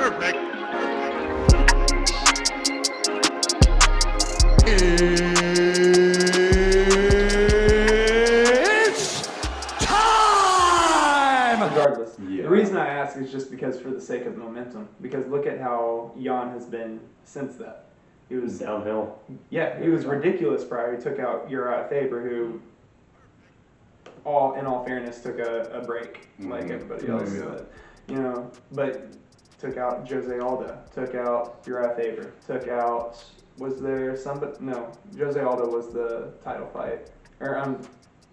Perfect. It's time! Regardless. Yeah. The reason I ask is just because for the sake of momentum. Because look at how Jan has been since that. He was downhill. Yeah, he was ridiculous prior. He took out Uriah Faber, who, in all fairness, took a break like everybody else. Yeah. But took out Jose Aldo, took out Uriah Faber, took out. Was there somebody? No, Jose Aldo was the title fight.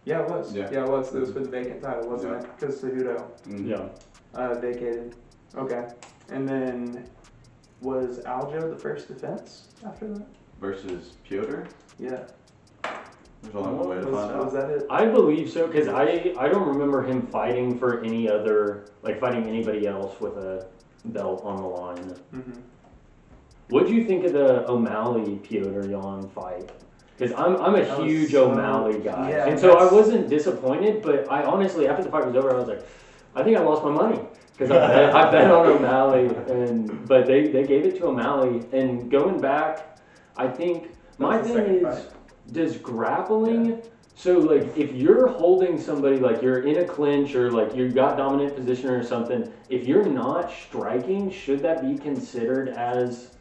Yeah, it was. Yeah. Yeah, it was. It was for the vacant title, wasn't it? Because Cejudo Yeah. vacated. Okay, and then was Aljo the first defense after that? Versus Piotr? Yeah. There's only one way to find Was out. that it? I believe so, because I don't remember him fighting for any other, like fighting anybody else with a belt on the line. Mm-hmm. What do you think of the O'Malley Piotr Jan fight? Because I'm a That was huge so- O'Malley guy, yeah, and so I that's- wasn't disappointed. But I honestly, after the fight was over, I was like, I think I lost my money because I bet on O'Malley, but they gave it to O'Malley. And going back, I think my That's the thing second is, fight. does grappling. So, like, if you're holding somebody, like, you're in a clinch or, like, you got dominant position or something, if you're not striking, should that be considered as,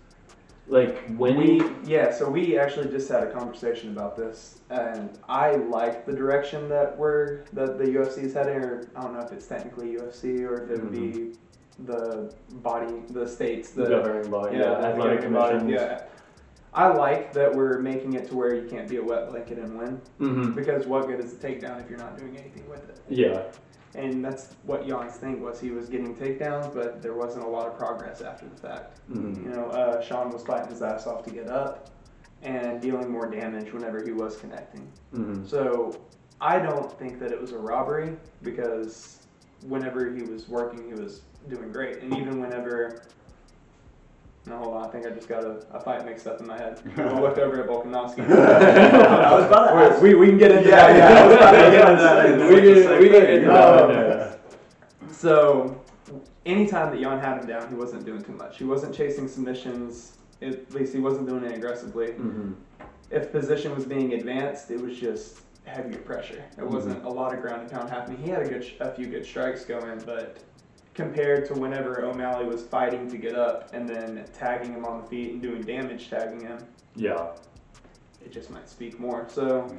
like, winning? So we actually just had a conversation about this, and I like the direction that the UFC is heading, or I don't know if it's technically UFC or if it would be the states, the governing body, the athletic governing body, commissions. yeah. I like that we're making it to where you can't be a wet blanket and win, Mm-hmm. because what good is a takedown if you're not doing anything with it? Yeah. And that's what Jan's thing was. He was getting takedowns, but there wasn't a lot of progress after the fact. Mm-hmm. Sean was fighting his ass off to get up and dealing more damage whenever he was connecting. Mm-hmm. So I don't think that it was a robbery, because whenever he was working, he was doing great. And even whenever... No, hold on. I think I just got a fight mixed up in my head. I looked over at Volkanovski. I was about to ask. We can get into Yeah, that. yeah, I was about to get into that. We get into that. So, anytime that Jan had him down, he wasn't doing too much. He wasn't chasing submissions. At least he wasn't doing it aggressively. Mm-hmm. If position was being advanced, it was just heavier pressure. It wasn't a lot of ground and pound happening. He had a few good strikes going, but compared to whenever O'Malley was fighting to get up and then tagging him on the feet and doing damage tagging him, Yeah. it just might speak more. So,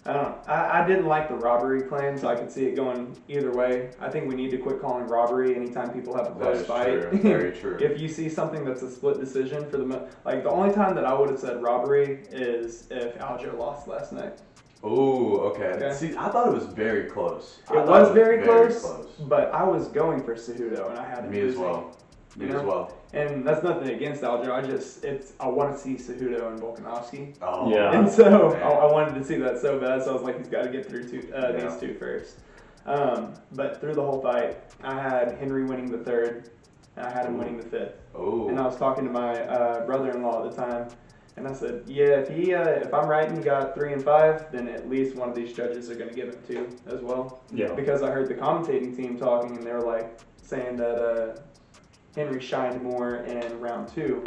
I don't know. I didn't like the robbery claim, so I could see it going either way. I think we need to quit calling robbery anytime people have a That close is fight. true. Very true. If you see something that's a split decision for the only time that I would have said robbery is if Aljo lost last night. Oh, okay. Okay. See, I thought it was very close. It was very close, but I was going for Cejudo, and I had him Me as losing. well. Me You as know? well. And that's nothing against Aljo. I want to see Cejudo and Volkanovski. Oh. Yeah. And so man. I wanted to see that so bad, so I was like, he's got to get through these two first. But through the whole fight, I had Henry winning the third, and I had him winning the fifth. Oh. And I was talking to my brother-in-law at the time, and I said, yeah, if I'm right and he got 3 and 5, then at least one of these judges are going to give him 2 as well. Yeah. Because I heard the commentating team talking, and they were like saying that Henry shined more in round 2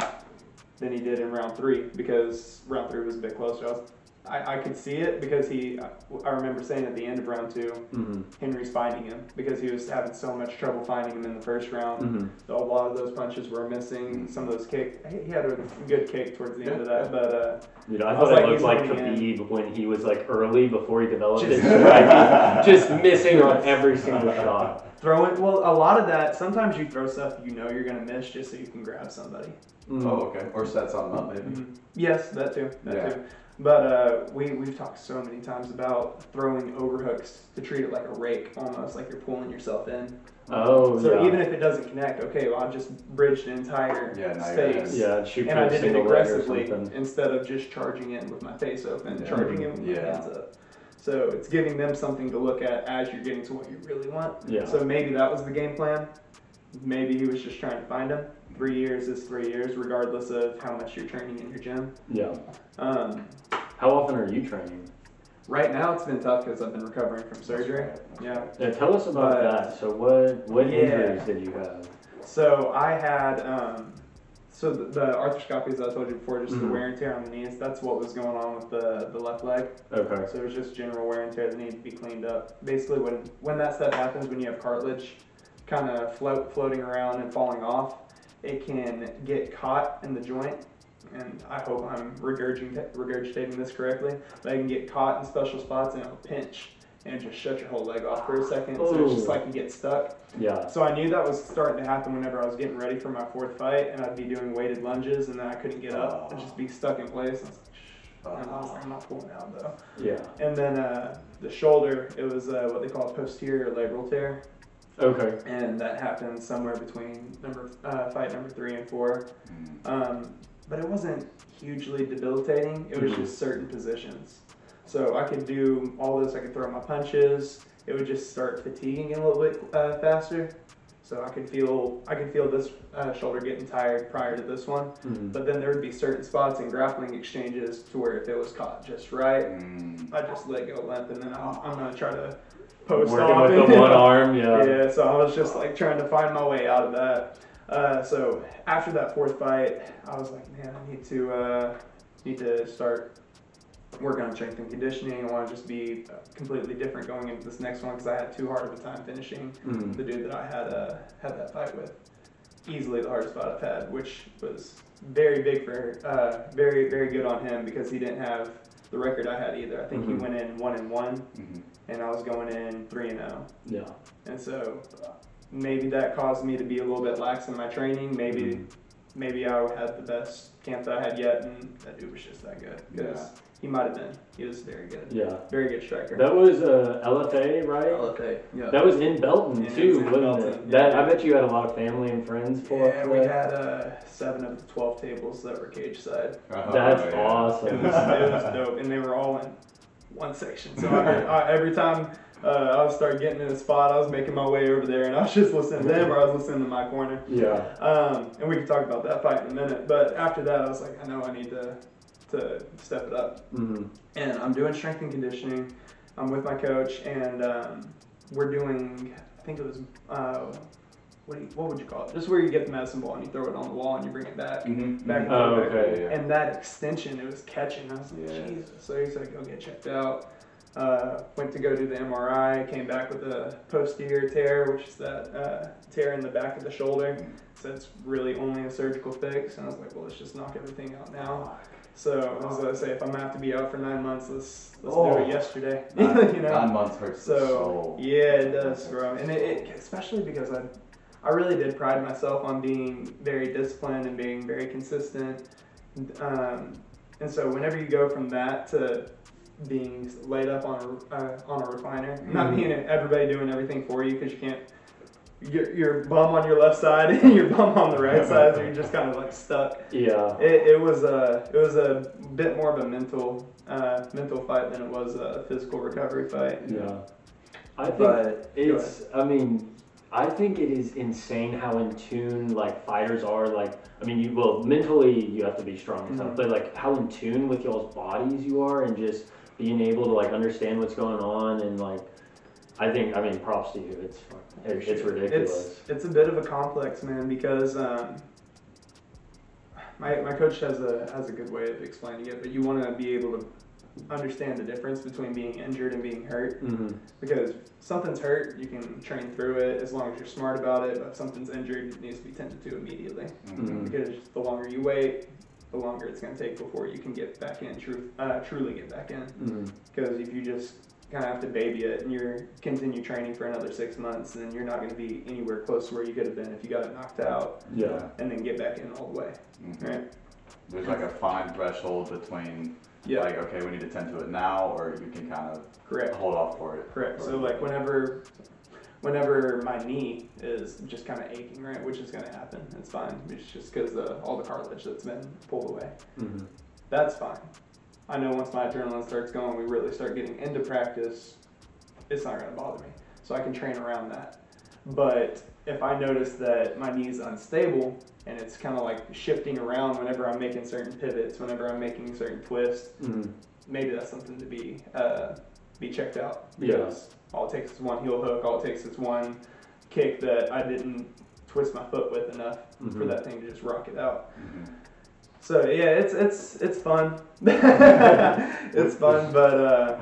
than he did in round 3, because round 3 was a bit closer. I could see it because I remember saying at the end of round 2, Mm-hmm. Henry's finding him because he was having so much trouble finding him in the first round. Mm-hmm. So a lot of those punches were missing. Some of those kicks, he had a good kick towards the end of that, but I I thought was it like, looked he's like winning Khabib when he was like early before he developed his striking, just missing on every single shot. throwing. Well, a lot of that. Sometimes you throw stuff you know you're gonna miss just so you can grab somebody. Mm. Oh, okay. Or set something up, maybe. Mm-hmm. Yes, that too. Yeah. Too. But we've talked so many times about throwing overhooks to treat it like a rake, almost like you're pulling yourself in. Oh, So yeah. even if it doesn't connect, okay, well, I've just bridged an entire now you're in. space. Yeah, shoot And for I a did it single leg or aggressively something. instead of just charging in with my face open, Yeah. charging in with my Yeah. hands up. So it's giving them something to look at as you're getting to what you really want. Yeah. So maybe that was the game plan. Maybe he was just trying to find him. 3 years is 3 years, regardless of how much you're training in your gym. Yeah. Um, How often are you training? right now it's been tough because I've been recovering from surgery. That's Yeah. Yeah, tell us about But- that. So what Yeah. injuries did you have? So I had, so the arthroscopies that I told you before, just the wear and tear on the knees, that's what was going on with the left leg. Okay. So it was just general wear and tear that needed to be cleaned up. Basically, when that stuff happens, when you have cartilage kind of floating around and falling off, it can get caught in the joint. And I hope I'm regurgitating this correctly, but it can get caught in special spots and it'll pinch and just shut your whole leg off for a second. So it's just like you get stuck. Yeah. So I knew that was starting to happen whenever I was getting ready for my 4th fight, and I'd be doing weighted lunges, and then I couldn't get up and just be stuck in place. And I was like, shh. And I was like, I'm not pulling out though. Yeah. And then the shoulder, it was what they call a posterior labral tear. Okay. And that happened somewhere between fight number 3 and 4. But it wasn't hugely debilitating. It was just certain positions. So I could do all this. I could throw my punches. It would just start fatiguing a little bit faster. So I could feel this shoulder getting tired prior to this one. But then there would be certain spots in grappling exchanges to where if it was caught just right, I just let go limp, and then I'm gonna try to post working off with the one arm. Yeah. Yeah. So I was just like trying to find my way out of that. So after that 4th fight, I was like, man, I need to start working on strength and conditioning. I want to just be completely different going into this next one because I had too hard of a time finishing the dude that I had that fight with. Easily the hardest fight I've had, which was very big for very, very good on him because he didn't have the record I had either. I think he went in 1-1, and I was going in 3-0. Yeah. And so maybe that caused me to be a little bit lax in my training. Maybe I had the best camp that I had yet, and that dude was just that good. Because he might have been. He was very good. Yeah. Very good striker. That was LFA, right? LFA, yeah. That was in Belton, too, wasn't Belton, it? yeah. That, I bet you had a lot of family and friends for Yeah, we had 7 of the 12 tables that were cage side. That's awesome. It was dope, and they were all in one section. So every time I would start getting in a spot, I was making my way over there, and I was just listening to them, or I was listening to my corner. Yeah. And we can talk about that fight in a minute. But after that, I was like, I know I need to step it up. And I'm doing strength and conditioning. I'm with my coach, and we're doing, I think it was, what would you call it? Just where you get the medicine ball and you throw it on the wall and you bring it back. Back and forth. Okay. And that extension, it was catching. I was like, Jesus. So he said, go get checked out. Went to go do the MRI, came back with a posterior tear, which is that tear in the back of the shoulder. So it's really only a surgical fix. And I was like, well, let's just knock everything out now. So I was going to say, if I'm going to have to be out for 9 months, let's do it yesterday. 9 months hurts the soul. Yeah, it does, bro. And it especially because I really did pride myself on being very disciplined and being very consistent. And so whenever you go from that to being laid up on a recliner, not being everybody doing everything for you because you can't, your bum on your left side and your bum on the right side, so you're just kind of like stuck. Yeah. It was a bit more of a mental fight than it was a physical recovery fight. Yeah. I think it is insane how in tune like fighters are. Like, I mean, mentally you have to be strong and stuff, but like how in tune with y'all's bodies you are, and just being able to like understand what's going on, and like, I mean, props to you. It's ridiculous. It's a bit of a complex, man, because my coach has a good way of explaining it, but you want to be able to understand the difference between being injured and being hurt. Because if something's hurt, you can train through it as long as you're smart about it, but if something's injured, it needs to be tended to immediately. Because the longer you wait, the longer it's going to take before you can get back in, truly get back in. Because if you just kind of have to baby it and you continue training for another 6 months, then you're not going to be anywhere close to where you could have been if you got it knocked out. Yeah. And then get back in all the way. Right? There's like a fine threshold between like, okay, we need to tend to it now, or you can kind of hold off for it. Correct. So like whenever my knee is just kind of aching, right, which is going to happen, it's fine. It's just because all the cartilage that's been pulled away. That's fine. I know once my adrenaline starts going, we really start getting into practice, it's not going to bother me. So I can train around that. But if I notice that my knee is unstable and it's kind of like shifting around whenever I'm making certain pivots, whenever I'm making certain twists, maybe that's something to be checked out. Because all it takes is one heel hook, all it takes is one kick that I didn't twist my foot width enough for that thing to just rock it out. So yeah, it's fun. It's fun, but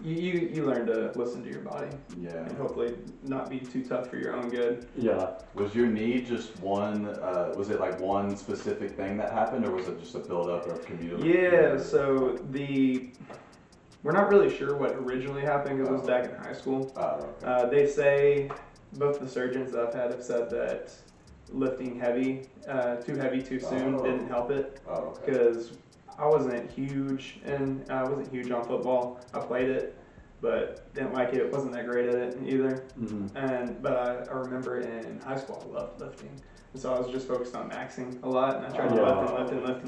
you learn to listen to your body. Yeah. And hopefully not be too tough for your own good. Yeah. Was your knee just one? Was it like one specific thing that happened, or was it just a buildup of cumulative? Yeah. So we're not really sure what originally happened because it was back in high school. Oh, okay. They say both the surgeons that I've had have said that lifting too heavy too soon didn't help it. Oh, okay. Because I wasn't huge on football. I played it, but didn't like it. Wasn't that great at it either. But I remember in high school I loved lifting, and so I was just focused on maxing a lot, and I tried to lift.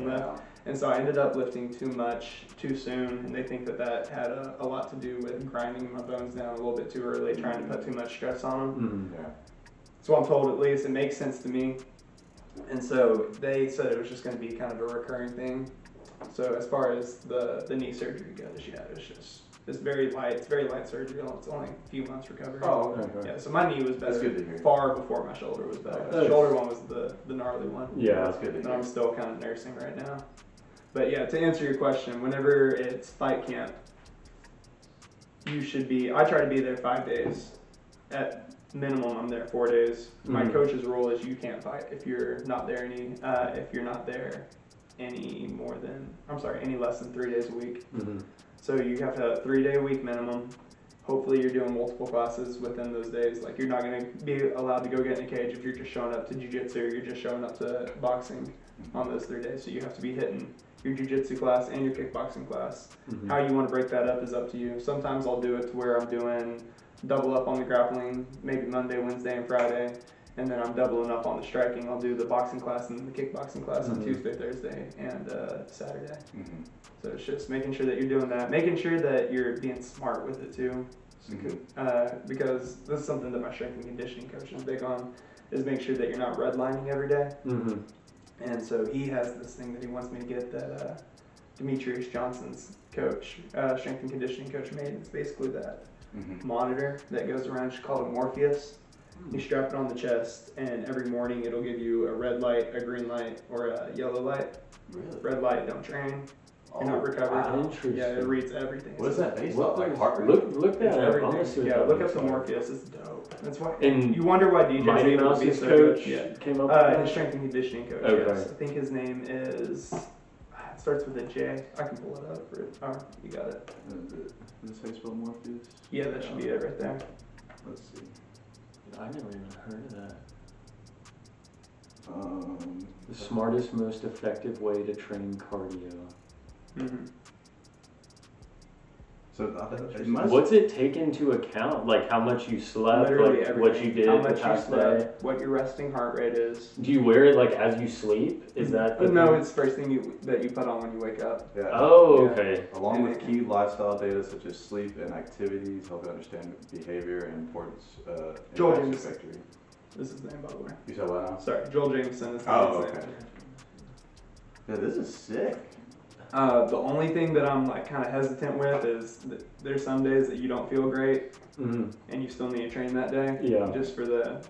And so I ended up lifting too much too soon, and they think that had a lot to do with grinding my bones down a little bit too early, trying to put too much stress on them. Yeah. So I'm told, at least. It makes sense to me. And so they said it was just going to be kind of a recurring thing. So as far as the knee surgery goes, yeah, it's very light. It's very light surgery. It's only a few months recovery. Oh, okay. Yeah, so my knee was better. That's good to hear. Far before my shoulder was better. The shoulder one was the gnarly one. Yeah, that's good to And hear. I'm still kind of nursing right now. But yeah, to answer your question, whenever it's fight camp, I try to be there 5 days. At minimum, I'm there 4 days. My coach's rule is you can't fight if you're not there any less than 3 days a week. So you have to have a 3 day a week minimum. Hopefully you're doing multiple classes within those days. Like, you're not going to be allowed to go get in a cage if you're just showing up to jiu-jitsu or you're just showing up to boxing on those 3 days. So you have to be hitting your jiu-jitsu class and your kickboxing class. How you want to break that up is up to you. Sometimes I'll do it to where I'm doing double up on the grappling, maybe Monday, Wednesday, and Friday, and then I'm doubling up on the striking. I'll do the boxing class and the kickboxing class on Tuesday, Thursday, and Saturday. So it's just making sure that you're doing that, making sure that you're being smart with it too, because this is something that my strength and conditioning coach is big on, is make sure that you're not redlining every day. And so he has this thing that he wants me to get that Demetrius Johnson's coach, strength and conditioning coach, made. It's basically that monitor that goes around. It's called a Morpheus. You strap it on the chest, and every morning it'll give you a red light, a green light, or a yellow light. Really? Red light, don't train. You're not recovered. Wow. Interesting. Yeah, it reads everything. What is that based on? Like heart rate? Look that up. Everything. Yeah, look up the Morpheus. It's dope. That's why. And you wonder why DJ's Mighty able to be Mouse's so coach good. came up with his strength and conditioning coach. Okay. Yes. I think his name is. It starts with a J. I can pull it up. You got it. Is this how you spell Morpheus? Yeah, that should be it right there. Let's see. I never even heard of that. The The smartest, most effective way to train cardio. So it must. What's it take into account? Like how much you slept, Literally like everything. what you did How the much you past day? slept, what your resting heart rate is. Do you wear it like as you sleep? Is that the No, thing? it's the first thing that you put on when you wake up. Yeah. Oh, Yeah. okay. Along with key lifestyle data such as sleep and activities, help you understand behavior and importance. Joel impacts Jameson. victory. This is his name, by the way. You said what now? Sorry, Joel Jameson is his Oh, name. okay. Yeah, this is sick. The only thing that I'm like kind of hesitant with is that there's some days that you don't feel great and you still need to train that day. Yeah. Just for the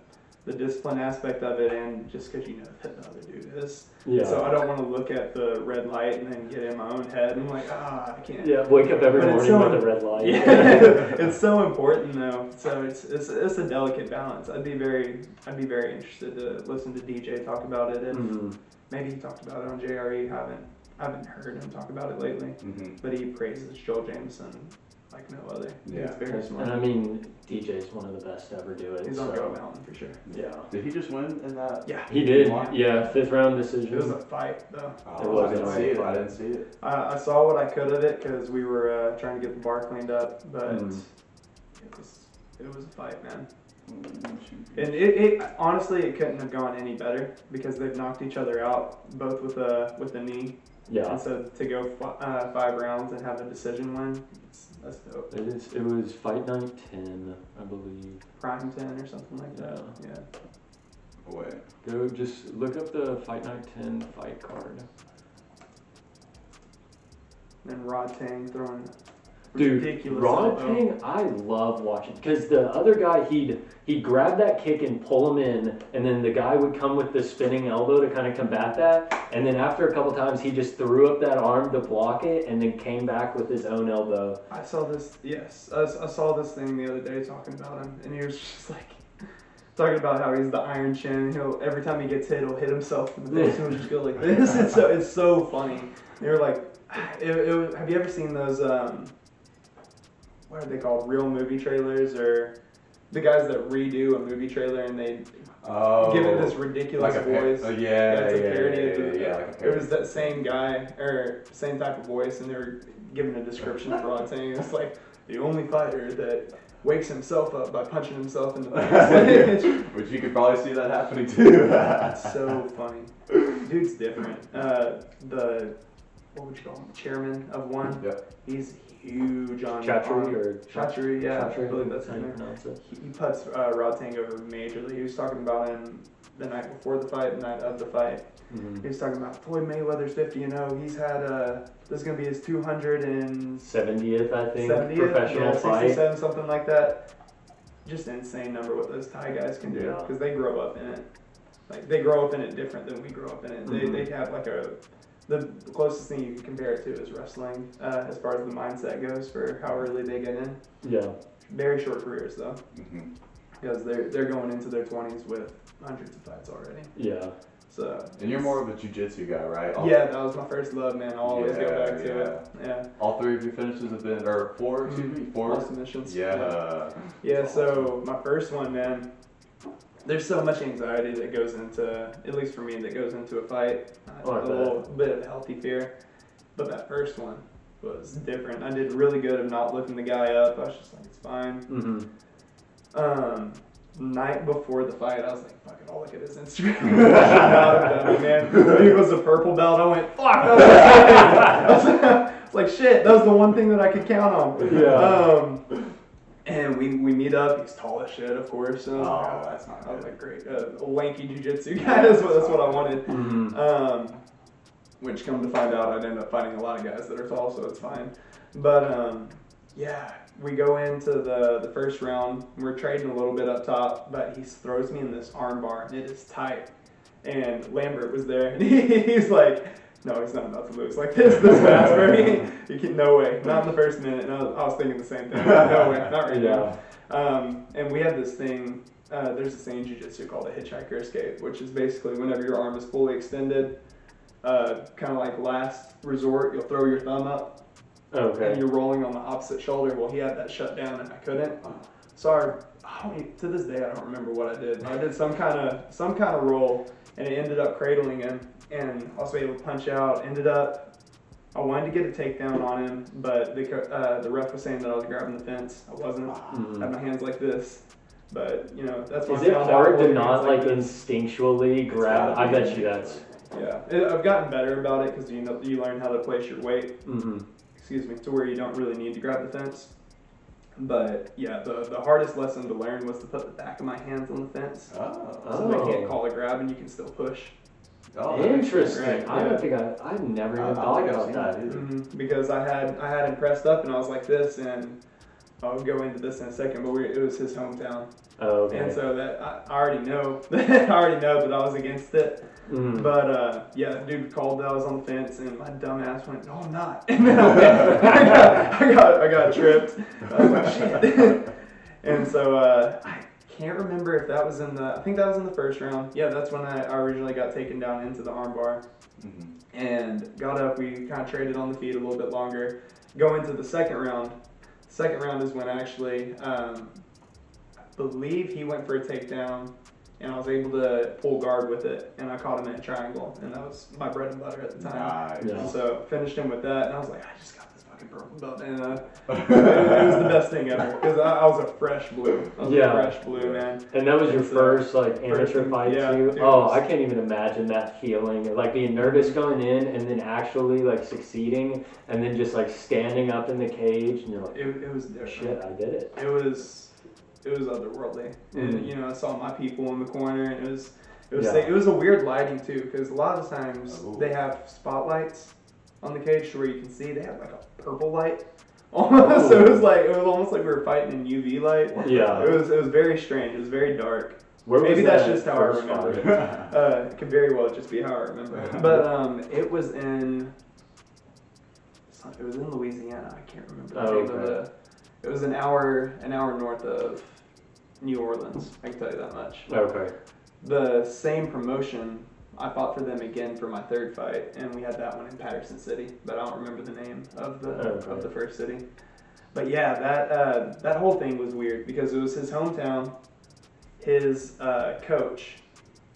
discipline aspect of it, and just because you know that the other dude is. Yeah. So I don't want to look at the red light and then get in my own head and I'm like, I can't. Yeah, wake up every But it's morning so- with a red light. Yeah, it's so important though. So it's a delicate balance. I'd be very interested to listen to DJ talk about it. And maybe he talked about it on JRE. I haven't heard him talk about it lately. But he praises Joel Jameson like no other. Yeah. He's very smart. And I mean, DJ's one of the best to ever do it. He's on Go Mountain for sure. Yeah. Did he just win in that? Yeah. He did. Won? Yeah, 5th round decision. It was a fight though. Oh, I didn't see it. I didn't see it. I saw what I could of it because we were trying to get the bar cleaned up, but it was a fight, man. And it honestly, it couldn't have gone any better because they've knocked each other out both with the knee. Yeah. And so to go 5 rounds and have a decision win, that's dope. It was fight night 10, I believe. Prime 10 or something like that. Yeah. Wait. Go just look up the fight night 10 fight card. And Rod Tang Dude, ridiculous. Rodtang, I love watching because the other guy he'd grab that kick and pull him in, and then the guy would come with the spinning elbow to kind of combat that, and then after a couple times he just threw up that arm to block it, and then came back with his own elbow. I saw this. Yes, I saw this thing the other day talking about him, and he was just like talking about how he's the Iron Chin. Every time he gets hit, he'll hit himself in the face and he'll just go like this. It's so funny. They were like, have you ever seen those? What are they called? Real movie trailers, or the guys that redo a movie trailer and they give it this ridiculous voice. It's a parody of like a parody. It was that same guy or same type of voice, and they were giving a description of Rodtang. It's like the only fighter that wakes himself up by punching himself in the face. Which you could probably see that happening too. It's so funny. Dude's different. What would you call him? Chairman of one. Yep. He's huge on Chattery, yeah. Chattery, I believe that's how his you name. pronounce it. He puts Rodtang over majorly. He was talking about him the night before the fight, the night of the fight. Mm-hmm. He was talking about Floyd Mayweather's 50-0. He's had this is gonna be his 270th, I think, 70th, professional fight. 67, something like that. Just an insane number what those Thai guys can do because they grow up in it. Like they grow up in it different than we grow up in it. Mm-hmm. They have like the closest thing you can compare it to is wrestling as far as the mindset goes for how early they get in. Yeah. Very short careers though, Mm-hmm. because they're going into their 20s with hundreds of fights already. Yeah. So. And you're more of a jiu-jitsu guy, right? Yeah, that was my first love, man. I'll always go back to it. Yeah. All three of your finishes have been, or four, excuse me, four submissions. Yeah. Yeah. So my first one, man. There's so much anxiety that goes into, at least for me, that goes into a fight. A little bit of healthy fear. But that first one was different. I did really good of not looking the guy up. I was just like, it's fine. Mm-hmm. Night before the fight, I was like, fuck it, I'll look at his Instagram. I should not have done it, man. I think it was a purple belt. I went, fuck, I was like, shit, that was the one thing that I could count on. Yeah. And we meet up. He's tall as shit, of course. And That's not good. I was like, great. A lanky jiu-jitsu guy. That's what I wanted. Mm-hmm. Which, come to find out, I'd end up fighting a lot of guys that are tall, so it's fine. But, yeah, we go into the first round. We're trading a little bit up top, but he throws me in this arm bar, and it is tight. And Lambert was there, and he's like, no, he's not about to lose like this fast, bro. No way. Not in the first minute. And I was thinking the same thing. No way. Not right now. And we had this thing, there's this thing in jiu-jitsu called a hitchhiker escape, which is basically whenever your arm is fully extended, kind of like last resort, you'll throw your thumb up. Okay. And you're rolling on the opposite shoulder. Well, he had that shut down, and I couldn't. So to this day, I don't remember what I did. I did some kind of roll, and it ended up cradling him. And I was able to punch out. I wanted to get a takedown on him, but the ref was saying that I was grabbing the fence. I wasn't. I had my hands like this. But, that's what Is it hard to not instinctually grab? I bet you that's. Yeah. I've gotten better about it because you learn how to place your weight. Excuse me, to where you don't really need to grab the fence. But yeah, the hardest lesson to learn was to put the back of my hands on the fence. So they can't call a grab and you can still push. Interesting. Right, I don't think I've never even thought about that either. Because I had him pressed up and I was like this, and I'll go into this in a second, but it was his hometown. Oh, okay. And so that I already know that I was against it. But yeah, dude called that I was on the fence, and my dumb ass went, "No, I'm not." And then I got tripped. I was like, "Shit." And so I can't remember if that was I think that was in the first round. Yeah, that's when I originally got taken down into the armbar. And got up. We kind of traded on the feet a little bit longer. Go into the second round. Second round is when actually, I believe he went for a takedown, and I was able to pull guard with it, and I caught him in a triangle, and that was my bread and butter at the time. Nice. So finished him with that, and I was like, I just got this fucking purple belt, and it was the best thing ever, because I was a fresh blue. I was a fresh blue, man. And that was your first amateur fight too? Dude, I can't even imagine that feeling, like being nervous going in and then actually succeeding and then just standing up in the cage and you're like, it was different. Shit, I did it. It was otherworldly, and I saw my people in the corner, and it was a weird lighting too, because a lot of times they have spotlights on the cage where you can see. They have a purple light Almost. So it was almost like we were fighting in UV light. Yeah. It was very strange. It was very dark. Where Maybe was that's that just how I remember it. It could very well just be how I remember it. But it was in Louisiana. I can't remember the name of it. It was an hour north of New Orleans. I can tell you that much. Okay. The same promotion, I fought for them again for my third fight, and we had that one in Patterson City, but I don't remember the name of the first city. But yeah, that whole thing was weird because it was his hometown. His coach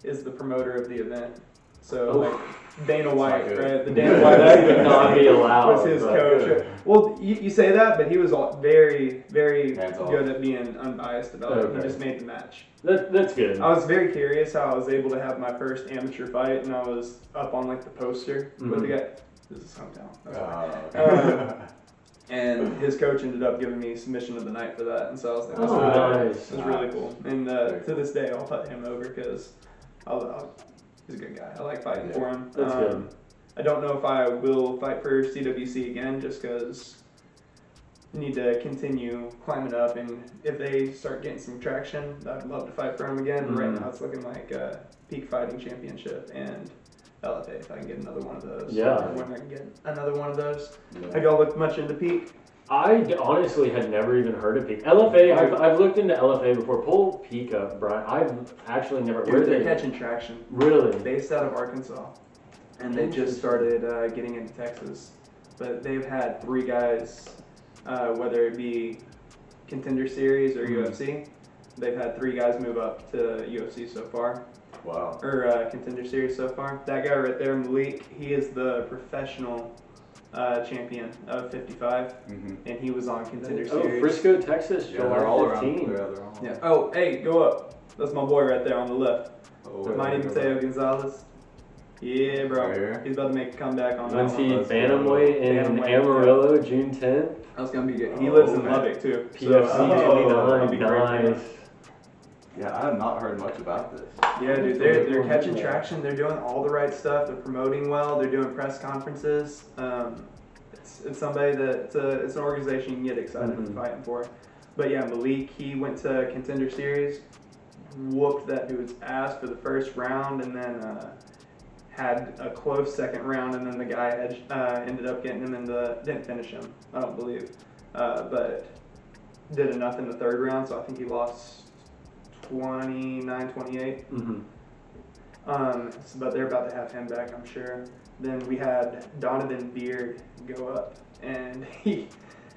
is the promoter of the event, so like Dana White, right? The Dana White that could not be allowed. Was his coach. Good. Well, you say that, but he was very, very good at being unbiased about it. He just made the match. That's good. I was very curious how I was able to have my first amateur fight, and I was up on like the poster with the guy. This is hometown. And his coach ended up giving me submission of the night for that, and so I was like, nice. It was really cool. And to this day, I'll put him over because he's a good guy. I like fighting for him. That's good. I don't know if I will fight for CWC again, just because I need to continue climbing up, and if they start getting some traction, I'd love to fight for them again. But right now, it's looking like Peak Fighting Championship and LFA, if I can get another one of those. Yeah. Or when I can get another one of those. Yeah. Have y'all looked much into Peak? I honestly had never even heard of Peak. LFA, I've looked into LFA before. Pull Peak up, Brian. I've actually never. Dude, they're catching traction. Really? Based out of Arkansas. And they just started getting into Texas. But they've had 3 guys, whether it be Contender Series or UFC, they've had 3 guys move up to UFC so far. Wow. Or Contender Series so far. That guy right there, Malik, he is the professional champion of 55, and he was on Contender Series. Oh, Frisco, Texas, they're all 15. around. Yeah. Oh, hey, go up. That's my boy right there on the left. Oh, Mighty Mateo Gonzalez. Yeah, bro. Right here. He's about to make a comeback on that When's one. he bantamweight in Bantamweight, Amarillo, June 10th? That's going to be good. He lives in Lubbock, too. PFC 29, be nice. Yeah, I have not heard much about this. Yeah, dude, they're catching traction. They're doing all the right stuff. They're promoting well. They're doing press conferences. It's somebody that it's an organization you can get excited for fighting for. But yeah, Malik, he went to Contender Series, whooped that dude's ass for the first round, and then had a close second round, and then the guy ended up getting him didn't finish him, I don't believe, but did enough in the third round, so I think he lost 29-28. But they're about to have him back, I'm sure. Then we had Donovan Beard go up, and he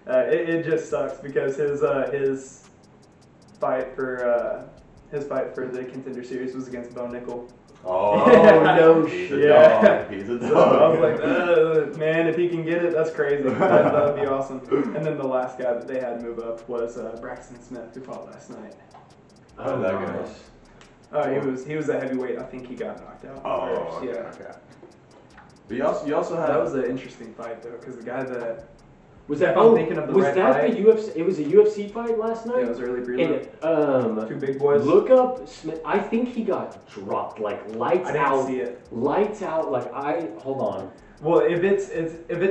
it just sucks because his fight for the Contender Series was against Bo Nickel. Oh, no shit. Yeah. He's a dog. So I was like, man, if he can get it, that's crazy. That would be awesome. And then the last guy that they had move up was Braxton Smith, who fought last night. Oh, that guy. He was a heavyweight. I think he got knocked out. Oh, first. okay. But you also had... That was an interesting fight, though, because the guy that... Was that? I'm thinking of the was right that fight. the UFC? It was a UFC fight last night. Yeah, it was early prelim. And 2 big boys. Look up Smith. I think he got dropped, like lights I didn't out. see it. Lights out. Hold on. Well, if it's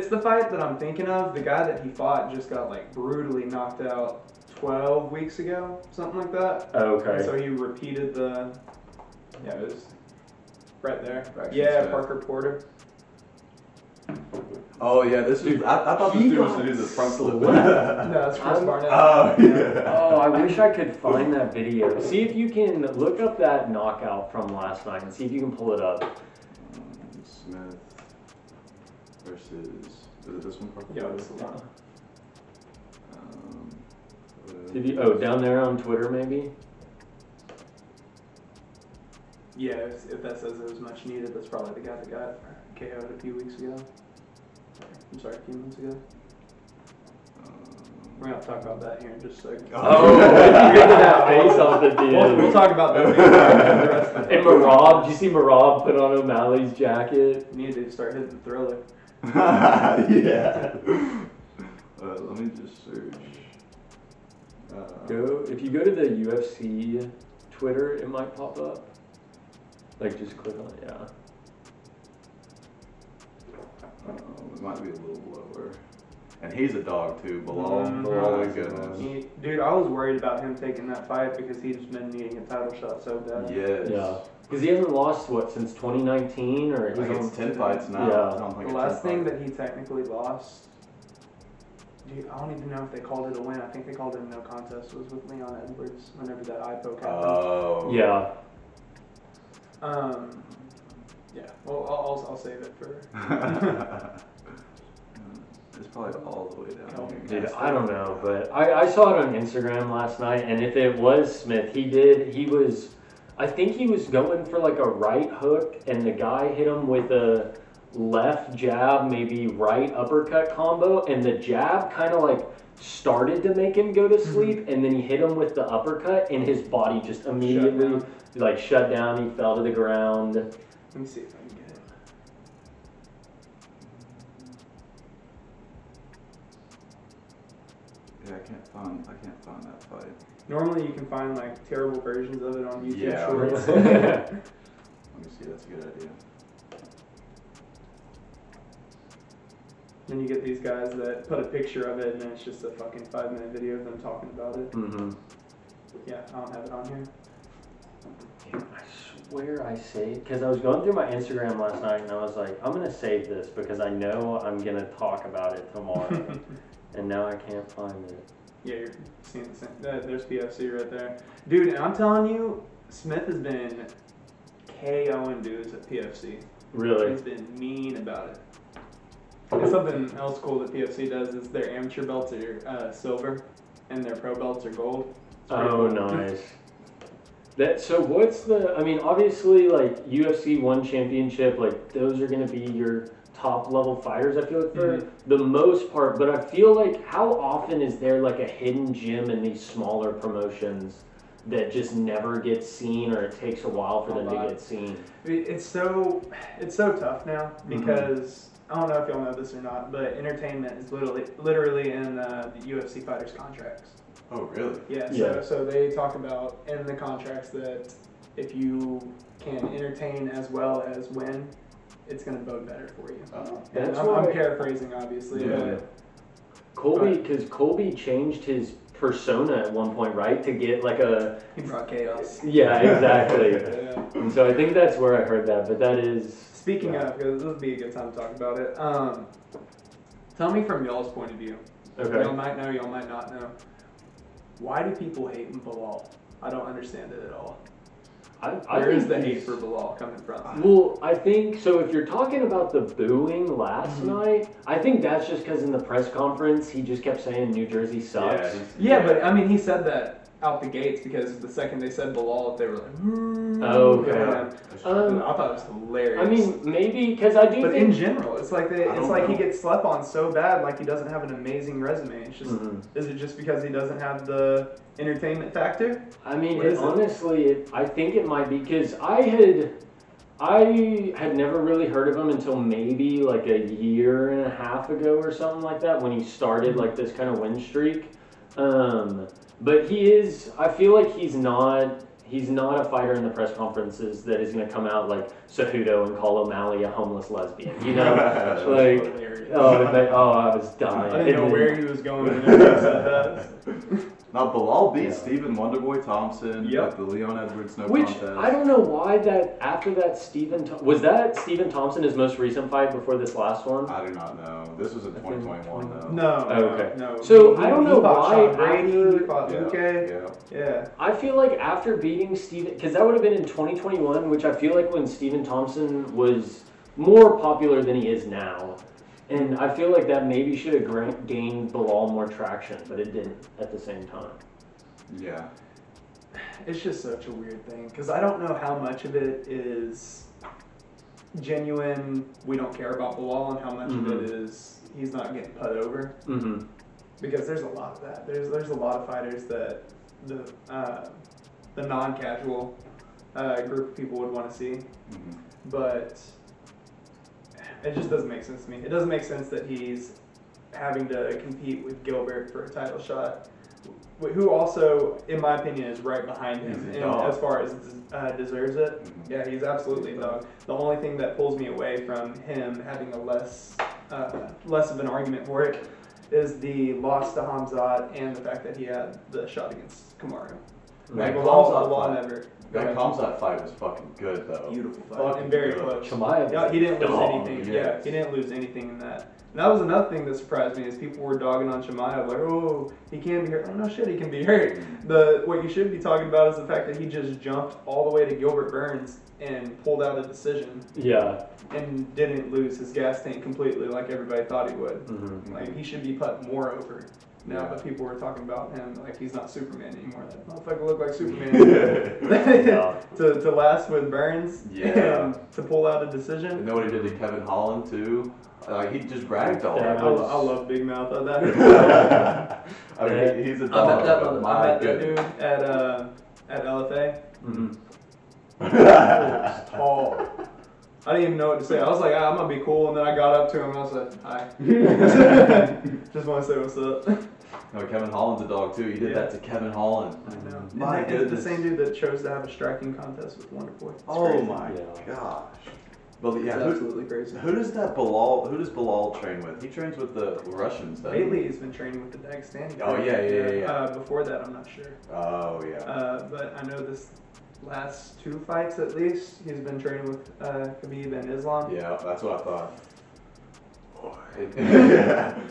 the fight that I'm thinking of, the guy that he fought just got like brutally knocked out 12 weeks ago, something like that. Okay. And so he repeated the. Yeah, it was right there. Braxton Parker Smith. Porter. Oh, yeah, this dude. I thought this dude was going to do the front flip. No, that's Chris Barnett. Oh, yeah. Oh, I wish I could find that video. See if you can look up that knockout from last night and see if you can pull it up. Smith versus... Is it this one? Yeah, this is the one. Down there on Twitter maybe? Yeah, if that says it was much needed, that's probably the guy that got KO'd a few weeks ago. I'm sorry, a few months ago. We're going to talk about that here in just a second. Oh, get that face off at the end. We'll talk about that. And Marab, did you see Marab put on O'Malley's jacket? You need to start hitting the Thriller. Yeah. Let me just search. If you go to the UFC Twitter, it might pop up. Like, just click on it, yeah. It might be a little lower. And he's a dog too, Bilal. Mm-hmm. Oh my goodness. Dude, I was worried about him taking that fight because he's been needing a title shot so bad. Yes. Yeah. Because he hasn't lost, since 2019? Or I think it's 10 fights now. Yeah. I don't think The last thing that he technically lost, dude, I don't even know if they called it a win. I think they called it a no contest. Was with Leon Edwards whenever that eye poke happened. Oh. Yeah. Yeah. Well, I'll save it for. It's probably all the way down here. Dude, I don't know, but I saw it on Instagram last night, and if it was Smith, I think he was going for like a right hook, and the guy hit him with a left jab, maybe right uppercut combo, and the jab kind of like started to make him go to sleep, and then he hit him with the uppercut, and his body just immediately shut down. He fell to the ground. Let me see if I can get it. Yeah, I can't find that fight. Normally you can find like terrible versions of it on YouTube Yeah. Shorts. Let me see, that's a good idea. Then you get these guys that put a picture of it and then it's just a fucking 5-minute video of them talking about it. Mm-hmm. Yeah, I don't have it on here. I swear I saved, because I was going through my Instagram last night and I was like, I'm going to save this because I know I'm going to talk about it tomorrow. And now I can't find it. Yeah, you're seeing the same. There's PFC right there. Dude, and I'm telling you, Smith has been KOing dudes at PFC. Really? He's been mean about it. And something else cool that PFC does is their amateur belts are silver and their pro belts are gold. Oh, nice. So what's obviously like UFC 1 championship, like those are going to be your top level fighters, I feel like, for the most part, but I feel like how often is there like a hidden gem in these smaller promotions that just never gets seen, or it takes a while for them to get seen? It's so tough now because I don't know if y'all know this or not, but entertainment is literally in the UFC fighters' contracts. Oh, really? Yeah. So they talk about in the contracts that if you can entertain as well as win, it's going to bode better for you. And I'm paraphrasing, obviously. Yeah. But Colby changed his persona at one point, right? To get like he brought chaos. Yeah, exactly. Yeah. And so I think that's where I heard that, but that is... Speaking of, because this would be a good time to talk about it, tell me from y'all's point of view. Okay. Y'all might know, y'all might not know. Why do people hate Bilal? I don't understand it at all. Where is the hate for Bilal coming from? Well, I think, so if you're talking about the booing last night, I think that's just because in the press conference, he just kept saying New Jersey sucks. Yeah, but I mean, he said that out the gates because the second they said Bilal, they were like, oh, okay. I thought it was hilarious. I mean, maybe, because I do but think... in general, it's like he gets slept on so bad, like he doesn't have an amazing resume. It's just, is it just because he doesn't have the entertainment factor? I mean, honestly, I think it might be because I had never really heard of him until maybe like a year and a half ago or something like that when he started like this kind of win streak. But I feel like he's not a fighter in the press conferences that is going to come out like Cejudo and call O'Malley a homeless lesbian, you know? I was dying. I didn't know where he was going whenever he said that. Now, Bilal beat Stephen Wonderboy Thompson with the Leon Edwards contest. I don't know why that after that was that Stephen Thompson his most recent fight before this last one? I do not know. This was in 2021 though. No. So I don't know why Brady fought Luque. Yeah. I feel like after beating Stephen, because that would have been in 2021, which I feel like when Stephen Thompson was more popular than he is now. And I feel like that maybe should have gained Bilal more traction, but it didn't at the same time. Yeah. It's just such a weird thing, because I don't know how much of it is genuine, we don't care about Bilal, and how much of it is he's not getting put over. Because there's a lot of that. There's a lot of fighters that the non-casual group of people would want to see. But... it just doesn't make sense to me. It doesn't make sense that he's having to compete with Gilbert for a title shot, who also, in my opinion, is right behind him as far as deserves it. Yeah, he's absolutely a dog. The only thing that pulls me away from him having a less of an argument for it is the loss to Hamzat and the fact that he had the shot against Kamaru. That Hamzat fight was fucking good though. Beautiful fight and very close. Chimaev, he didn't lose anything. Yes. Yeah, he didn't lose anything in that. And that was another thing that surprised me is people were dogging on Chimaev like, oh, he can be hurt. Oh no, shit, he can be hurt. What you should be talking about is the fact that he just jumped all the way to Gilbert Burns and pulled out a decision. Yeah. And didn't lose his gas tank completely like everybody thought he would. Mm-hmm. Like he should be put more over. Now, but people were talking about him like he's not Superman anymore. That motherfucker looked like Superman. to last with Burns and to pull out a decision. You know what he did to Kevin Holland too? He just bragged all I love Big Mouth on that. I mean, he's a dog. I met that dude at LFA. Mm-hmm. He was tall. I didn't even know what to say. I was like, I'm gonna be cool, and then I got up to him and I said, hi. Just want to say what's up. No, Kevin Holland's a dog too. He did that to Kevin Holland. I know. My goodness. The same dude that chose to have a striking contest with Wonderboy. Oh my gosh. Well, yeah, it's absolutely crazy. Who does Bilal train with? He trains with the Russians, doesn't he? Lately, he's been training with the Dagestani. Oh yeah. Before that, I'm not sure. Oh yeah. But I know this last 2 fights at least, he's been training with Khabib and Islam. Yeah, that's what I thought.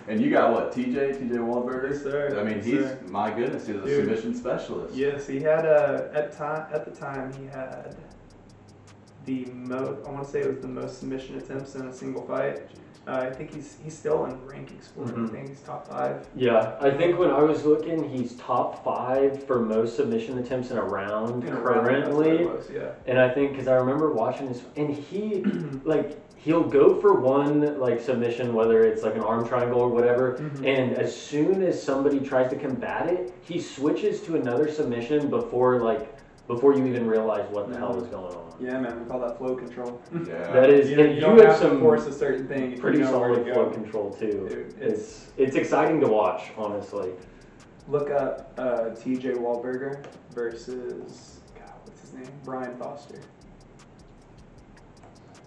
And you got what? TJ Wahlberger? Yes, sir. I mean, my goodness, he's a submission specialist. Yes, he had at the time he had the most. I want to say it was the most submission attempts in a single fight. I think he's still in rankings for it. I think he's top 5. Yeah, I think when I was looking, he's top 5 for most submission attempts in a round currently. And I think because I remember watching this, and he he'll go for one submission, whether it's like an arm triangle or whatever, and as soon as somebody tries to combat it, he switches to another submission before you even realize what the hell is going on. Yeah, man, we call that flow control. Yeah, that is. You don't have to force a certain thing. Pretty solid flow control too. Dude, it's exciting to watch, honestly. Look up TJ Wahlberger versus what's his name? Brian Foster.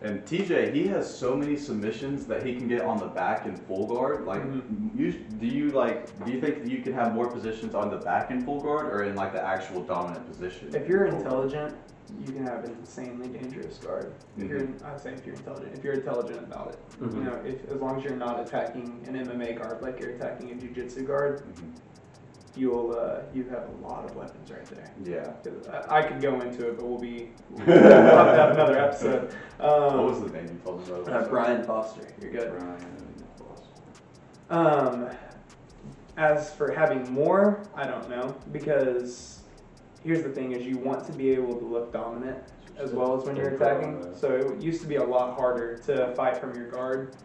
And TJ, he has so many submissions that he can get on the back in full guard. Like, do you think that you can have more positions on the back in full guard or in the actual dominant position? If you're intelligent, you can have an insanely dangerous guard. If you're intelligent about it. You know, as long as you're not attacking an MMA guard like you're attacking a jiu-jitsu guard, you have a lot of weapons right there. Yeah. I could go into it, but we'll have to have another episode. What was the name you told us about? Brian Foster. You're good. Brian Foster. As for having more, I don't know, because here's the thing: is you want to be able to look dominant as well as when you're attacking. So it used to be a lot harder to fight from your guard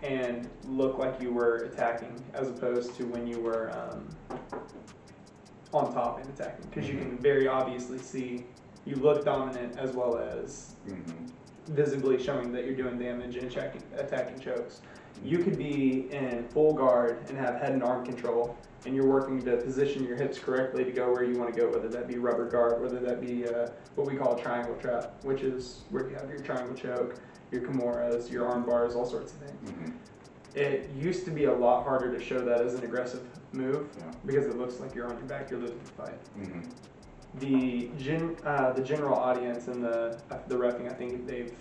and look like you were attacking, as opposed to when you were on top and attacking, because you can very obviously see you look dominant as well as visibly showing that you're doing damage and attacking chokes. You could be in full guard and have head and arm control, and you're working to position your hips correctly to go where you want to go, whether that be rubber guard, whether that be what we call a triangle trap, which is where you have your triangle choke, your kimuras, your arm bars, all sorts of things. It used to be a lot harder to show that as an aggressive move because it looks like you're on your back, you're losing the fight. The general audience and the reffing, I think they've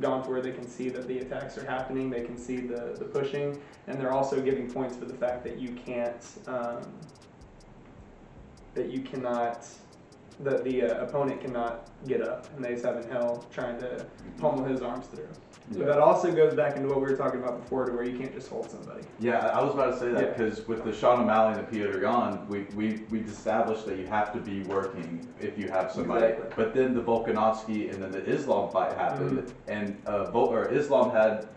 gone to where they can see that the attacks are happening, they can see the pushing, and they're also giving points for the fact that you can't, that the opponent cannot get up, and they just have hell trying to pummel his arms through. But that also goes back into what we were talking about before, to where you can't just hold somebody. Yeah, I was about to say that because with the Sean O'Malley and the Petr Yan, we established that you have to be working if you have somebody. Exactly. But then the Volkanovski and then the Islam fight happened, and Islam had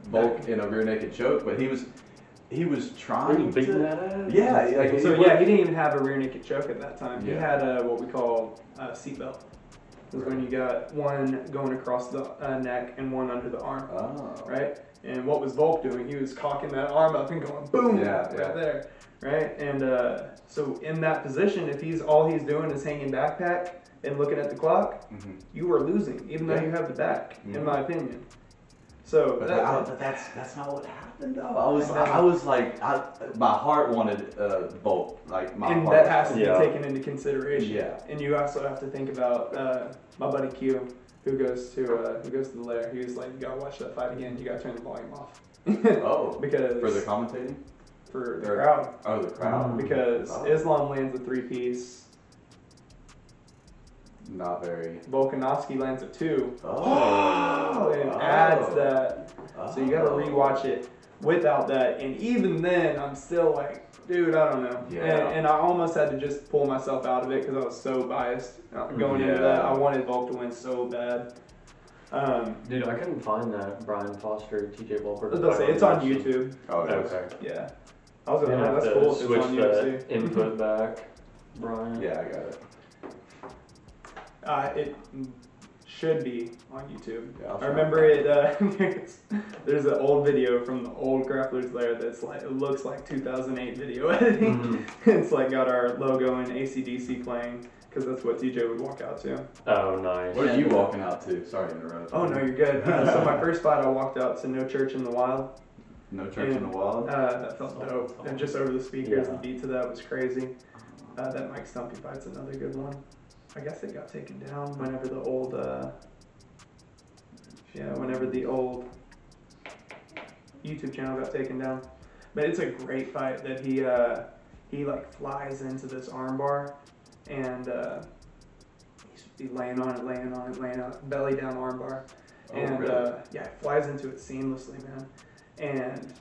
Volk in a rear naked choke, but he was trying beating to. That ass? Yeah, he didn't even have a rear naked choke at that time. He had what we call a seatbelt. Is when you got one going across the neck and one under the arm, right? And what was Volk doing? He was cocking that arm up and going boom, right there, right? And so in that position, if all he's doing is hanging backpack and looking at the clock, you are losing, even though you have the back, in my opinion. So but that's not what happened though. I was like, my heart wanted Bolt. Like my and heart. that has to be taken into consideration. Yeah. And you also have to think about my buddy Q, who goes to the Lair. He was like, you gotta watch that fight again. You gotta turn the volume off. Oh. Because for the commentating. For the crowd. Oh, the crowd. Because Islam lands a 3-piece. Not very. Volkanovski lands a 2. Oh. And adds that. So you gotta rewatch it without that. And even then, I'm still like, dude, I don't know. Yeah. And I almost had to just pull myself out of it because I was so biased going into that. I wanted Volk to win so bad. Dude, I couldn't find that Brian Foster, TJ Volker. Let's say it's on YouTube. Oh, Okay. Yeah. I was You're gonna gonna that's have to cool if it's switch on the UFC. input back, Brian. Yeah, I got it. It should be on YouTube. Yeah, I remember it. There's an old video from the old Grapplers Lair that's like, it looks like 2008 video editing. Mm-hmm. It's like got our logo and AC/DC playing because that's what TJ would walk out to. Oh, nice. What are you walking out to? Sorry to interrupt. Oh no, you're good. So my first fight, I walked out to No Church in the Wild. No Church in the Wild? That felt dope. And just over the speakers, Yeah. the beat to that was crazy. That Mike Stumpy fight's another good one. I guess it got taken down whenever the old, YouTube channel got taken down. But it's a great fight that he like flies into this armbar and he's laying on it, belly down armbar. Oh, And really? flies into it seamlessly, man. And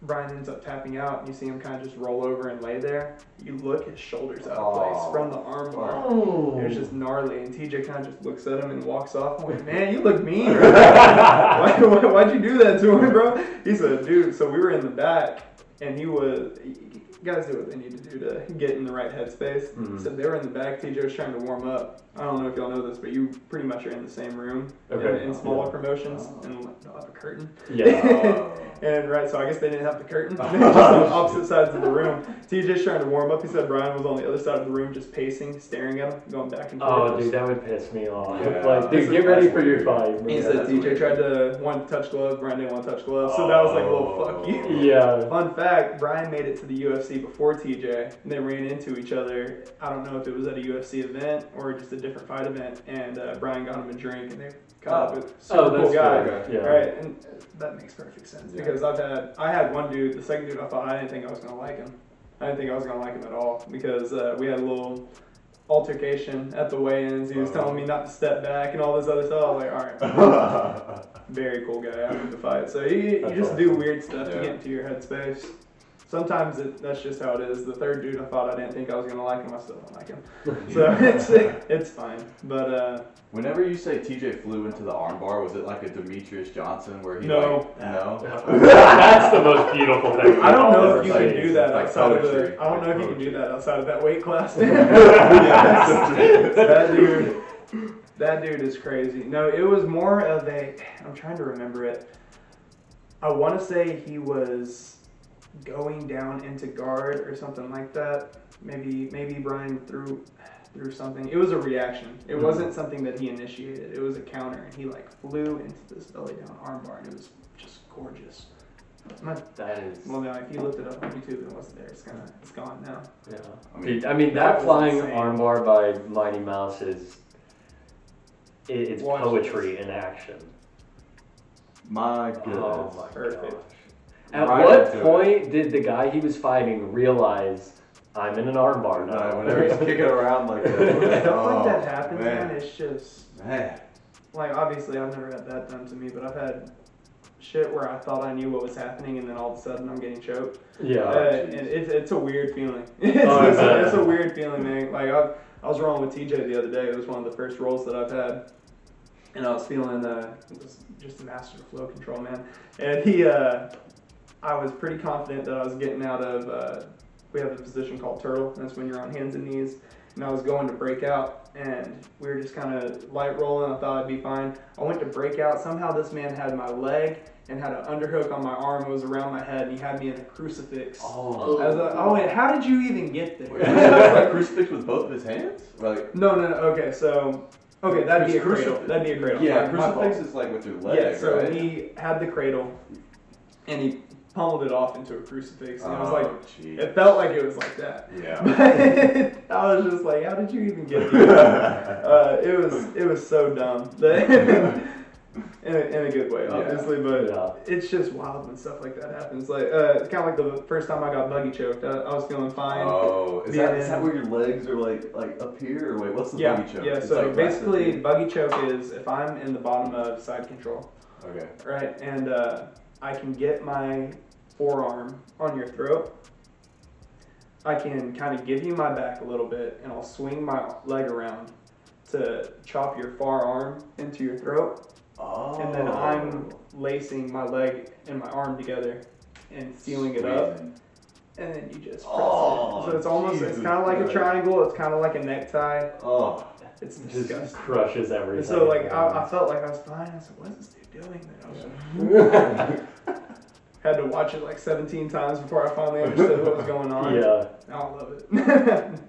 Brian ends up tapping out, and you see him kind of just roll over and lay there. You look, his shoulders out of place from the armbar. Oh. It was just gnarly, and TJ kind of just looks at him and walks off. I'm like, man, you look mean. Why'd you do that to him, bro? He said, dude, so we were in the back, and guys do what they need to do to get in the right headspace. Mm-hmm. So they were in the back, TJ was trying to warm up. I don't know if y'all know this, but you pretty much are in the same room in smaller promotions, and they'll have a curtain. Yeah. And so I guess they didn't have the curtain. They were just on opposite sides of the room. TJ's trying to warm up. He said Brian was on the other side of the room just pacing, staring at him, going back and forth. Oh, dude, that would piss me off. Yeah. Like, dude, get ready for your fight. He said TJ wanted to touch gloves, Brian didn't want to touch gloves. So that was like a little fuck you. Yeah. Fun fact, Brian made it to the UFC before TJ, and they ran into each other. I don't know if it was at a UFC event or just a different fight event, and Brian got him a drink, and they caught up with super cool that's guy. good. Yeah. Right, and that makes perfect sense because I had one dude, the second dude I fought, I didn't think I was going to like him. I didn't think I was going to like him at all because we had a little altercation at the weigh-ins. He was telling me not to step back and all this other stuff. I was like, all right. Very cool guy after the fight. So you just do weird stuff to get into your headspace. Sometimes that's just how it is. The third dude I fought, I didn't think I was going to like him. I still don't like him. So it's fine. But whenever you say TJ flew into the armbar, was it like a Demetrius Johnson where he No. No? That's the most beautiful thing. I don't know I've if you ever can seen. do that like outside poetry. of I don't know if you can Poetry. do that outside of that weight class. Yeah. That dude is crazy. No, it was more of I'm trying to remember it. I want to say he was going down into guard or something like that. Maybe Brian threw something. It was a reaction. It wasn't something that he initiated. It was a counter, and he like flew into this belly down armbar, and it was just gorgeous. That is. Well, now if you looked it up on YouTube and it wasn't there, it's gone now. Yeah. Dude, I mean that was flying insane. armbar by Mighty Mouse is. It's Watch poetry this. in action. My goodness. Oh my Perfect. gosh. At Right what into point did the guy he was fighting realize I'm in an armbar now? No, whenever he's kicking around like that. Stuff like that happens, man. It's just Man. like obviously I've never had that done to me, but I've had shit where I thought I knew what was happening, and then all of a sudden I'm getting choked. Yeah. And it's a weird feeling. It's a weird feeling, man. Like I was rolling with TJ the other day. It was one of the first rolls that I've had, and I was feeling just a master of flow control, man. And I was pretty confident that I was getting out of. We have a position called turtle. That's when you're on hands and knees. And I was going to break out, and we were just kind of light rolling. I thought I'd be fine. I went to break out. Somehow this man had my leg and had an underhook on my arm. It was around my head, and he had me in a crucifix. Oh. I was like, oh wait, how did you even get there? Like crucifix with both of his hands? Like No. Okay, so Okay, that'd be a Crucifix. cradle. That'd be a cradle. Yeah, My fault. crucifix is like with your leg, Yeah, so right? he had the cradle, and he pummeled it off into a crucifix, and it was like, geez. it felt like it was like that. Yeah. But I was just like, how did you even get here? It was so dumb. In a good way, obviously, but it's just wild when stuff like that happens. Like, it's kind of like the first time I got buggy choked. I was feeling fine. Oh, is that where your legs are like up here? Or wait, what's the buggy choke? Yeah, It's so like basically, buggy choke is if I'm in the bottom of side control. Okay. Right, and I can get my forearm on your throat. I can kind of give you my back a little bit, and I'll swing my leg around to chop your far arm into your throat. Oh. And then I'm lacing my leg and my arm together and sealing it up. And then you just press it. So it's almost, it's kind of like a triangle. It's kind of like a necktie. Oh. It's Just disgusting. crushes everything. And so like I felt like I was fine. I said, what is this dude doing? And I was had to watch it like 17 times before I finally understood what was going on. Yeah. Now I love it.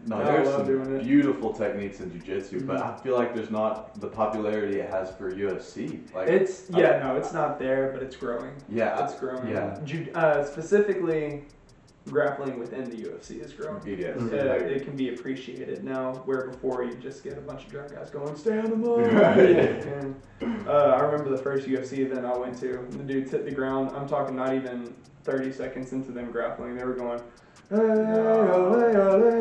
No, I there's love doing some it. beautiful techniques in jiu-jitsu, but I feel like there's not the popularity it has for UFC. Like It's it's not there, but it's growing. Yeah, It's growing. Yeah. Specifically, grappling within the UFC is growing. It is. It can be appreciated now, where before you just get a bunch of drunk guys going, stay on the move. And, I remember the first UFC event I went to, the dudes hit the ground. I'm talking not even 30 seconds into them grappling. They were going, hey, ole, ole,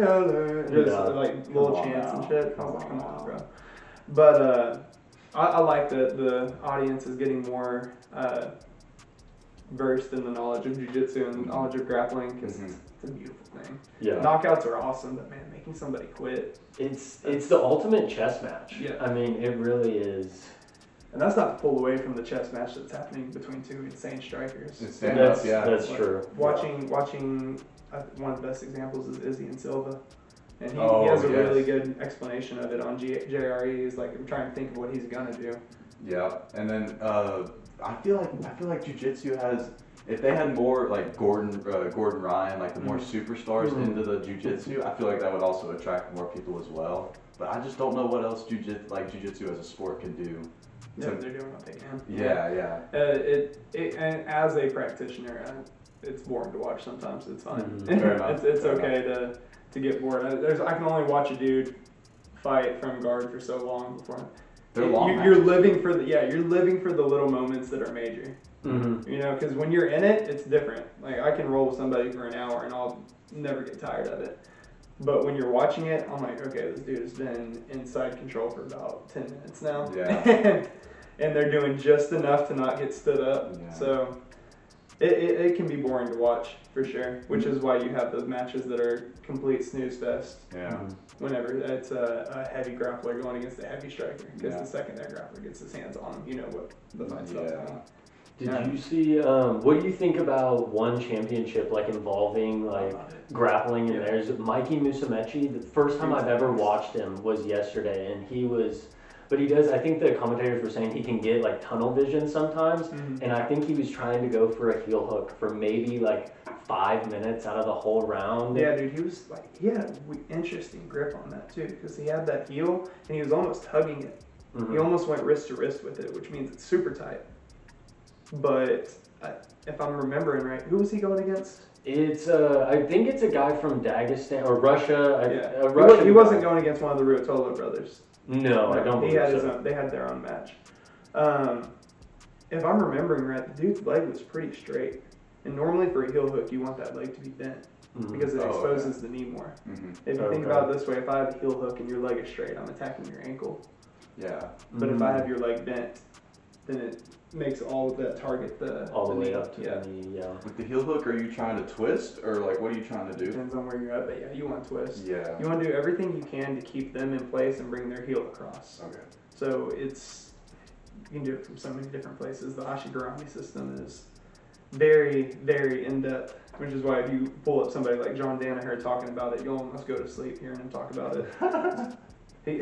ole. Just like little chants and shit. I was like, come on, bro. But I like that the audience is getting more versed in the knowledge of jiu-jitsu and knowledge of grappling, because it's a beautiful thing. Yeah. Knockouts are awesome, but man, making somebody quit. It's the ultimate chess match. Yeah. I mean, it really is. And that's not to pull away from the chess match that's happening between two insane strikers. That's true. Watching one of the best examples is Izzy and Silva. And he has a really good explanation of it on JRE. He's like, I'm trying to think of what he's gonna do. Yeah, and then I feel like jiu-jitsu has, if they had more like Gordon Ryan, like the more superstars into the jiu-jitsu, I feel like that would also attract more people as well. But I just don't know what else jiu-jitsu as a sport can do. Yeah, they're doing what they can. Yeah. And as a practitioner, it's boring to watch sometimes. It's fine. Fair enough. It's okay to get bored. I can only watch a dude fight from guard for so long before. They're long. You're living for the little moments that are major. Mm-hmm. You know, because when you're in it, it's different. Like I can roll with somebody for an hour and I'll never get tired of it. But when you're watching it, I'm like, okay, this dude has been inside control for about 10 minutes now. Yeah. And they're doing just enough to not get stood up. Yeah. So it can be boring to watch for sure, which is why you have those matches that are complete snooze fest. Yeah. Whenever it's a heavy grappler going against a heavy striker, because the second that grappler gets his hands on him, you know what the fight's about. Did you see, what do you think about one championship like involving like grappling and there's Mikey Musumeci? The first time I've ever watched him was yesterday, and but he does, I think the commentators were saying he can get like tunnel vision sometimes, and I think he was trying to go for a heel hook for maybe like 5 minutes out of the whole round. Yeah, dude, he had an interesting grip on that too, because he had that heel and he was almost tugging it. Mm-hmm. He almost went wrist to wrist with it, which means it's super tight. But if I'm remembering right, who was he going against? It's I think it's a guy from Dagestan or Russia. Yeah. He wasn't going against one of the Ruotolo brothers. No, I don't believe so. They had their own match. If I'm remembering right, the dude's leg was pretty straight. And normally for a heel hook, you want that leg to be bent because it exposes the knee more. Mm-hmm. If you think about it this way, if I have a heel hook and your leg is straight, I'm attacking your ankle. Yeah. But if I have your leg bent, then it makes all of that target all the way up to the knee. Yeah. With the heel hook, are you trying to twist or like what are you trying to do? Depends on where you're at, but yeah, you want to twist. Yeah. You want to do everything you can to keep them in place and bring their heel across. Okay. So you can do it from so many different places. The Ashigarami system is very, very in-depth, which is why if you pull up somebody like John Danaher talking about it, you'll almost go to sleep hearing him talk about it. Do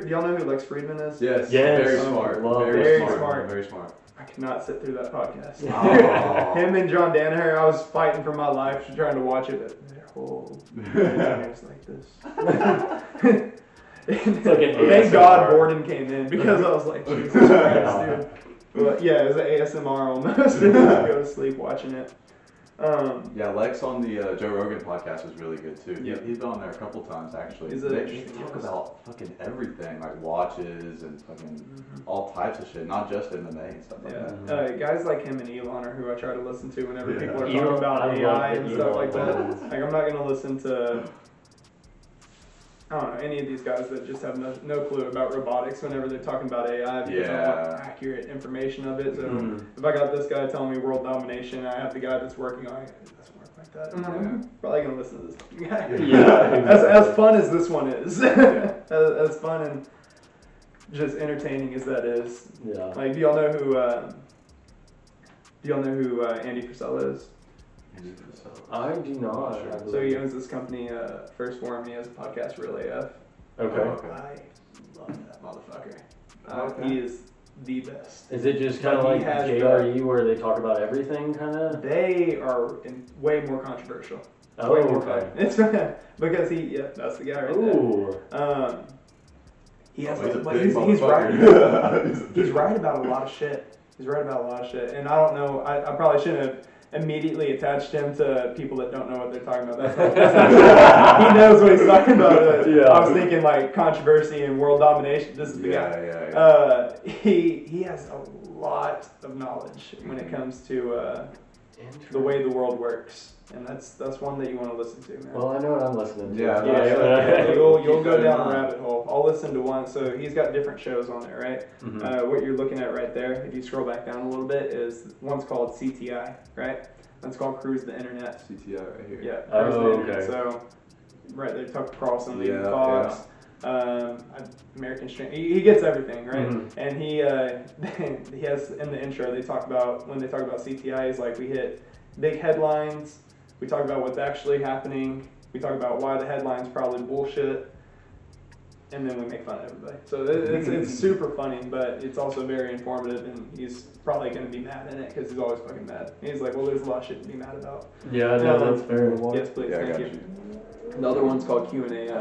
y'all know who Lex Friedman is? Yes. Very smart. Very smart. Very smart. I could not sit through that podcast. Oh. Him and John Danaher, I was fighting for my life trying to watch it, but Danaher's like this. like an Thank ASMR. God Borden came in because I was like, Jesus Christ, dude. But yeah, it was an ASMR almost. I go to sleep watching it. Yeah, Lex on the Joe Rogan podcast is really good too. Yeah. He's been on there a couple times actually. He's They talk about fucking everything, like watches and fucking all types of shit, not just MMA and stuff like that. Guys like him and Elon are who I try to listen to whenever people are Elon, talking about I AI love and the stuff Elon like that. ones. Like I'm not gonna listen to, I don't know, any of these guys that just have no clue about robotics whenever they're talking about AI because I want accurate information of it. So if I got this guy telling me world domination, I have the guy that's working on it. It doesn't work like that. I'm probably gonna listen to this guy. Yeah. As fun as this one is, as fun and just entertaining as that is. Yeah. Like, do y'all know who Andy Frisella is? I do not. Sure. So he owns this company, First Form. He has a podcast, Real AF. Okay. I love that motherfucker. He is the best. Is it just kind of like JRE where they talk about everything, kind of? They are way more controversial. Oh, way more okay. fun. Because that's the guy right Ooh. there. He has he's he's right. He's right about a lot of shit. And I don't know. I probably shouldn't have immediately attached him to people that don't know what they're talking about. He knows what he's talking about. Yeah. I was thinking like controversy and world domination. This is the guy. He has a lot of knowledge when it comes to the way the world works, and that's one that you want to listen to, man. Well, I know what I'm listening to. Yeah. You'll go down a rabbit hole. I'll listen to one. So he's got different shows on there, right? Mm-hmm. What you're looking at right there, if you scroll back down a little bit, is one's called CTI, right? That's called Cruise the Internet. CTI right here. Yeah. Oh, Cruise the Internet. okay. So right there, Tucker Carlson, Leading Fox, American Strength. He gets everything, right? Mm-hmm. And he has in the intro when they talk about CTI, he's like, we hit big headlines. We talk about what's actually happening. We talk about why the headline's probably bullshit, and then we make fun of everybody. So it's super funny, but it's also very informative, and he's probably going to be mad in it because he's always fucking mad. He's like, well, there's a lot of shit to be mad about. Yeah, no, that's fair. Yes, please, thank you. The other one's called Q&A,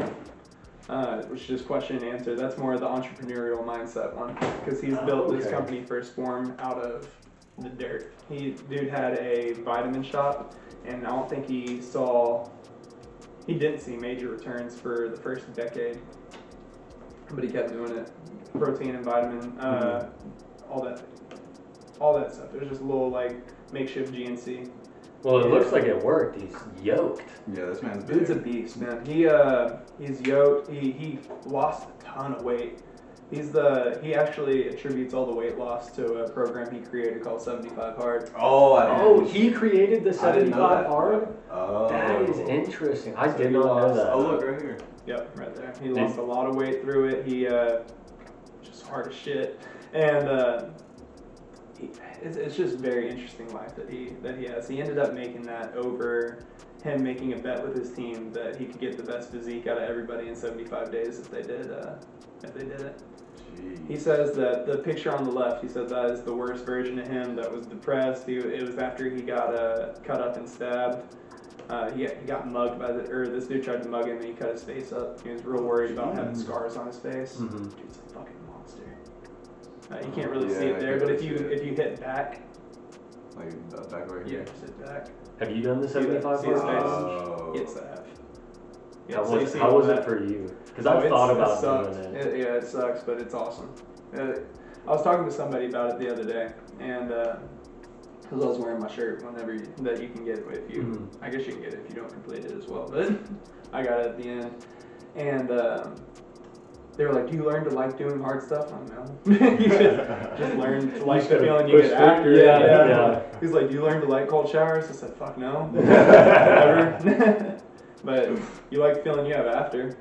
which is just question and answer. That's more of the entrepreneurial mindset one, because he's built this company First Form out of the dirt. Dude had a vitamin shop, and I don't think he didn't see major returns for the first decade, but he kept doing it. Protein and vitamin, all that stuff. It was just a little like makeshift GNC. Well, it looks like it worked. He's yoked. Yeah, this man's big. Dude's a beast, man. He's yoked. He lost a ton of weight. He actually attributes all the weight loss to a program he created called 75 Hard. He created the 75 Hard? Oh. That is interesting. I did not know that. Oh, look, right here. Yep, right there. He lost a lot of weight through it. He just hard as shit. And it's just very interesting life that he has. He ended up making that over him making a bet with his team that he could get the best physique out of everybody in 75 days if they did it. Jeez. He says that the picture on the left, he said that is the worst version of him that was depressed. It was after he got cut up and stabbed. He got mugged this dude tried to mug him and he cut his face up. He was real worried about having scars on his face. Mm-hmm. Dude's a fucking monster. You can't really see it there, but if you hit back, like back right here. yeah, just hit back. Have you done the 75 See his Hard? face? Oh. Yes, I have. Yeah, How was it for you? Because I've thought about doing it. It sucks, but it's awesome. I was talking to somebody about it the other day, and because I was wearing my shirt that you can get it if you. I guess you can get it if you don't complete it as well, but I got it at the end, and they were like, "Do you learn to like doing hard stuff?" I'm like, no. You should just learn to like the feeling you get after it. Yeah. He's like, "Do you learn to like cold showers?" I said, "Fuck no." Never. But you like the feeling you have after.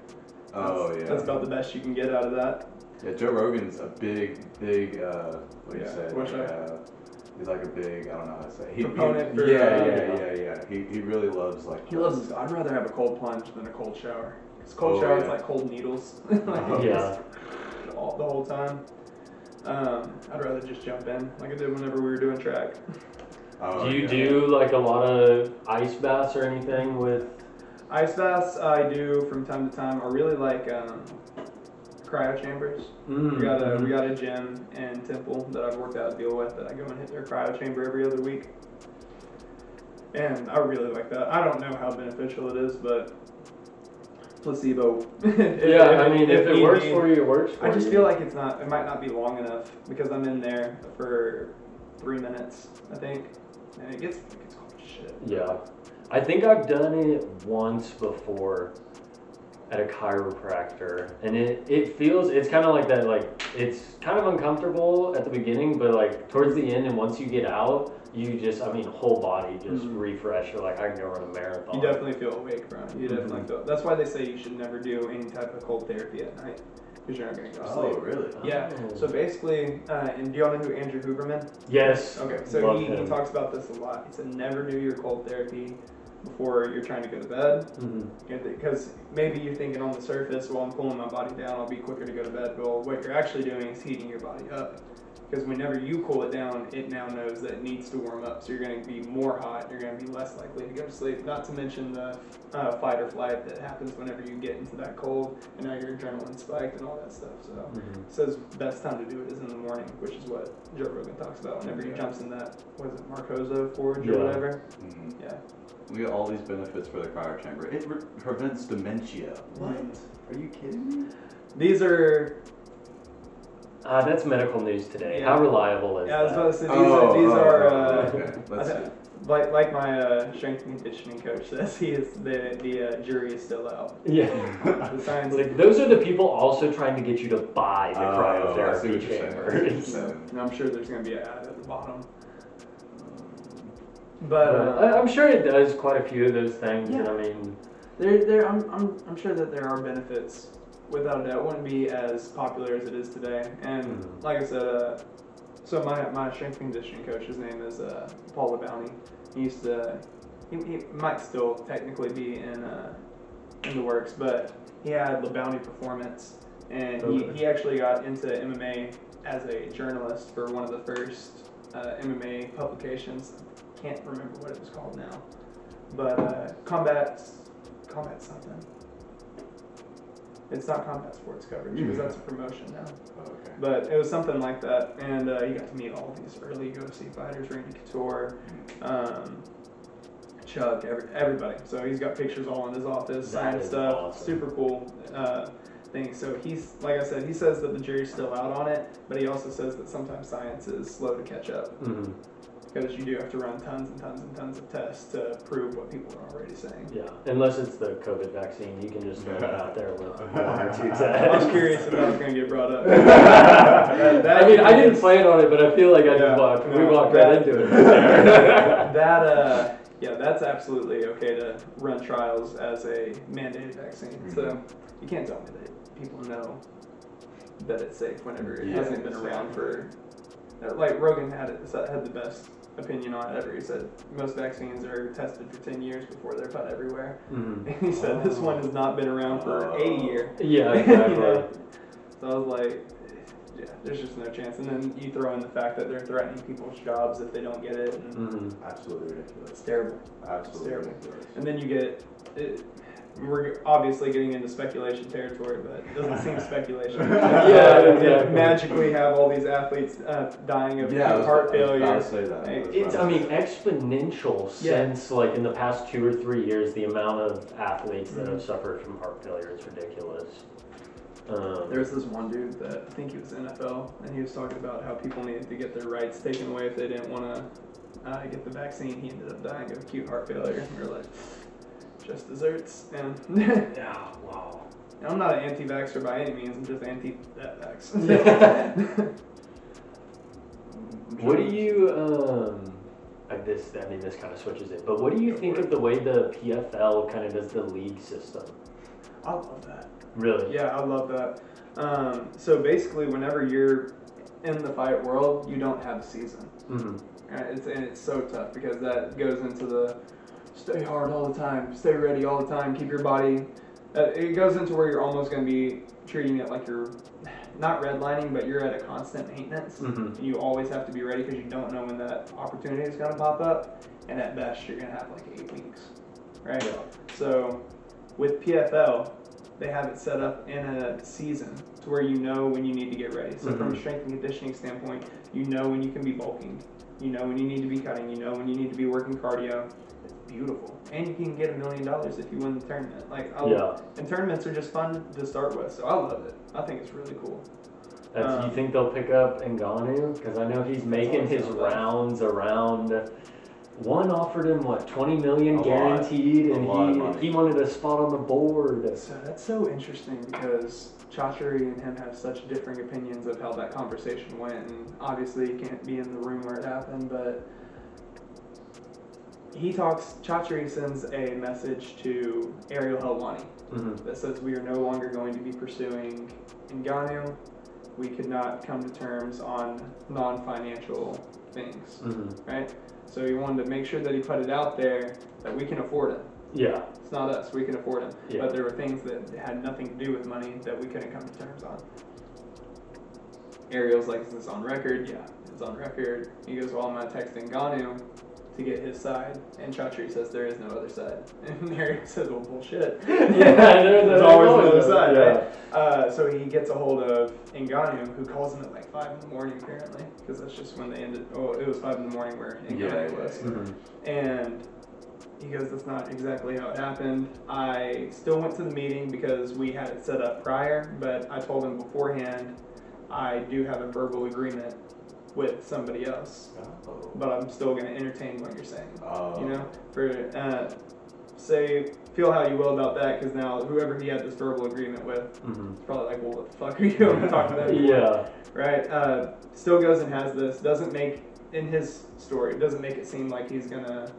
That's about the best you can get out of that. Yeah, Joe Rogan's a big, what do you say? He's like a big, I don't know how to say. Proponent for. Yeah. He really loves like. He loves. I'd rather have a cold plunge than a cold shower. Because cold shower is like cold needles. The whole time. I'd rather just jump in like I did whenever we were doing track. Do you do like a lot of ice baths or anything with? Ice baths I do from time to time. I really like cryo chambers. Mm-hmm. We got a gym in Temple that I've worked out a deal with that I go and hit their cryo chamber every other week. And I really like that. I don't know how beneficial it is, but placebo. If it works for you, it works for you. I just feel like it might not be long enough because I'm in there for 3 minutes, I think. And it gets cold as shit. Yeah. I think I've done it once before at a chiropractor, and it feels, it's kind of like that, like, it's kind of uncomfortable at the beginning, but like towards the end and once you get out, you just, whole body just refresh. You're like, I can go run a marathon. You definitely feel awake, bro. You definitely feel. That's why they say you should never do any type of cold therapy at night, because you're not going to go to sleep. Oh, really? Yeah. So basically, and do y'all know who Andrew Huberman? Yes. Okay, so he talks about this a lot. He said never do your cold therapy before you're trying to go to bed. Because maybe you're thinking on the surface, well, I'm cooling my body down, I'll be quicker to go to bed. Well, what you're actually doing is heating your body up. Because whenever you cool it down, it now knows that it needs to warm up. So you're going to be more hot. You're going to be less likely to go to sleep. Not to mention the fight or flight that happens whenever you get into that cold. And now your adrenaline spiked and all that stuff. So it says best time to do it is in the morning, which is what Joe Rogan talks about whenever he jumps in that, what is it, Marcoso Forge or whatever. Yeah. We get all these benefits for the cryo chamber. It prevents dementia. What? Are you kidding me? These are... that's medical news today. Yeah. How reliable is that? Yeah, I was about to say, Okay. Let's see. Like my strength and conditioning coach says, the jury is still out. Yeah. The science. Like, those are the people also trying to get you to buy the I see what cryotherapy you're chamber. saying. And I'm sure there's going to be an ad at the bottom. But I'm sure it does quite a few of those things. Yeah. And I'm sure that there are benefits. Without a doubt, it wouldn't be as popular as it is today. And like I said, so my strength and conditioning coach, his name is Paul LeBounty. He might still technically be in the works, but he had LeBounty Performance, and he actually got into MMA as a journalist for one of the first MMA publications. Can't remember what it was called now, but combat something. It's not combat sports coverage because that's a promotion now. Okay. But it was something like that, and you got to meet all these early UFC fighters, Randy Couture, Chuck, everybody. So he's got pictures all in his office, signed stuff, awesome. super cool thing. So he's, like I said, he says that the jury's still out on it, but he also says that sometimes science is slow to catch up. Because you do have to run tons and tons and tons of tests to prove what people are already saying. Yeah, unless it's the COVID vaccine, you can just throw that out there with 1 or 2 tests. I was curious if that was going to get brought up. I didn't plan on it, but I feel like I just walked. We walked right into it. That's absolutely okay to run trials as a mandated vaccine. So you can't tell me that people know that it's safe whenever it hasn't been around for. Like Rogan had the best opinion on it ever. He said most vaccines are tested for 10 years before they're put everywhere. And he said this one has not been around for a year. Yeah, exactly. So I was like, yeah, there's just no chance. And then you throw in the fact that they're threatening people's jobs if they don't get it. And Absolutely ridiculous. It's terrible. Absolutely terrible. ridiculous. And then you get it. We're obviously getting into speculation territory, but it doesn't seem speculation. Magically have all these athletes dying of heart failure. I was about to say that. It's exponential since like in the past 2 or 3 years, the amount of athletes that have suffered from heart failure is ridiculous. There's this one dude that I think he was NFL, and he was talking about how people needed to get their rights taken away if they didn't want to get the vaccine. He ended up dying of acute heart failure. And we were like, just desserts. And yeah, wow. And I'm not an anti-vaxxer by any means. I'm just anti-vax. What do you this kind of switches it, but what do you think of the way the PFL kind of does the league system? I love that. Really? Yeah, I love that. So basically, whenever you're in the fight world, you don't have a season. It's so tough because that goes into the stay hard all the time, stay ready all the time, keep your body. It goes into where you're almost going to be treating it like you're not redlining, but you're at a constant maintenance. And you always have to be ready because you don't know when that opportunity is going to pop up. And at best, you're going to have like 8 weeks, right? So with PFL, they have it set up in a season to where you know when you need to get ready. So Mm-hmm. from a strength and conditioning standpoint, you know when you can be bulking, you know when you need to be cutting, you know when you need to be working cardio. It's beautiful, and you can get $1 million if you win the tournament. Like, and tournaments are just fun to start with, so I love it. I think it's really cool. You think they'll pick up Ngannou? Because I know he's making his rounds around. One offered him what, 20 million guaranteed, and he wanted a spot on the board. So that's so interesting because Chachari and him have such differing opinions of how that conversation went, and obviously he can't be in the room where it happened, but Chachari sends a message to Ariel Helwani that says we are no longer going to be pursuing Ngannou. We could not come to terms on non-financial things, right? So he wanted to make sure that he put it out there that we can afford him. Yeah. It's not us, we can afford him. Yeah. But there were things that had nothing to do with money that we couldn't come to terms on. Ariel's like, is this on record? Yeah, it's on record. He goes, well, I'm going to text Ngannou to get his side. And Chachari says, there is no other side. And Ariel says, well, bullshit. There's always another side, right? So he gets a hold of Ngannou, who calls him at like 5 in the morning, apparently, because that's just when they ended. Oh, it was 5 in the morning where Ngannou was. And he goes, that's not exactly how it happened. I still went to the meeting because we had it set up prior, but I told him beforehand I do have a verbal agreement with somebody else, but I'm still going to entertain what you're saying. You know, feel how you will about that, because now whoever he had this verbal agreement with is probably like, well, what the fuck are you going to talk to that for? Yeah. Right? Still goes and has this, doesn't make, in his story, doesn't make it seem like he's going to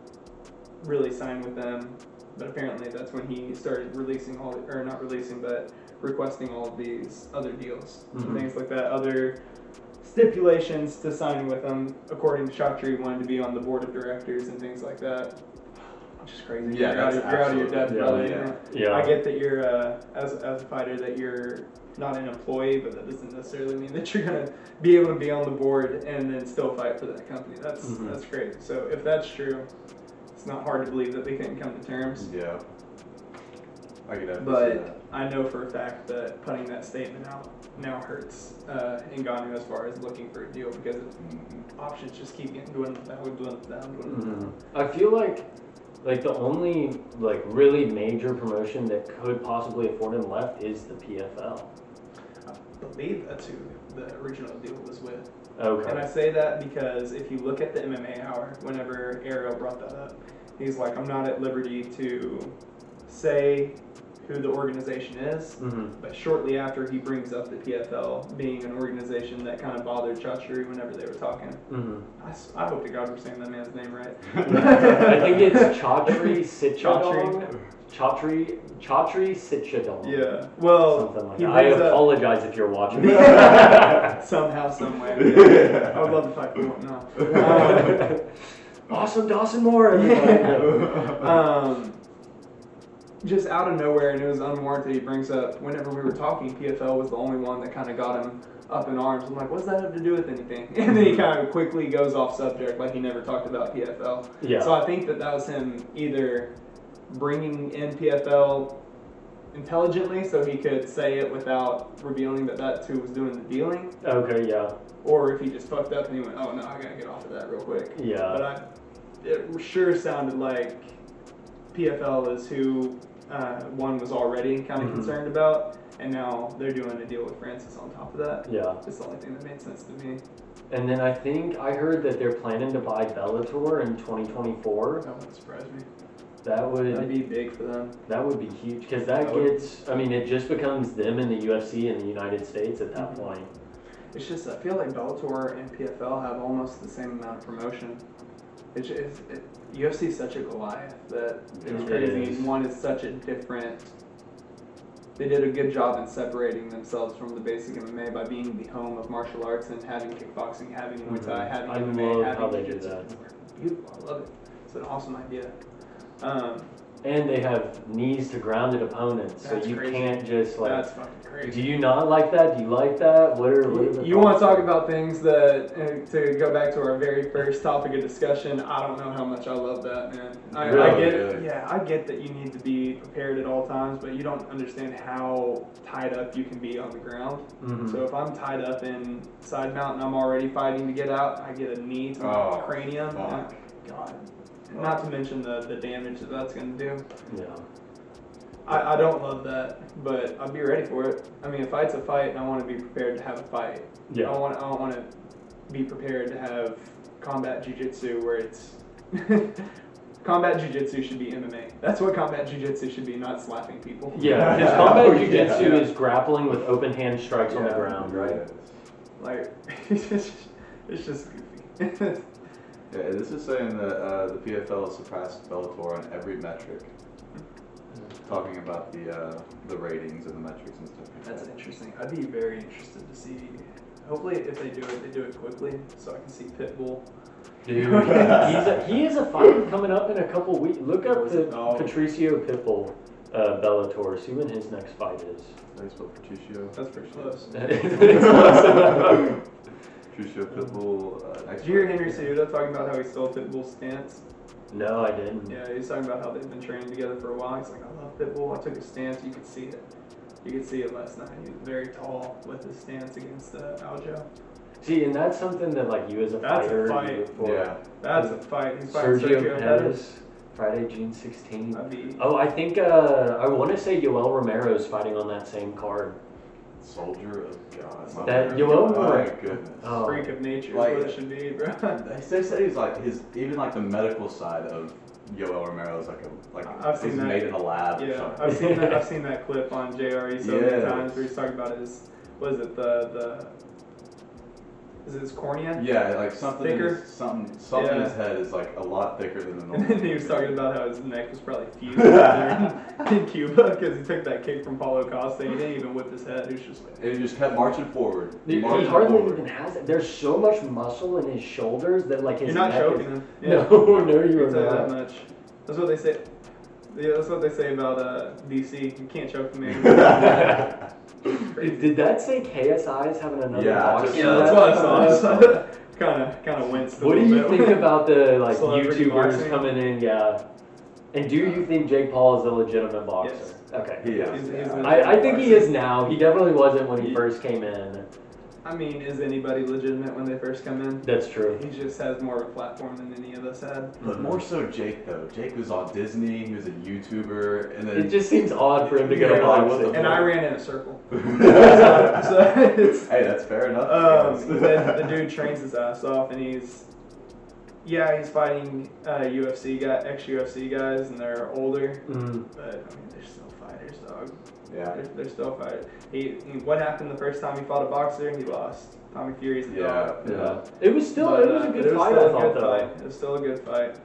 really sign with them, but apparently that's when he started releasing requesting all of these other deals and things like that, other stipulations to signing with them. According to Chachari, wanted to be on the board of directors and things like that. Which is crazy. Yeah, you're out of your depth, brother. Yeah. I get that you're as a fighter that you're not an employee, but that doesn't necessarily mean that you're gonna be able to be on the board and then still fight for that company. That's great. So if that's true, it's not hard to believe that they couldn't come to terms. Yeah. I could definitely see that. But I know for a fact that putting that statement out now hurts Ngannou as far as looking for a deal, because options just keep getting dwindled down. I feel like the only really major promotion that could possibly afford him left is the PFL. I believe that's who the original deal was with. Okay. And I say that because if you look at the MMA Hour, whenever Ariel brought that up, he's like, I'm not at liberty to say who the organization is, but shortly after he brings up the PFL being an organization that kind of bothered Chachari whenever they were talking. I hope to God we're saying that man's name right. I think it's Chatri Sitchadong. Chatri Sitchadong. Yeah. Well, something like that. I apologize if you're watching. Somehow, some way. I would love to fight for one now. Awesome, Dawson Moore, everybody. Just out of nowhere, and it was unwarranted, he brings up, whenever we were talking, PFL was the only one that kind of got him up in arms. I'm like, what's that have to do with anything? And then he kind of quickly goes off subject, like he never talked about PFL. Yeah. So I think that was him either bringing in PFL intelligently so he could say it without revealing that that's who was doing the dealing. Okay, yeah. Or if he just fucked up and he went, oh no, I gotta get off of that real quick. Yeah. But it sure sounded like PFL is who one was already kind of concerned about, and now they're doing a deal with Francis on top of that. Yeah. It's the only thing that made sense to me. And then I think I heard that they're planning to buy Bellator in 2024. That wouldn't surprise me. That'd be big for them. That would be huge, because it just becomes them and the UFC in the United States at that point. It's just, I feel like Bellator and PFL have almost the same amount of promotion. UFC is such a Goliath that it's crazy. One is such a different. They did a good job in separating themselves from the basic MMA by being the home of martial arts and having kickboxing, having Muay Thai, having MMA, having Jiu-jitsu. Beautiful, I love it. It's an awesome idea. And they have knees to grounded opponents, so That's you crazy. can't just like. That's fucking crazy. Do you not like that? Do you like that? What are the You want to thoughts? talk about things that, to go back to our very first topic of discussion, I don't know how much I love that, man. I Really? get Really? Yeah, I get that you need to be prepared at all times, but you don't understand how tied up you can be on the ground. Mhm. So if I'm tied up in side mount and I'm already fighting to get out, I get a knee to my cranium. fuck. God. Not to mention the damage that that's going to do. Yeah. I don't love that, but I'll be ready for it. I mean, a fight's a fight, and I want to be prepared to have a fight. Yeah. I don't want to be prepared to have combat jiu-jitsu where it's combat jiu-jitsu should be MMA. That's what combat jiu-jitsu should be, not slapping people. Yeah, because combat jiu-jitsu is grappling with open hand strikes on the Yeah. ground, right? Like it's just goofy. Yeah, this is saying that the PFL has surpassed Bellator on every metric. Talking about the ratings and the metrics and stuff like That's that. interesting. I'd be very interested to see. Hopefully, if they do it quickly, so I can see Pitbull. Dude, he is a fight coming up in a couple weeks. Look up the Patricio Pitbull Bellator. See when his next fight is. They spell Patricio. That's pretty close. Patricio Pitbull. Did you hear Henry Cejudo talking about how he stole Pitbull's stance? No, I didn't. Yeah, he's talking about how they've been training together for a while. He's like, I love Pitbull. I took his stance. You could see it. You could see it last night. He was very tall with his stance against Aljo. See, and that's something that like you as a That's a fighter. fight. you look for. Yeah. That's a fight. He's fighting Sergio Pettis, Friday, June 16th. That'd be Oh, I think I want to say Yoel Romero's fighting on that same card. Soldier of God. That My Yoel my Romero. goodness. Oh. freak of nature. Like- Is what it should be, bro. They say he's like even like the medical side of Yoel Romero is I've seen he's that. made in a lab or Yeah, something. I've seen that. I've seen that clip on JRE so many Yes. times where he's talking about his. What is it? Is it his cornea? Yeah, like something in Thicker? his, something in his head is like a lot thicker than the normal. And then he was talking about how his neck was probably fused there in Cuba because he took that kick from Paulo Costa. He didn't even whip his head. He was just like, And he just kept marching forward. Dude, he marching hardly forward. even has it. There's so much muscle in his shoulders that like his you're not neck choking is... him. No, you I are can tell you not. that much. That's what they say. Yeah, that's what they say about DC. You can't choke the man. Did that say KSI is having another Yeah, box? just- Yeah, that's what I saw. kind of winced. What do you think about the like Celebrity YouTubers boxing? coming in? Yeah. And do you think Jake Paul is a legitimate boxer? Yes. Okay. He is. He's yeah. an- I think he is now. He definitely wasn't when he first came in. I mean, is anybody legitimate when they first come in? That's true. He just has more of a platform than any of us had. But more so Jake though. Jake was on Disney. He was a YouTuber, and then It just seems odd for him to go Yeah, to like, boxing. what the And I ran in a circle. so it's, hey, that's fair enough. the dude trains his ass off, and he's fighting UFC ex-UFC guys, and they're older, Mhm. but I mean they're still fighters, dog. Yeah. They're still fighters. What happened the first time he fought a boxer? He lost. Tommy Fury's the dog. Yeah. It was still But, it was a but good it was fight. still I a thought good though. fight. It was still a good fight.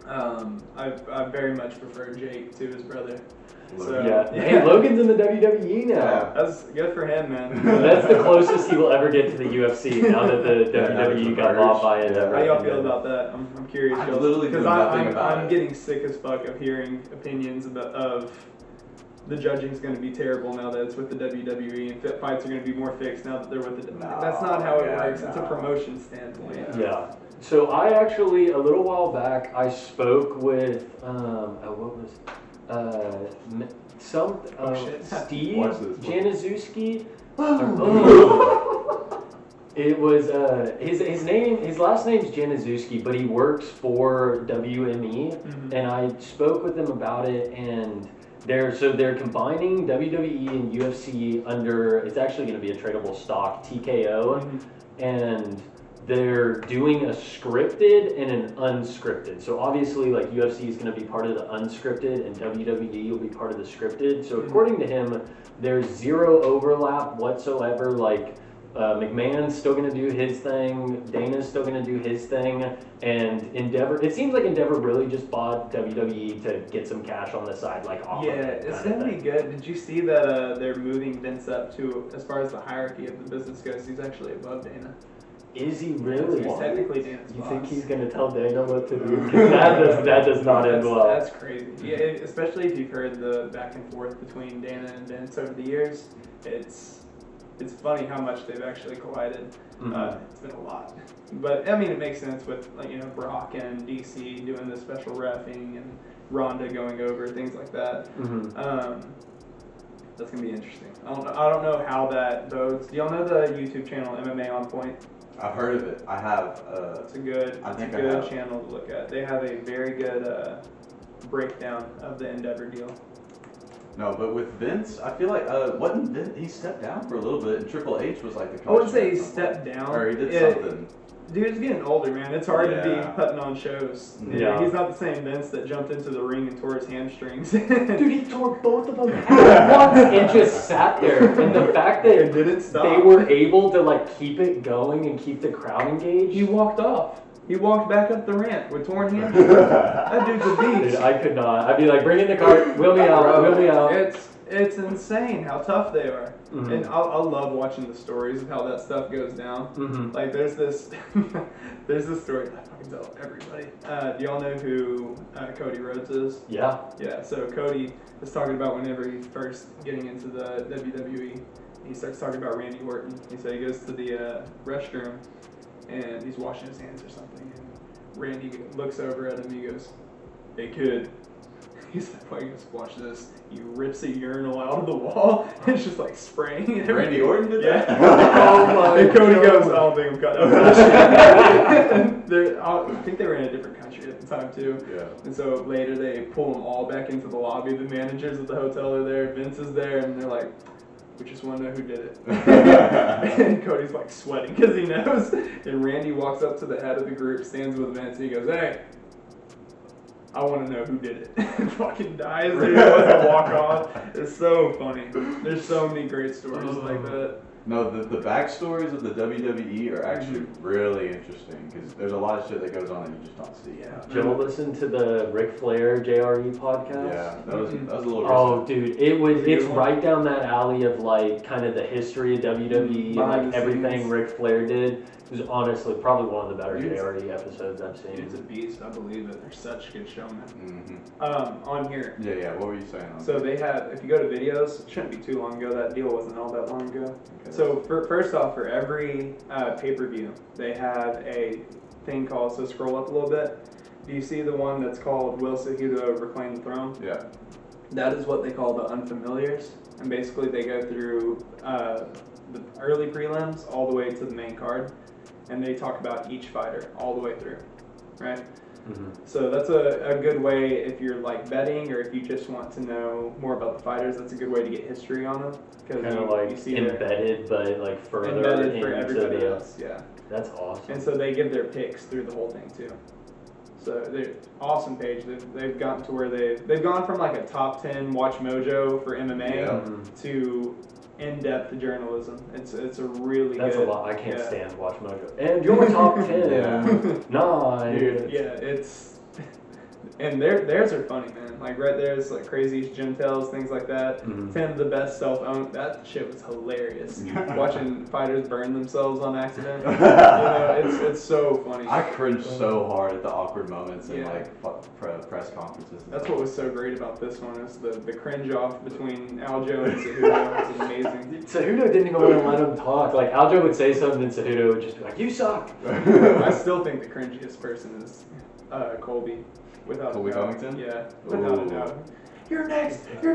I very much prefer Jake to his brother. So, Yeah. Hey, Logan's in the WWE now. Yeah. That's good for him, man. That's the closest he will ever get to the UFC now that the Yeah, now that WWE the got merge. bought by it. Yeah. How y'all feel about that? I'm curious. I literally know because nothing about I'm it. getting sick as fuck of hearing opinions of the judging's going to be terrible now that it's with the WWE, and fights are going to be more fixed now that they're with the WWE. No, That's not how it yeah, works. It's a no. promotion standpoint. Yeah. So I actually a little while back I spoke with what was shit. Steve Watch this. Januszewski. It was his last name's Januszewski, but he works for WME, Mhm. and I spoke with him about it, and they're combining WWE and UFC under, it's actually going to be a tradable stock, TKO, Mhm. and they're doing a scripted and an unscripted. So obviously, like UFC is going to be part of the unscripted, and WWE will be part of the scripted. So according to him, there's zero overlap whatsoever. Like McMahon's still going to do his thing, Dana's still going to do his thing, and Endeavor. It seems like Endeavor really just bought WWE to get some cash on the side, like off. Yeah, of it, it's kinda gonna be thing. good. Did you see that they're moving Vince up to, as far as the hierarchy of the business goes, he's actually above Dana. Is he really? He's technically Dana's You boss. think he's gonna tell Dana what to do? 'Cause that does not end well. That's crazy. Yeah, especially if you've heard the back and forth between Dana and Vince over the years. It's funny how much they've actually collided. It's been a lot. But I mean, it makes sense with Brock and DC doing the special reffing and Ronda going over things like that. That's gonna be interesting. I don't know how that bodes. Do y'all know the YouTube channel MMA On Point? I've heard of it. I have. It's a good channel to look at. They have a very good breakdown of the Endeavor deal. No, but with Vince, I feel like wasn't Vince, he stepped down for a little bit, and Triple H was like the. I wouldn't say he stepped down. Or he did something. Dude's getting older, man. It's hard to be putting on shows. Yeah. He's not the same Vince that jumped into the ring and tore his hamstrings. Dude, he tore both of them at once and just sat there. And the fact that It didn't stop. they were able to like keep it going and keep the crowd engaged. He walked off. He walked back up the ramp with torn hamstrings. That dude's a beast. Dude, I could not. I'd be like, bring in the cart, wheel me out, wheel me out. It's insane how tough they are. And I love watching the stories of how that stuff goes down. Like there's this story I fucking tell everybody. Do y'all know who Cody Rhodes is? Yeah. Yeah, so Cody is talking about whenever he's first getting into the WWE, he starts talking about Randy Orton. He said he goes to the restroom and he's washing his hands or something, and Randy looks over at him and he goes, "Hey kid." He's like, "Why you gonna watch this?" He rips a urinal out of the wall. It's just like spraying. Randy Orton did that? Oh my! And Cody goes, "I don't think I'm cut out for this." I think they were in a different country at the time too. Yeah. And so later they pull them all back into the lobby. The managers of the hotel are there. Vince is there, and they're like, "We just want to know who did it." And Cody's like sweating because he knows. And Randy walks up to the head of the group, stands with Vince, and he goes, "Hey, I want to know who did it." And fucking dies. Dude, to walk off. It's so funny. There's so many great stories like that. No, the backstories of the WWE are actually really interesting because there's a lot of shit that goes on that you just don't see. Yeah. Did you ever listen to the Ric Flair JRE podcast? Yeah, that was a little. Oh, dude, it's right down that alley of like kind of the history of WWE and like everything Ric Flair did. It was honestly probably one of the better JRE episodes I've seen. It's a beast, I believe it. They're such good showmen. On here. Yeah. What were you saying? So they have, if you go to videos, it shouldn't be too long ago. That deal wasn't all that long ago. Okay. So first off, for every pay-per-view, they have a thing called, so scroll up a little bit. Do you see the one that's called Will Cejudo Reclaim the Throne? Yeah. That is what they call the unfamiliars. And basically they go through the early prelims all the way to the main card. And they talk about each fighter all the way through, right? So that's a good way if you're like betting or if you just want to know more about the fighters. That's a good way to get history on them. Kind of like you see embedded, but like further embedded for into everybody else. Yeah, that's awesome. And so they give their picks through the whole thing too. So they're awesome page. They've gotten to where they've gone from like a top 10 Watch Mojo for MMA to in-depth journalism. It's a really That's good. A lot. I can't stand Watch Mojo. And your top 10. Nice. Dude, yeah, it's and theirs are funny, man. Like right there's like crazy gym tells, things like that. 10 of the best self-owned. That shit was hilarious. Watching fighters burn themselves on accident. It's so funny. I cringed so hard at the awkward moments in like press conferences. That's what was so great about this one is the cringe off between Aljo and Cejudo was amazing. Cejudo didn't even want to let him talk. Like Aljo would say something and Cejudo would just be like, "You suck." I still think the cringiest person is Colby. Without Colby a doubt. Covington? Yeah, without a doubt. You're next. Oh,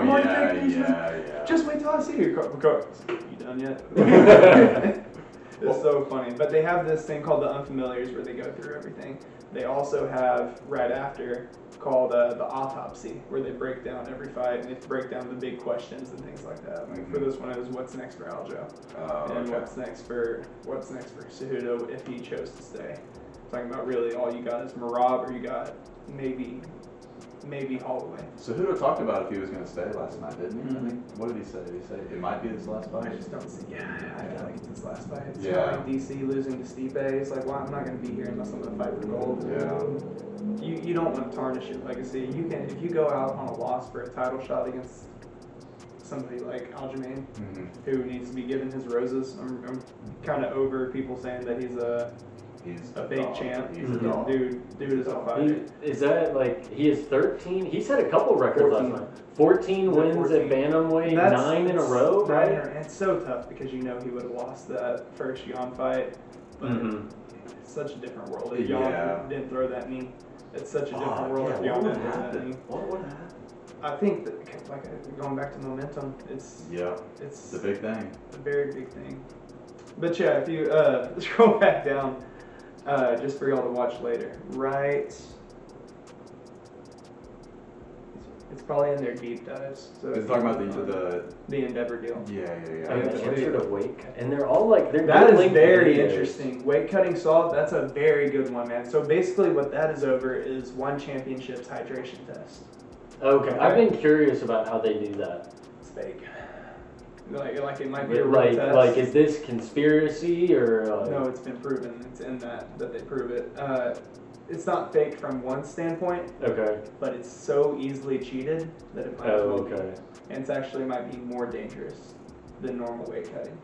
yeah. Just wait till I see you. You done yet? It's so funny. But they have this thing called the Unfamiliars where they go through everything. They also have, right after, called the Autopsy, where they break down every fight and they break down the big questions and things like that. Like for this one, it was what's next for Aljo, and what's next for Cejudo if he chose to stay. Talking about really all you got is Marab, or you got maybe Holloway. Cejudo talked about if he was going to stay last night, didn't he? I think. What did he say? Did he say it might be his last fight? I just don't see. Yeah, I feel like it's his last fight. It's kind of like DC losing to Stipe. It's like, well, I'm not going to be here unless I'm going to fight for gold. Yeah. You don't want to tarnish your legacy. You can if you go out on a loss for a title shot against somebody like Aljamain, Mhm. who needs to be given his roses. I'm kind of over people saying that he's a fake dog. champ. He's a Mhm. dog. Dude is a fighter. Is that like he is 13? He's had a couple records 14. last night. 14 Yeah, wins 14. at bantamweight, That's- 9 in a it's row, nine right? in a- and it's so tough because you know he would have lost that first Jan fight, but Mhm. it's such a different world. If Jan Yeah. didn't throw that knee, it's such a different world. Yeah, If what Jan would didn't throw that knee. happen? What would happen? I think that, like going back to momentum, it's Yeah, it's it's a big thing. a very big thing. But yeah, if you scroll back down, just for y'all to watch later, right? It's probably in their deep dives. So It's talking about the Endeavor deal. yeah. And Yeah, the yeah. answer to weight cut. And they're all like, they're That good is length very videos. interesting. Weight cutting solve, that's a very good one, man. So basically what that is over is one championship's hydration test. Okay, I've been curious about how they do that. It's fake. Like it might be a real Like, test. like, is this conspiracy or? No, it's been proven. It's in that they prove it. It's not fake from one standpoint, Okay. but it's so easily cheated that it might as Oh, well be. okay. And it's actually might be more dangerous than normal weight cutting.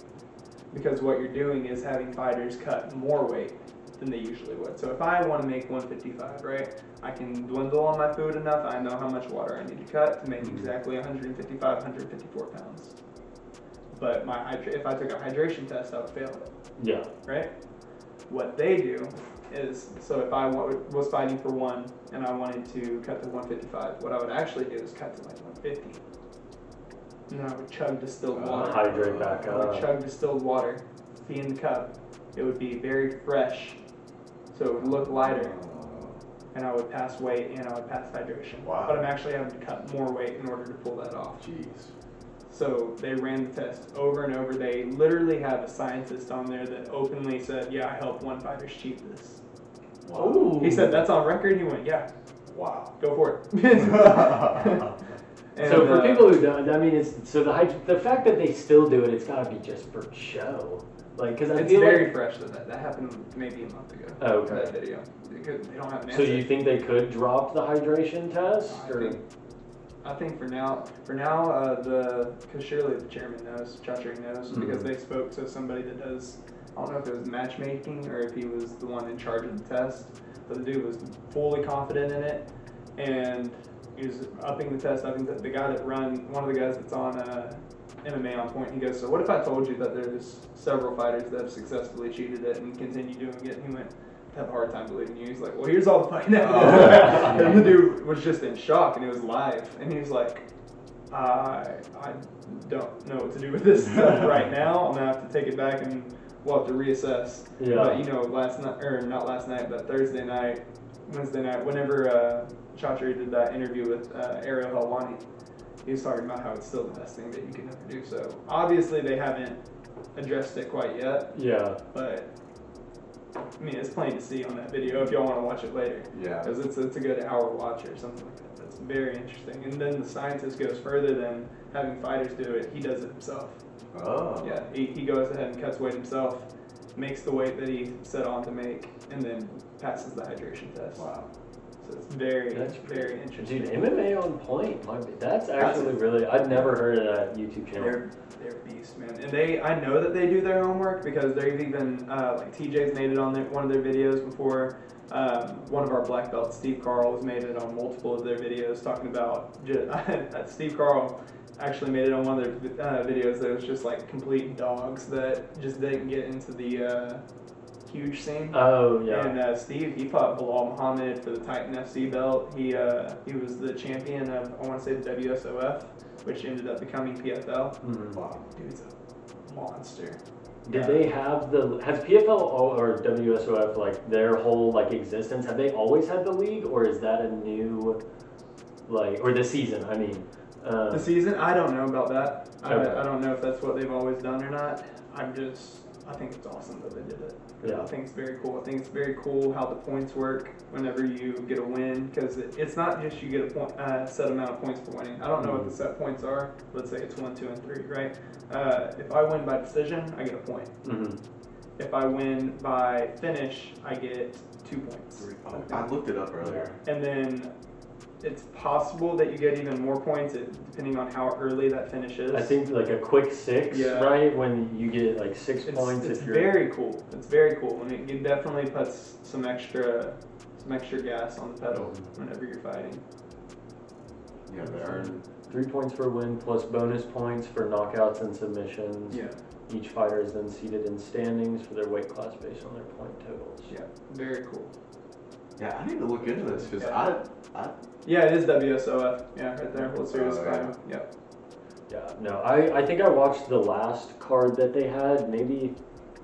Because what you're doing is having fighters cut more weight than they usually would. So if I want to make 155, right, I can dwindle on my food enough. I know how much water I need to cut to make exactly 155, 154 pounds. But if I took a hydration test, I would fail it, Yeah. right? What they do is, so if I was fighting for one and I wanted to cut to 155, what I would actually do is cut to like 150. And then I would chug distilled water. Hydrate back I would up. chug distilled water, be in the cup. It would be very fresh, so it would look lighter, and I would pass weight and I would pass hydration. Wow. But I'm actually having to cut more weight in order to pull that off. Jeez. So they ran the test over and over. They literally have a scientist on there that openly said, yeah, I helped one fighter cheat this. Wow. Ooh. He said, that's on record? He went, yeah, Wow. go for it. And, So for people who don't, I mean, it's so the fact that they still do it, it's got to be just for show. Like, because I it's feel very like. fresh that happened maybe a month ago. Oh, okay. That video. They don't have an So answer. you think they could drop the hydration test? Or? I think for now, because surely the chairman knows, Chachari knows, because they spoke to somebody that does, I don't know if it was matchmaking or if he was the one in charge of the test, but the dude was fully confident in it, and he was upping the test. I think that the guy that one of the guys that's on MMA on Point, he goes, so what if I told you that there's several fighters that have successfully cheated it and continue doing it? And he went, have a hard time believing you. He's like, well, here's all the fighting evidence. And the dude was just in shock, and it was live. And he was like, I don't know what to do with this stuff right now. I'm gonna have to take it back, and we'll have to reassess. Yeah. But you know, not last night, but Thursday night, Wednesday night, whenever Chachari did that interview with Ariel Helwani, he was talking about how it's still the best thing that you can ever do. So obviously they haven't addressed it quite yet. Yeah. But I mean, it's plain to see on that video if y'all want to watch it later. Yeah. Because it's a good hour watch or something like that. That's very interesting. And then the scientist goes further than having fighters do it. He does it himself. Oh. Yeah, he goes ahead and cuts weight himself, makes the weight that he set on to make, and then passes the hydration test. Wow. So it's very, That's very interesting. Dude, MMA on Point, that's actually really, I'd never heard of that YouTube channel. They're beasts, man. And I know that they do their homework because they've even, like TJ's made it on one of their videos before. One of our black belts, Steve Carl, has made it on multiple of their videos talking about, Steve Carl actually made it on one of their videos that was just like complete dogs that just didn't get into the huge scene. Oh, yeah. And Steve, he fought Bilal Muhammad for the Titan FC belt. He was the champion of, I want to say, the WSOF, which ended up becoming PFL. Mhm. Wow, dude's a monster. Did they have has PFL or WSOF, like, their whole, like, existence, have they always had the league, or is that a new, like, or the season, I mean? The season, I don't know about that. Okay. I don't know if that's what they've always done or not. I think it's awesome that they did it. Yeah. I think it's very cool. I think it's very cool how the points work whenever you get a win, because it's not just you get a set amount of points for winning. I don't know what the set points are. Let's say it's 1, 2, and 3, right? If I win by decision, I get a point. Mm-hmm. If I win by finish, I get 2 points. I looked it up earlier. And then it's possible that you get even more points depending on how early that finish is. I think like a quick 6, right? When you get like 6 points. It's if you're very cool. It's very cool, and it definitely puts some extra gas on the pedal whenever you're fighting. Yeah, they earn 3 points for a win plus bonus points for knockouts and submissions. Yeah. Each fighter is then seated in standings for their weight class based on their point totals. Yeah, very cool. Yeah, I need to look into this because Yeah, it is WSOF. Yeah, right there. World Series fighting. Yeah. Yeah, no, I think I watched the last card that they had, maybe,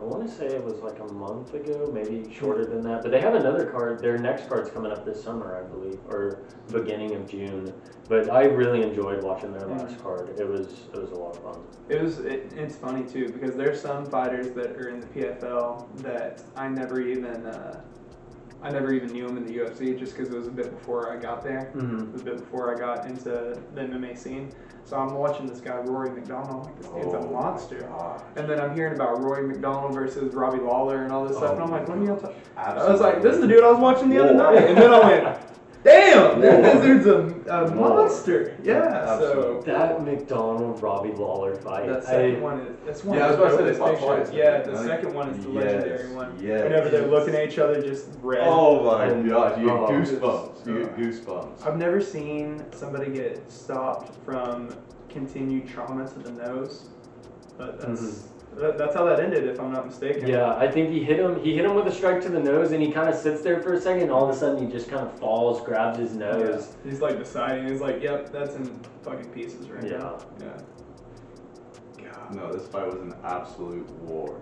I want to say it was like a month ago, maybe shorter than that. But they have another card, their next card's coming up this summer, I believe, or beginning of June. But I really enjoyed watching their last card. It was a lot of fun. It's funny too, because there's some fighters that are in the PFL that I never even knew them in the UFC just because it was a bit before I got there. Mm-hmm. It was a bit before I got into the MMA scene. So I'm watching this guy, Rory McDonald, like, this dude's a monster. Gosh. And then I'm hearing about Rory McDonald versus Robbie Lawler and all this stuff, and I'm like, what are y'all talking about? I was like, this is the dude I was watching the other night. And then I went, damn, this dude's a monster. Yeah, so. That McDonald Robbie Lawler fight. That second one is, that's one Yeah, I of was about to the say they fought pictures. twice. Yeah, the second one is the legendary one. Whenever they're looking at each other just red. Oh my gosh, you get Oh, goosebumps. You get goosebumps. I've never seen somebody get stopped from continued trauma to the nose, but that's how that ended, if I'm not mistaken. Yeah, I think he hit him with a strike to the nose, and he kind of sits there for a second, and all of a sudden he just kind of falls, grabs his nose. Yeah. He's like deciding, he's like, yep, that's in fucking pieces right now. Yeah. God, no, this fight was an absolute war.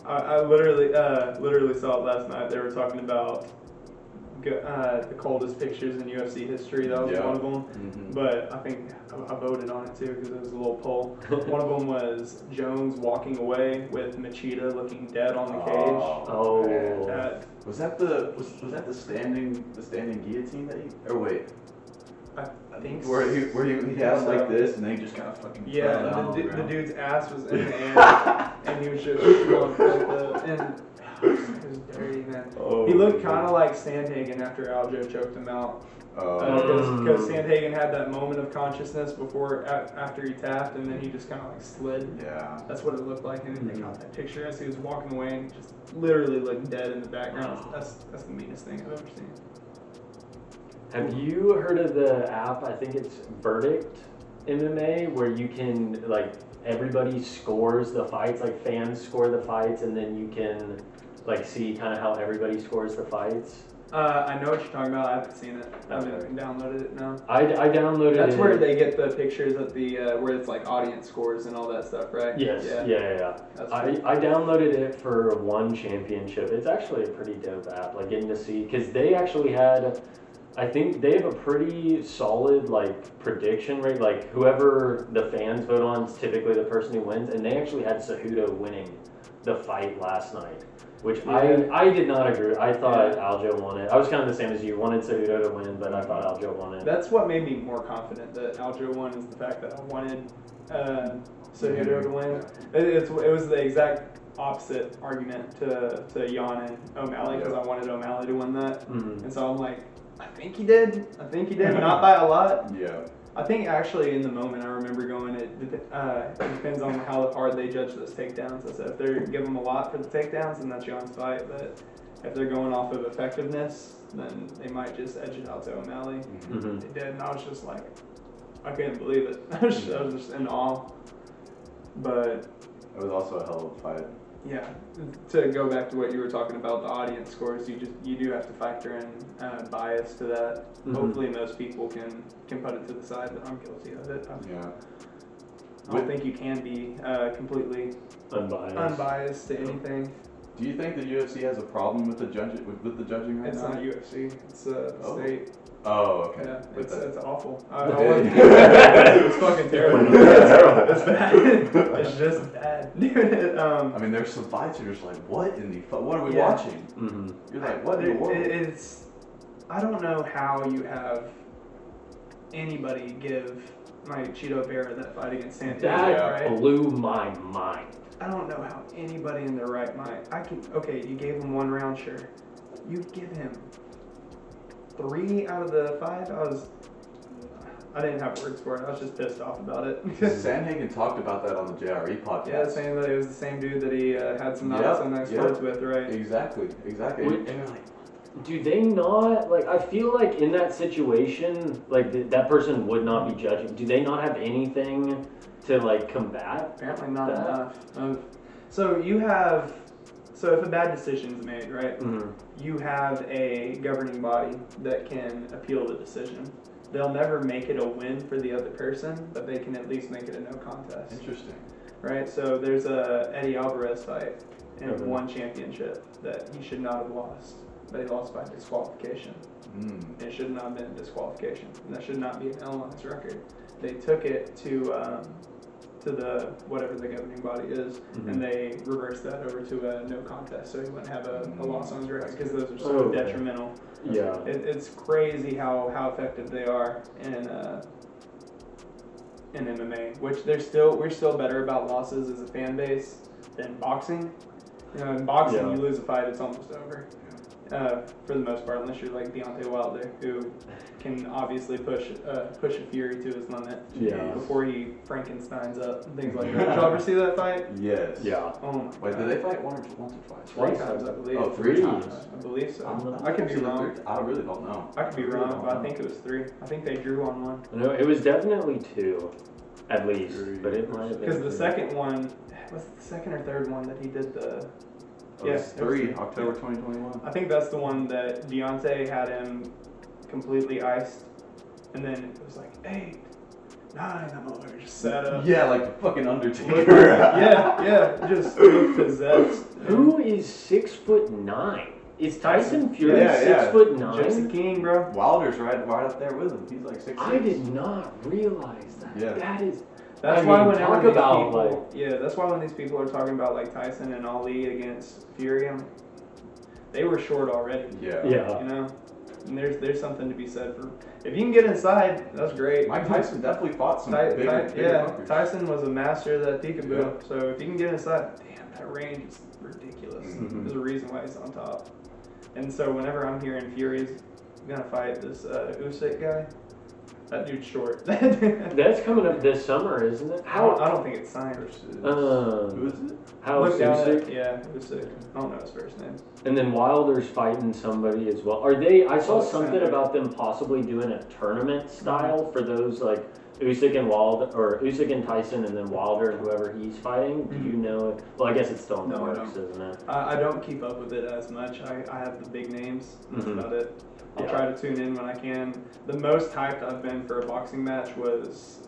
I literally saw it last night. They were talking about the coldest pictures in UFC history. That was one of them. Mm-hmm. But I think I voted on it too because it was a little poll. One of them was Jones walking away with Machida looking dead on the cage. Oh. Was that the standing guillotine that he? Or wait. I think where he has like this and then he just kind of fucking fell down on the the ground. dude's ass was in the air and he was just going like that. And it was dirty, man. Oh, he looked kind of like Sandhagen after Aljo choked him out. Because Sandhagen had that moment of consciousness after he tapped, and then he just kind of like slid. Yeah. That's what it looked like, and then they got that picture as he was walking away and just literally looked dead in the background. That's the meanest thing I've ever seen. Have you heard of the app? I think it's Verdict MMA, where you can like everybody scores the fights, like fans score the fights, and then you can like see kind of how everybody scores the fights. I know what you're talking about. I haven't seen it. I haven't downloaded it now. I downloaded it. That's where they get the pictures of the where it's like audience scores and all that stuff, right? Yes. Yeah. That's I downloaded it for one championship. It's actually a pretty dope app. Like getting to see, because they actually had, I think they have a pretty solid like prediction rate. Like whoever the fans vote on is typically the person who wins, and they actually had Cejudo winning the fight last night. Which I did not agree. I thought Aljo won it. I was kind of the same as you. Wanted Cejudo to win, but I thought Aljo won it. That's what made me more confident that Aljo won, is the fact that I wanted Cejudo to win. It was the exact opposite argument to Jan and O'Malley, because I wanted O'Malley to win that. Mm-hmm. And so I'm like, I think he did, not by a lot. Yeah. I think actually in the moment I remember going, it depends on how hard they judge those takedowns. I said if they're giving them a lot for the takedowns, then that's Jan's fight. But if they're going off of effectiveness, then they might just edge it out to O'Malley. Mm-hmm. They did, and I was just like, I couldn't believe it. I was just in awe. But it was also a hell of a fight. yeah, to go back to what you were talking about, the audience scores, you do have to factor in bias to that. Mm-hmm. Hopefully most people can put it to the side, but I'm guilty of it. I don't think you can be completely unbiased to anything. Do you think the UFC has a problem with the judging right It's now? not UFC. It's state. Oh, okay. Yeah, But it's awful. It was fucking terrible. It's bad. It's just bad, dude. I mean, there's some fights you're just like, what are we watching? Mm-hmm. You're like, what in the world? I don't know how you have anybody give like Cheeto Vera that fight against Santana. That right? blew my mind. I don't know how anybody in their right mind. You gave him 1 round, sure. You give him 3 out of the 5, I didn't have words for it. I was just pissed off about it. Sandhagen talked about that on the JRE podcast. Yeah, saying that it was the same dude that he had some knocks on next sports with, right? Exactly. And they're like, do they not, like, I feel like in that situation, like, that person would not be judging. Do they not have anything to, like, combat? Apparently not enough. So if a bad decision is made, right, you have a governing body that can appeal the decision. They'll never make it a win for the other person, but they can at least make it a no contest. Interesting. Right, so there's a Eddie Alvarez fight in one championship that he should not have lost, but he lost by disqualification. It should not have been a disqualification, and that should not be an L on his record. They took it to the whatever the governing body is, and they reversed that over to a no contest, so he wouldn't have a loss on his record because those are so detrimental. Yeah, it's crazy how effective they are in MMA, which we're still better about losses as a fan base than boxing. You know, in boxing, you lose a fight, it's almost over. For the most part, unless you're like Deontay Wilder, who can obviously push a Fury to his limit before he Frankensteins up and things like that. Did y'all ever see that fight? Yes. Yeah. Oh my Wait, God. did they fight once or twice? 3 times, I believe. Oh, 3 times. I believe so. I could be wrong. I really don't know. I could be wrong, but I think it was 3. I think they drew on 1. No, it was definitely 2, at least, but it might have been. Because the second one, was it the second or third one that he did the... Yes, 3, October 2021. I think that's the one that Deontay had him completely iced, and then it was like 8, 9. That motherfucker just sat up. Yeah, like the fucking Undertaker. just looked possessed. Who is 6'9"? Is Tyson Fury 6'9"? Just the king, bro. Wilder's right up there with him. He's like 6'6". I did not realize that. Yeah. That's why when these people are talking about like Tyson and Ali against Fury, they were short already. Yeah. You know, and there's something to be said for if you can get inside, that's great. Mike Tyson definitely fought some big fuckers. Tyson was a master of that peekaboo. Yeah. So if you can get inside, damn, that range is ridiculous. There's a reason why he's on top. And so whenever I'm hearing Fury's gonna fight this Usyk guy. That dude's short. That's coming up this summer, isn't it? I don't think it's signed. Who is it? Usyk. I don't know his first name. And then Wilder's fighting somebody as well. Are they? I saw something about them possibly doing a tournament style for those like Usyk and Wilder, or Usyk and Tyson, and then Wilder and whoever he's fighting. Do you know if? Well, I guess it's still in the works, isn't it? I don't keep up with it as much. I have the big names. That's about it. I'll try to tune in when I can. The most hyped I've been for a boxing match was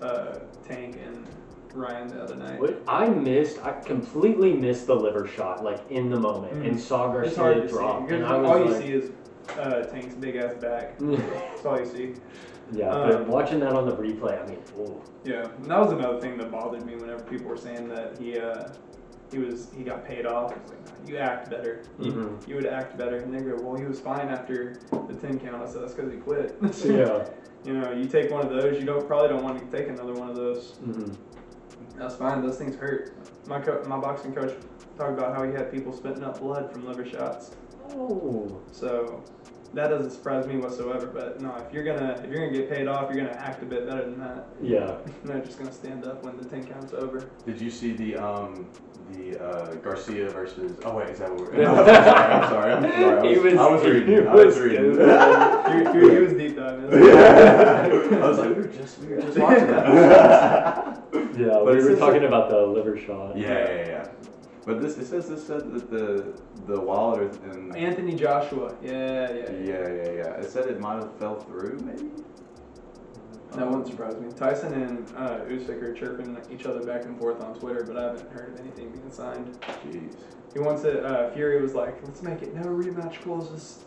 Tank and Ryan the other night. I completely missed the liver shot, like in the moment, and saw Garcia drop. And all you see is Tank's big ass back. That's all you see. Yeah, but watching that on the replay, I mean, yeah, and that was another thing that bothered me whenever people were saying that he got paid off. It's like, you act better. You would act better. And they go, well, he was fine after the 10 count. I said, that's because he quit. Yeah. You know, you take one of those, you probably don't want to take another one of those. That's fine. Those things hurt. My boxing coach talked about how he had people spitting up blood from liver shots. Oh. So that doesn't surprise me whatsoever. But no, if you're gonna get paid off, you're gonna act a bit better than that. Yeah. You're not just gonna stand up when the 10 count's over. Did you see the Garcia versus? Oh wait, is that what we're? I'm sorry. I was reading. He was deep diving. I was like, we were just watching that. Yeah, we were talking about the liver shot. Yeah. But this said that the Wilder and Anthony Joshua. Yeah. It said it might have fell through, maybe. That wouldn't surprise me. Tyson and Usyk are chirping each other back and forth on Twitter, but I haven't heard of anything being signed. Jeez. He wants it. Fury was like, let's make it no rematch clauses.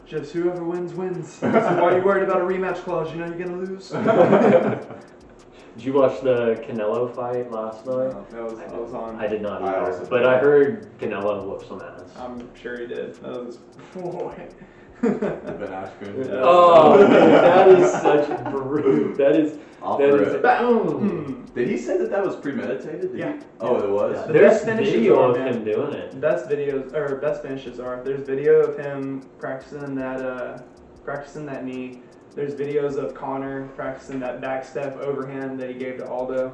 Just whoever wins, wins. So why are you worried about a rematch clause? You know you're going to lose. Did you watch the Canelo fight last night? No, that was on. I did not either, but I heard Canelo whoop some ass. I'm sure he did. That was... Ben Askren. Oh, dude, that is such brute. That is boom. Did he say that was premeditated? Yeah. Oh, it was. Yeah. The There's best finishes video are, of him doing it. Best finishes are. There's video of him practicing that practicing that knee. There's videos of Connor practicing that back step overhand that he gave to Aldo.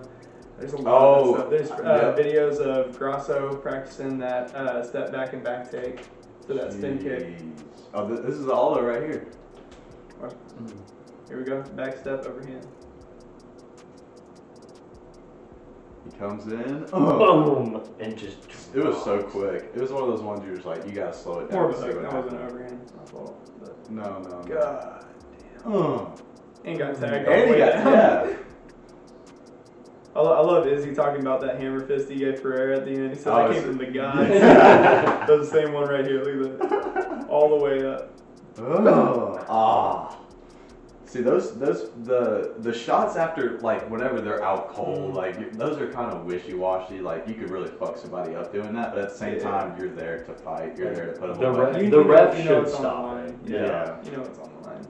There's a lot of that stuff. There's videos of Grasso practicing that step back and back take to that spin kick. Oh, this is Aldo right here. Here we go, back step overhand. He comes in. Boom! And just. It was so quick. It was one of those ones you're just like, you gotta slow it down. More of a hook, that wasn't overhand. It's my fault. But No. God damn. And got tagged all And the he way got, down. yeah. I love Izzy talking about that hammer fist he gave Pereira at the end. He said that came from the guys. That's the same one right here. Look at that. All the way up. See the shots after, like, whenever they're out cold, like those are kind of wishy-washy. Like, you could really fuck somebody up doing that, but at the same time you're there to fight. You're there to put them away. The ref you know should it's stop on the it. line. Yeah. You know it's on the line.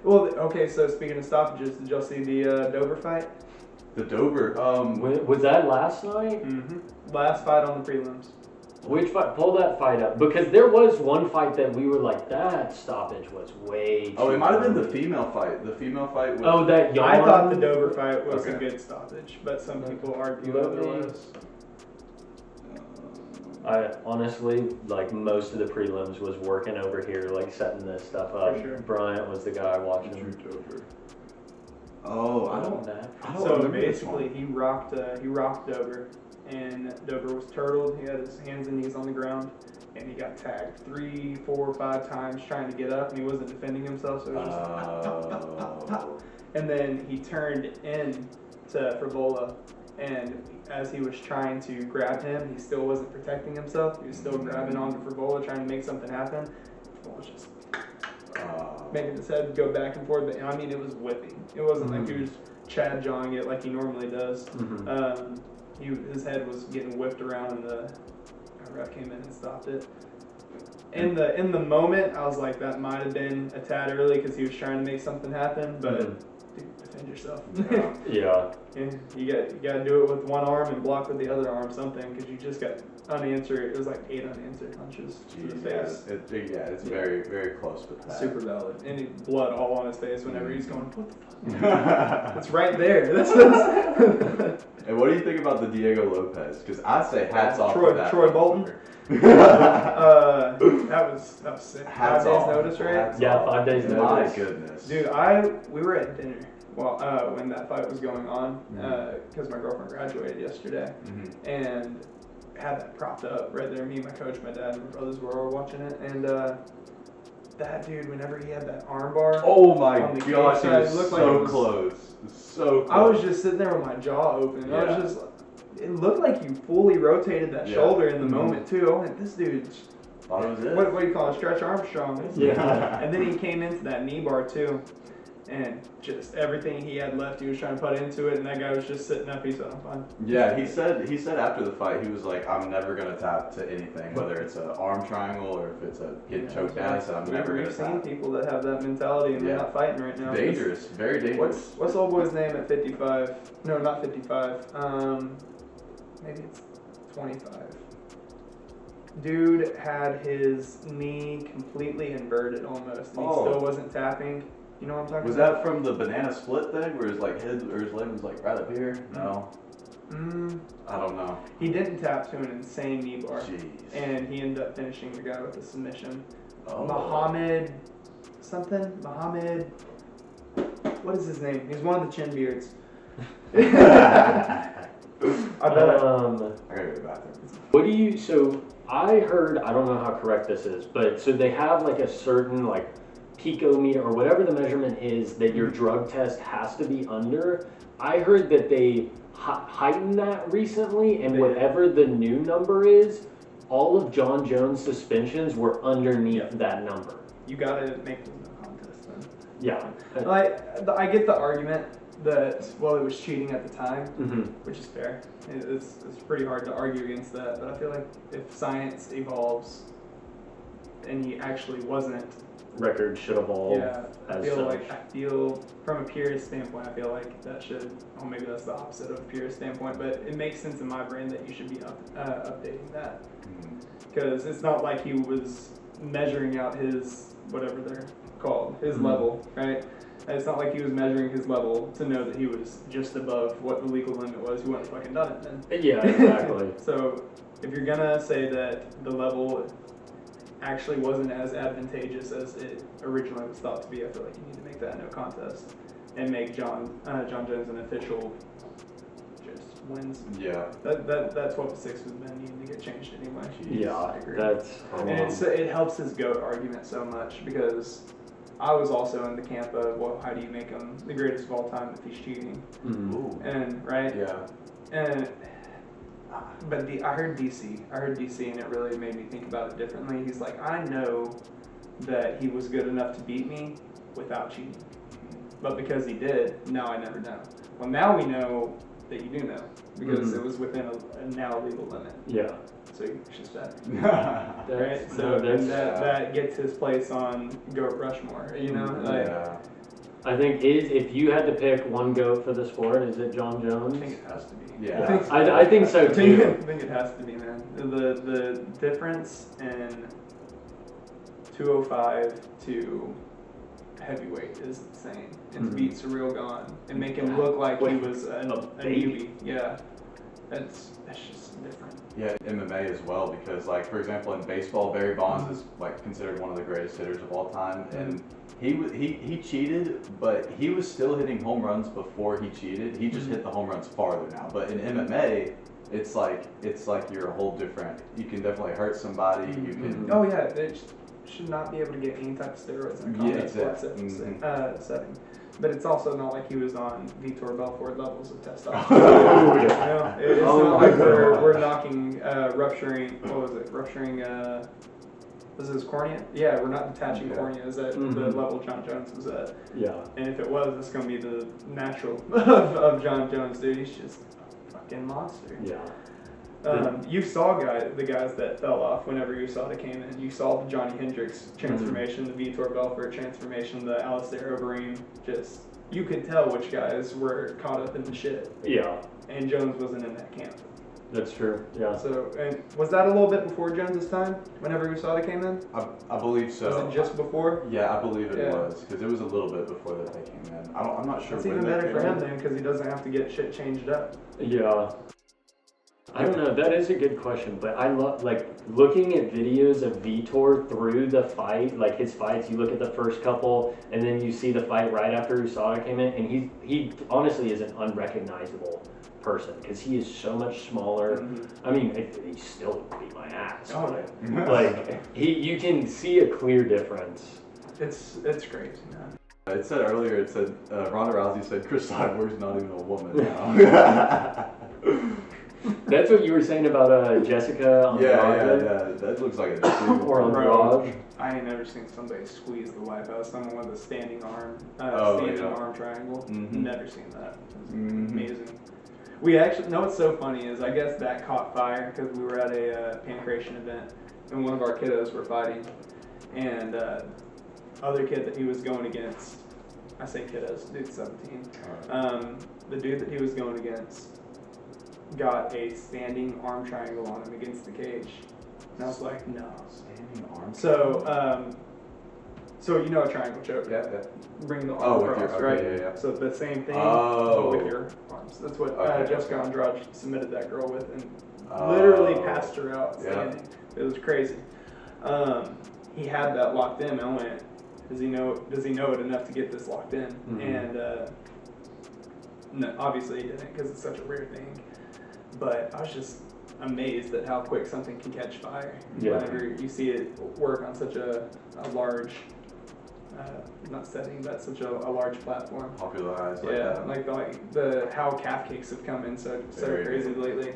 Well, okay, so speaking of stoppages, did y'all see the Dover fight? The Dover. Was that last night? Mm-hmm. Last fight on the prelims. Which fight? Pull that fight up, because there was one fight that we were like, that stoppage was way too It might have been the early. female fight. The female fight was... Oh, that yawn. I thought the Dover fight was a Okay. good stoppage, but some people argue Let me- otherwise. I honestly, like, most of the prelims was working over here, like setting this stuff up. For sure. Bryant was the guy watching. Dover. Oh, I don't So remember this basically, one. he rocked Dover, and Dover was turtled. He had his hands and knees on the ground, and he got tagged 3, 4, 5 times trying to get up, and he wasn't defending himself. So it was just and then he turned in to Frivola, and as he was trying to grab him, he still wasn't protecting himself. He was still grabbing onto Frivola, trying to make something happen. Frivola was just making his head go back and forth, but I mean, it was whipping. It wasn't like he was Chad jawing it like he normally does. His head was getting whipped around, and the ref came in and stopped it. In the moment, I was like, that might have been a tad early because he was trying to make something happen, but dude, defend yourself. Yeah. You got to do it with one arm and block with the other arm, something, because you just got unanswered. It was like 8 unanswered punches to the face. It's very, very close with that. Super valid. And blood all on his face whenever he's going, what the fuck? It's right there. And what do you think about the Diego Lopez? Because I say hats off to that. Troy Bolton. That was sick. Hats 5 days off. notice, right? Hats Yeah, off. 5 days My notice. goodness. Dude, we were at dinner when that fight was going on, because my girlfriend graduated yesterday, and had that propped up right there. Me, my coach, my dad, and my brothers were all watching it, and that dude, whenever he had that arm bar, Oh my on the gosh, cage he was side, it looked so like it was- close. So close. I was just sitting there with my jaw open. I Yeah. was just, it looked like you fully rotated that shoulder in the moment too. I went, this dude's, Thought it was it. what do you call it, Stretch Armstrong? Yeah. And then he came into that knee bar too, and just everything he had left, he was trying to put into it, and that guy was just sitting up. He said, I'm fine. Yeah, he said after the fight, he was like, I'm never gonna tap to anything, whether it's an arm triangle or if it's a getting choked down. He said, I'm never gonna We've seen tap. people that have that mentality, and they're not fighting right now. Dangerous, very dangerous. What's old boy's name at 55? No, not 55. Maybe it's 25. Dude had his knee completely inverted almost, and he still wasn't tapping. You know what I'm talking Was about? that from the banana split thing, where his like head or his leg was like right up here? No, I don't know. He didn't tap to an insane knee bar, Jeez. and he ended up finishing the guy with a submission. Oh. Mohammed, what is his name? He's one of the chin beards. I bet I gotta go to the bathroom. So I heard, I don't know how correct this is, but so they have like a certain like picometer or whatever the measurement is that your drug test has to be under. I heard that they heightened that recently, and whatever the new number is, all of John Jones' suspensions were underneath that number. You gotta make them no contest then. Yeah. I get the argument that, it was cheating at the time, which is fair. It's pretty hard to argue against that, but I feel like if science evolves and he actually wasn't, Record should evolve. yeah, I as feel such. from a purist standpoint, I feel like that should, maybe that's the opposite of a purist standpoint, but it makes sense in my brain that you should be updating that. Because it's not like he was measuring out his, whatever they're called, his level, right? And it's not like he was measuring his level to know that he was just above what the legal limit was. He wouldn't have fucking done it then. Yeah, exactly. So if you're gonna say that the level actually wasn't as advantageous as it originally was thought to be, I feel like you need to make that no contest and make John Jones an official just wins. Yeah. That's what the 6 was been needing to get changed anyway. Yeah, I agree. that's. And it helps his GOAT argument so much because I was also in the camp of, well, how do you make him the greatest of all time if he's cheating? Ooh. And right? Yeah. And but I heard DC, and it really made me think about it differently. He's like, I know that he was good enough to beat me without cheating, but because he did, now I never know. Well, now we know that you do know because it was within a now legal limit. Yeah. So it's just that. That's, Right? So no, that's, that gets his place on GOAT Rushmore, you know? Like, Yeah. I think if you had to pick one GOAT for the sport, is it John I Jones? think it has to be. Yeah. I think so I think too. it has to be, man. The difference in 205 to heavyweight is insane. And to beat Surreal Gone and make him look like he was a newbie. Yeah. That's just different. Yeah, MMA as well, because like for example in baseball, Barry Bonds is like considered one of the greatest hitters of all time, and he cheated, but he was still hitting home runs before he cheated. He just hit the home runs farther now. But in MMA, it's like you're a whole different. You can definitely hurt somebody. You can. Oh yeah, they should not be able to get any type of steroids in a combat sport setting. But it's also not like he was on Vitor Belfort levels of testosterone. You know, it's not like we're knocking, rupturing, what was it, was it his cornea? Yeah, we're not detaching corneas at the level John Jones was at. Yeah. And if it was, it's going to be the natural of John Jones, dude. He's just a fucking monster. Yeah. You saw the guys that fell off whenever USADA came in. You saw the Johnny Hendricks transformation, the Vitor Belfort transformation, the Alistair Overeem. Just, you could tell which guys were caught up in the shit. Yeah. And Jones wasn't in that camp. That's true. Yeah. So, and was that a little bit before Jones's time? Whenever USADA came in? I believe so. Was it just before? Yeah, I believe it was, because it was a little bit before that they came in. I'm not sure. It's when even they better came for him in. then, because he doesn't have to get shit changed up. Yeah. I don't know. That is a good question, but I love looking at videos of Vitor through the fight, like his fights. You look at the first couple, and then you see the fight right after USADA came in, and he honestly is an unrecognizable person because he is so much smaller. I mean, he still beat my ass. Oh, but, like you can see a clear difference. It's crazy, man. It said earlier. It said Ronda Rousey said Chris Cyborg's not even a woman now. That's what you were saying about Jessica on yeah. That looks like a dude. or on Raj. I ain't never seen somebody squeeze the life out of someone with a standing arm triangle. Never seen that. Amazing. We actually, know what's so funny is I guess that caught fire because we were at a pancreation event and one of our kiddos were fighting, and other kid that he was going against, I say kiddos, dude's 17. The dude that he was going against got a standing arm triangle on him against the cage. And I was like, no. Standing arm. So you know a triangle choke. Yeah. Bring the arm across, right? Yeah. So the same thing, but with your arms. That's what Jessica Andrade submitted that girl with, and literally passed her out standing. It was crazy. He had that locked in. I went, does he know it enough to get this locked in? And no, obviously he didn't because it's such a rare thing. But I was just amazed at how quick something can catch fire whenever you see it work on such a large, not setting, but such a large platform. Popularized. Like the how calf kicks have come in so crazy lately.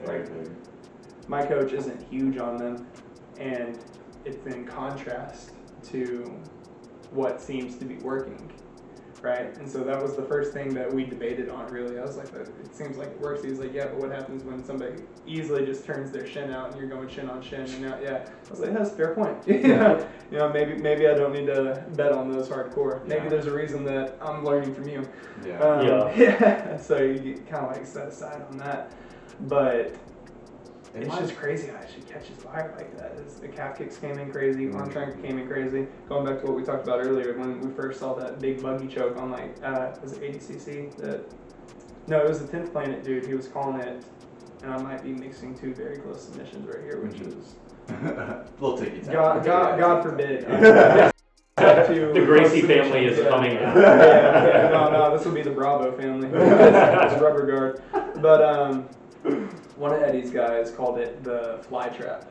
My coach isn't huge on them, and it's in contrast to what seems to be working. Right, and so that was the first thing that we debated on. Really, I was like, "It seems like it works." He's like, "Yeah, but what happens when somebody easily just turns their shin out and you're going shin on shin?" And I was like, "That's a fair point." You know, maybe I don't need to bet on those hardcore. Maybe there's a reason that I'm learning from you. So you get kind of like set aside on that, but It's just crazy how she catches fire like that. The calf kicks came in crazy, arm triangle came in crazy. Going back to what we talked about earlier when we first saw that big buggy choke on was it 80cc? No, it was the 10th Planet dude. He was calling it, and I might be mixing two very close submissions right here, which is we'll take it. God forbid. The Gracie family is coming out. No, this will be the Bravo family. It's rubber guard. But one of Eddie's guys called it the fly trap,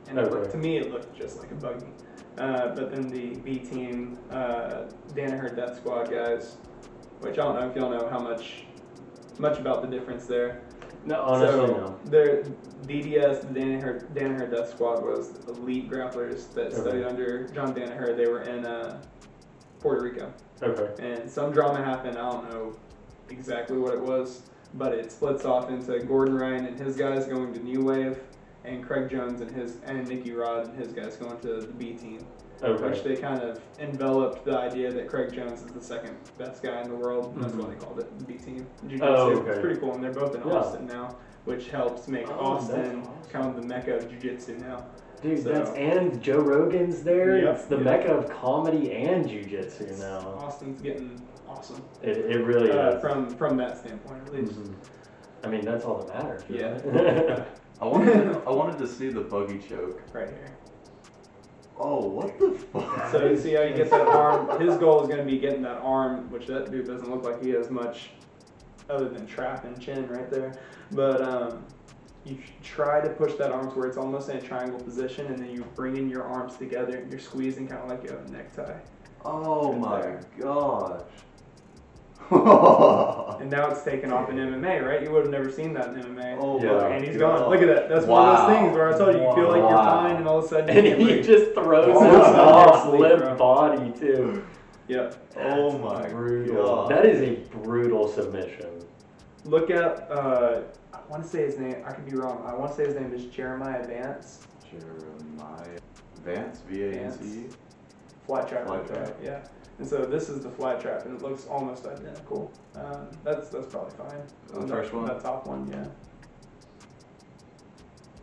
and to me it looked just like a buggy. But then the B team, Danaher Death Squad guys, which I don't know if y'all know how much about the difference there. No, honestly, no. Their DDS, the Danaher Death Squad, was elite grapplers that studied under John Danaher. They were in Puerto Rico. Okay. And some drama happened. I don't know exactly what it was, but it splits off into Gordon Ryan and his guys going to New Wave, and Craig Jones and Nicky Rod and his guys going to the B team. Okay. Which they kind of enveloped the idea that Craig Jones is the second best guy in the world, and that's why they called it the B team. Jiu-jitsu. It's pretty cool, and they're both in Austin now, which helps make Austin kind of the mecca of jiu-jitsu now. Dude, and Joe Rogan's there. Yep. It's the mecca of comedy and jiu-jitsu now. Austin's getting awesome. It really is. From that standpoint, at least. I mean, that's all that matters. Yeah. Right? I wanted to see the buggy choke. Right here. Oh, what the fuck? So you see how you get that arm? His goal is going to be getting that arm, which that dude doesn't look like he has much other than trap and chin right there. But you try to push that arm to where it's almost in a triangle position, and then you bring in your arms together and you're squeezing kind of like you have a necktie. Oh my gosh. And now it's taken off in MMA, right? You would have never seen that in MMA. Oh yeah. And he's gone. Look at that. That's one of those things where I told you, you feel like you're fine, and all of a sudden he just throws his off-lip body too. Yep. Oh my god. That is a brutal submission. Look at I want to say his name. I could be wrong. I want to say his name is Jeremiah Vance. Jeremiah Vance, V-A-N-C. Flat trap. Yeah. And so this is the flat trap, and it looks almost identical. That's probably fine. The first one? That top one, yeah.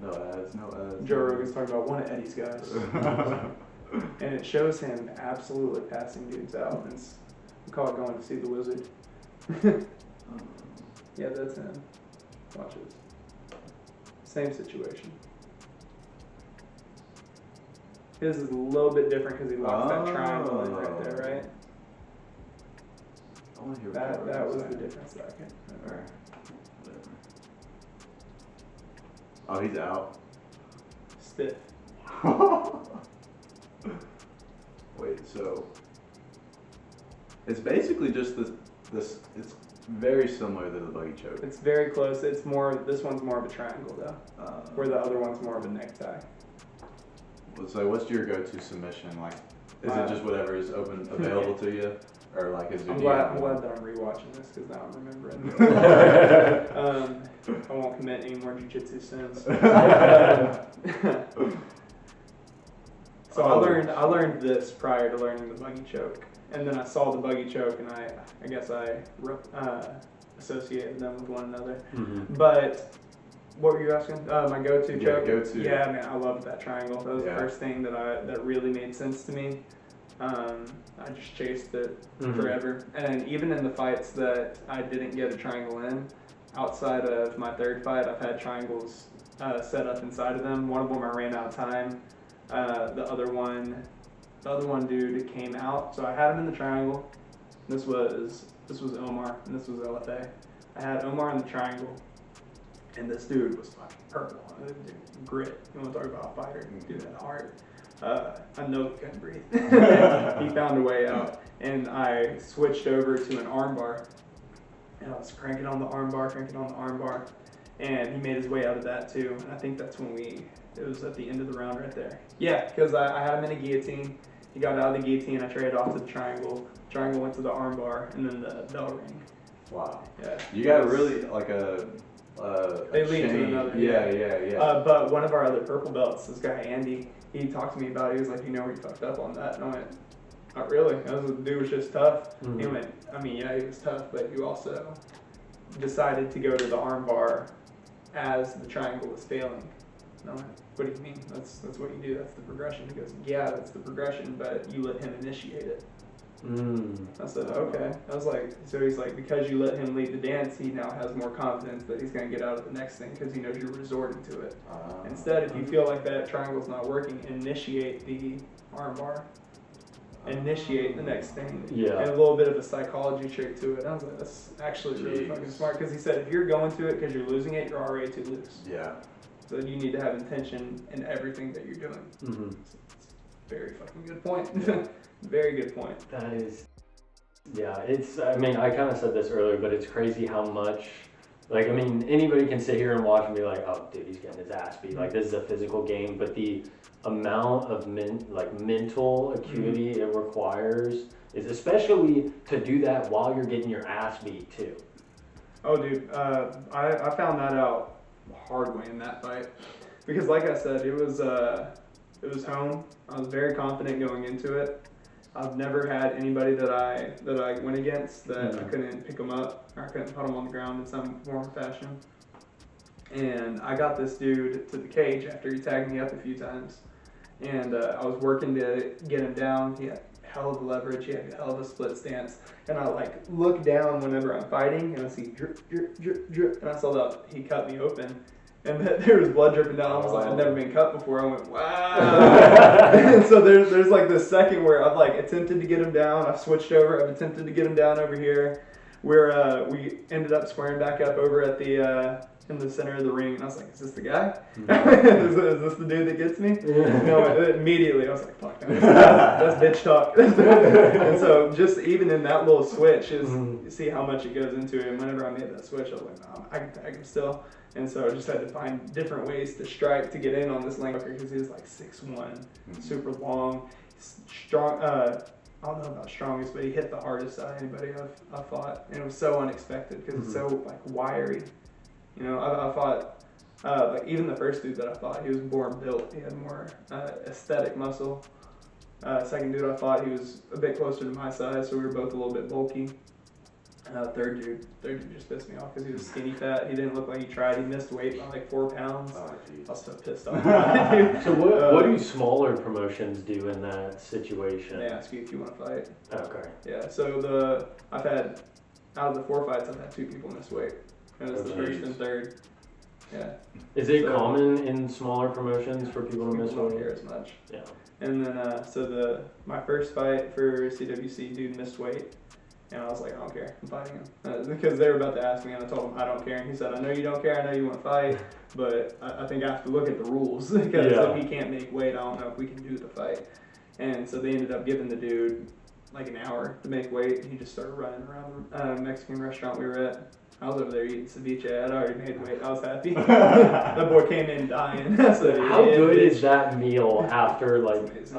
No ads. Joe Rogan's talking about one of Eddie's guys. And it shows him absolutely passing dudes out. We call it going to see the wizard. Yeah, that's him. Watch it. Same situation. His is a little bit different because he locks that triangle in right there, right? That was the difference that I can remember. Oh, he's out. Stiff. Wait, so it's basically just this. It's very similar to the buggy choke. It's very close. It's more. This one's more of a triangle though, where the other one's more of a necktie. So what's your go-to submission? Like, is it just whatever is available to you, or like is it? I'm glad that I'm rewatching this because now I'm remembering. I won't commit any more jiu-jitsu sins. So I learned this prior to learning the buggy choke, and then I saw the buggy choke, and I guess I associated them with one another. Mm-hmm. But what were you asking? My go-to choke? Go-to. Yeah, man, I loved that triangle. That was the first thing that really made sense to me. I just chased it forever. And even in the fights that I didn't get a triangle in, outside of my third fight, I've had triangles set up inside of them. One of them I ran out of time. The other one dude came out. So I had him in the triangle. This was Omar, and this was LFA. I had Omar in the triangle. And this dude was fucking purple. Grit. You want to talk about a fighter? Dude had heart. I know he couldn't breathe. He found a way out. And I switched over to an armbar. And I was cranking on the armbar. And he made his way out of that too. And I think that's when it was at the end of the round right there. Yeah, because I had him in a guillotine. He got out of the guillotine. I traded off to the triangle. Triangle went to the armbar. And then the bell ring. Wow. Yeah. You got really like they lead to another. Yeah. But one of our other purple belts, this guy Andy, he talked to me about it. He was like, you know where you fucked up on that? And I went, not really. The dude was just tough. Mm-hmm. He went, I mean, yeah, he was tough, but you also decided to go to the arm bar as the triangle was failing. No, what do you mean? That's what you do. That's the progression. He goes, yeah, that's the progression, but you let him initiate it. I said, okay. I was like, so he's like, because you let him lead the dance, he now has more confidence that he's going to get out of the next thing because he knows you're resorting to it. Instead, if you feel like that triangle's not working, initiate the arm bar. Initiate the next thing. Yeah. And a little bit of a psychology trick to it. I was like, that's actually really fucking smart because he said if you're going to it because you're losing it, you're already too loose. Yeah. So you need to have intention in everything that you're doing. It's a very fucking good point. Very good point. That is, yeah, it's, I mean, I kind of said this earlier, but it's crazy how much, like, I mean, anybody can sit here and watch and be like, oh, dude, he's getting his ass beat. Like, this is a physical game, but the amount of mental acuity it requires is especially to do that while you're getting your ass beat, too. Oh, dude, I found that out the hard way in that fight. Because, like I said, it was home. I was very confident going into it. I've never had anybody that I went against that I couldn't pick them up or I couldn't put them on the ground in some form or fashion. And I got this dude to the cage after he tagged me up a few times. And I was working to get him down. He had hell of a leverage. He had hell of a split stance. And I like look down whenever I'm fighting and I see drip, drip, drip, drip. And I saw that he cut me open. And there was blood dripping down. I was like, I've never been cut before. I went, wow. And so there's like this second where I've like attempted to get him down. I've switched over. I've attempted to get him down over here. Where we ended up squaring back up over at the in the center of the ring. And I was like, is this the guy? Is this the dude that gets me? No, immediately I was like, fuck, that's bitch talk. And so just even in that little switch is see how much it goes into it. And whenever I made that switch, I was like, no, I can tag him still. And so I just had to find different ways to strike to get in on this linebacker because he was like 6'1", super long, strong. I don't know about strongest, but he hit the hardest out of anybody I've fought, and it was so unexpected because it's so like wiry. You know, I fought like even the first dude that I fought, he was more built. He had more aesthetic muscle. Second dude I fought, he was a bit closer to my size, so we were both a little bit bulky. Third dude just pissed me off because he was skinny fat. He didn't look like he tried. He missed weight by like 4 pounds. I was so pissed off. So what do smaller promotions do in that situation? They ask you if you want to fight. Okay. Yeah. So I've had out of the 4 fights, I've had 2 people miss weight. And it's the first and third. Yeah. Is it common in smaller promotions for people to miss weight? Don't care as much. Yeah. And then my first fight for CWC, dude missed weight. And I was like, I don't care, I'm fighting him. Because they were about to ask me, and I told him I don't care. And he said, I know you don't care, I know you want to fight, but I think I have to look at the rules. Because if he can't make weight, I don't know if we can do the fight. And so they ended up giving the dude like an hour to make weight. He just started running around the Mexican restaurant we were at. I was over there eating ceviche. I'd already made weight. I was happy. That boy came in dying. So, how good is that meal after like, It's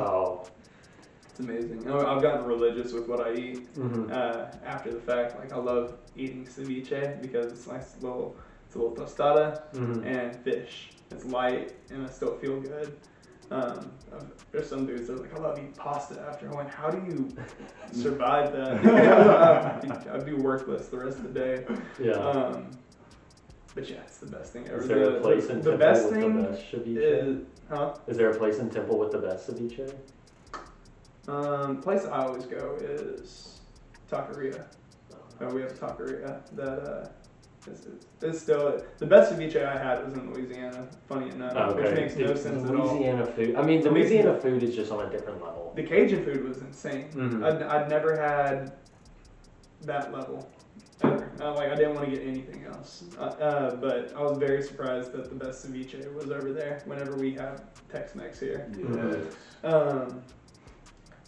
amazing. I've gotten religious with what I eat after the fact. Like I love eating ceviche because it's nice it's a little tostada and fish. It's light and I still feel good. There's some dudes that are like, I love eating pasta after. I went, how do you survive that? I'd be worthless the rest of the day. Yeah. But yeah, it's the best thing ever. Is there a place in Temple best with thing the best ceviche? Is there a place in Temple with the best ceviche? Place I always go is Taqueria. We have a Taqueria that is still the best ceviche I had was in Louisiana. Funny enough, which makes no sense at all. Louisiana food. I mean, the Louisiana food is just on a different level. The Cajun food was insane. I'd never had that level ever. Like I didn't want to get anything else. But I was very surprised that the best ceviche was over there. Whenever we have Tex-Mex here.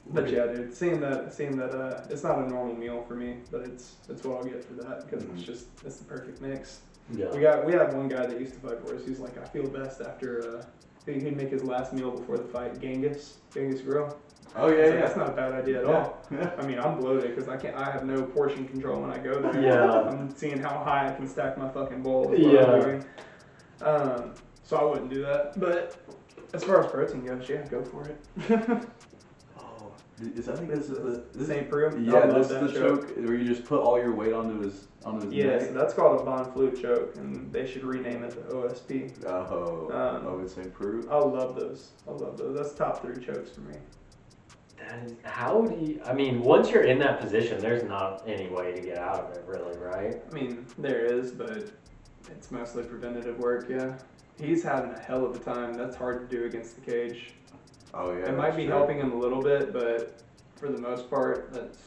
But yeah, dude, seeing that it's not a normal meal for me, but it's what I'll get for that because it's the perfect mix. Yeah. We had one guy that used to fight for us. He's like, I feel best after he'd make his last meal before the fight. Genghis Grill. Oh yeah, yeah. That's not a bad idea at all. I mean, I'm bloated because I have no portion control when I go there. Yeah. I'm seeing how high I can stack my fucking bowl. Yeah. So I wouldn't do that. But as far as protein goes, yeah, go for it. I think this is the St. Preux. Yeah, I love this is that the choke where you just put all your weight onto his Yeah, neck. so that's called a Von Flute choke, and they should rename it the OSP. It's St. Preux. I love those. That's top 3 chokes for me. How do you, I mean, once you're in that position, there's not any way to get out of it, really, right? I mean, there is, but it's mostly preventative work, yeah. He's having a hell of a time. That's hard to do against the cage. Oh yeah. It might be helping him a little bit, but for the most part, that's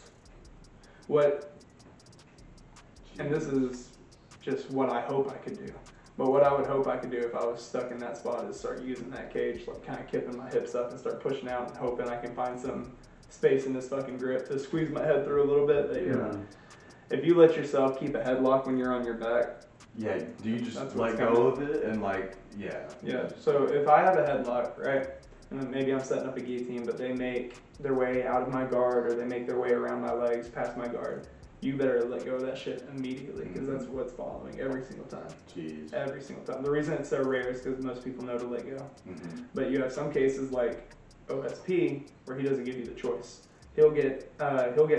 what, and this is just what I hope I could do. But what I would hope I could do if I was stuck in that spot is start using that cage, like kind of kipping my hips up and start pushing out and hoping I can find some space in this fucking grip to squeeze my head through a little bit. But, if you let yourself keep a headlock when you're on your back. Yeah, do you just let go of it and Yeah, so if I have a headlock, right, and then maybe I'm setting up a guillotine, but they make their way out of my guard or they make their way around my legs past my guard, you better let go of that shit immediately because that's what's following every single time. Jeez. Every single time. The reason it's so rare is because most people know to let go. But you have some cases like OSP where he doesn't give you the choice. He'll get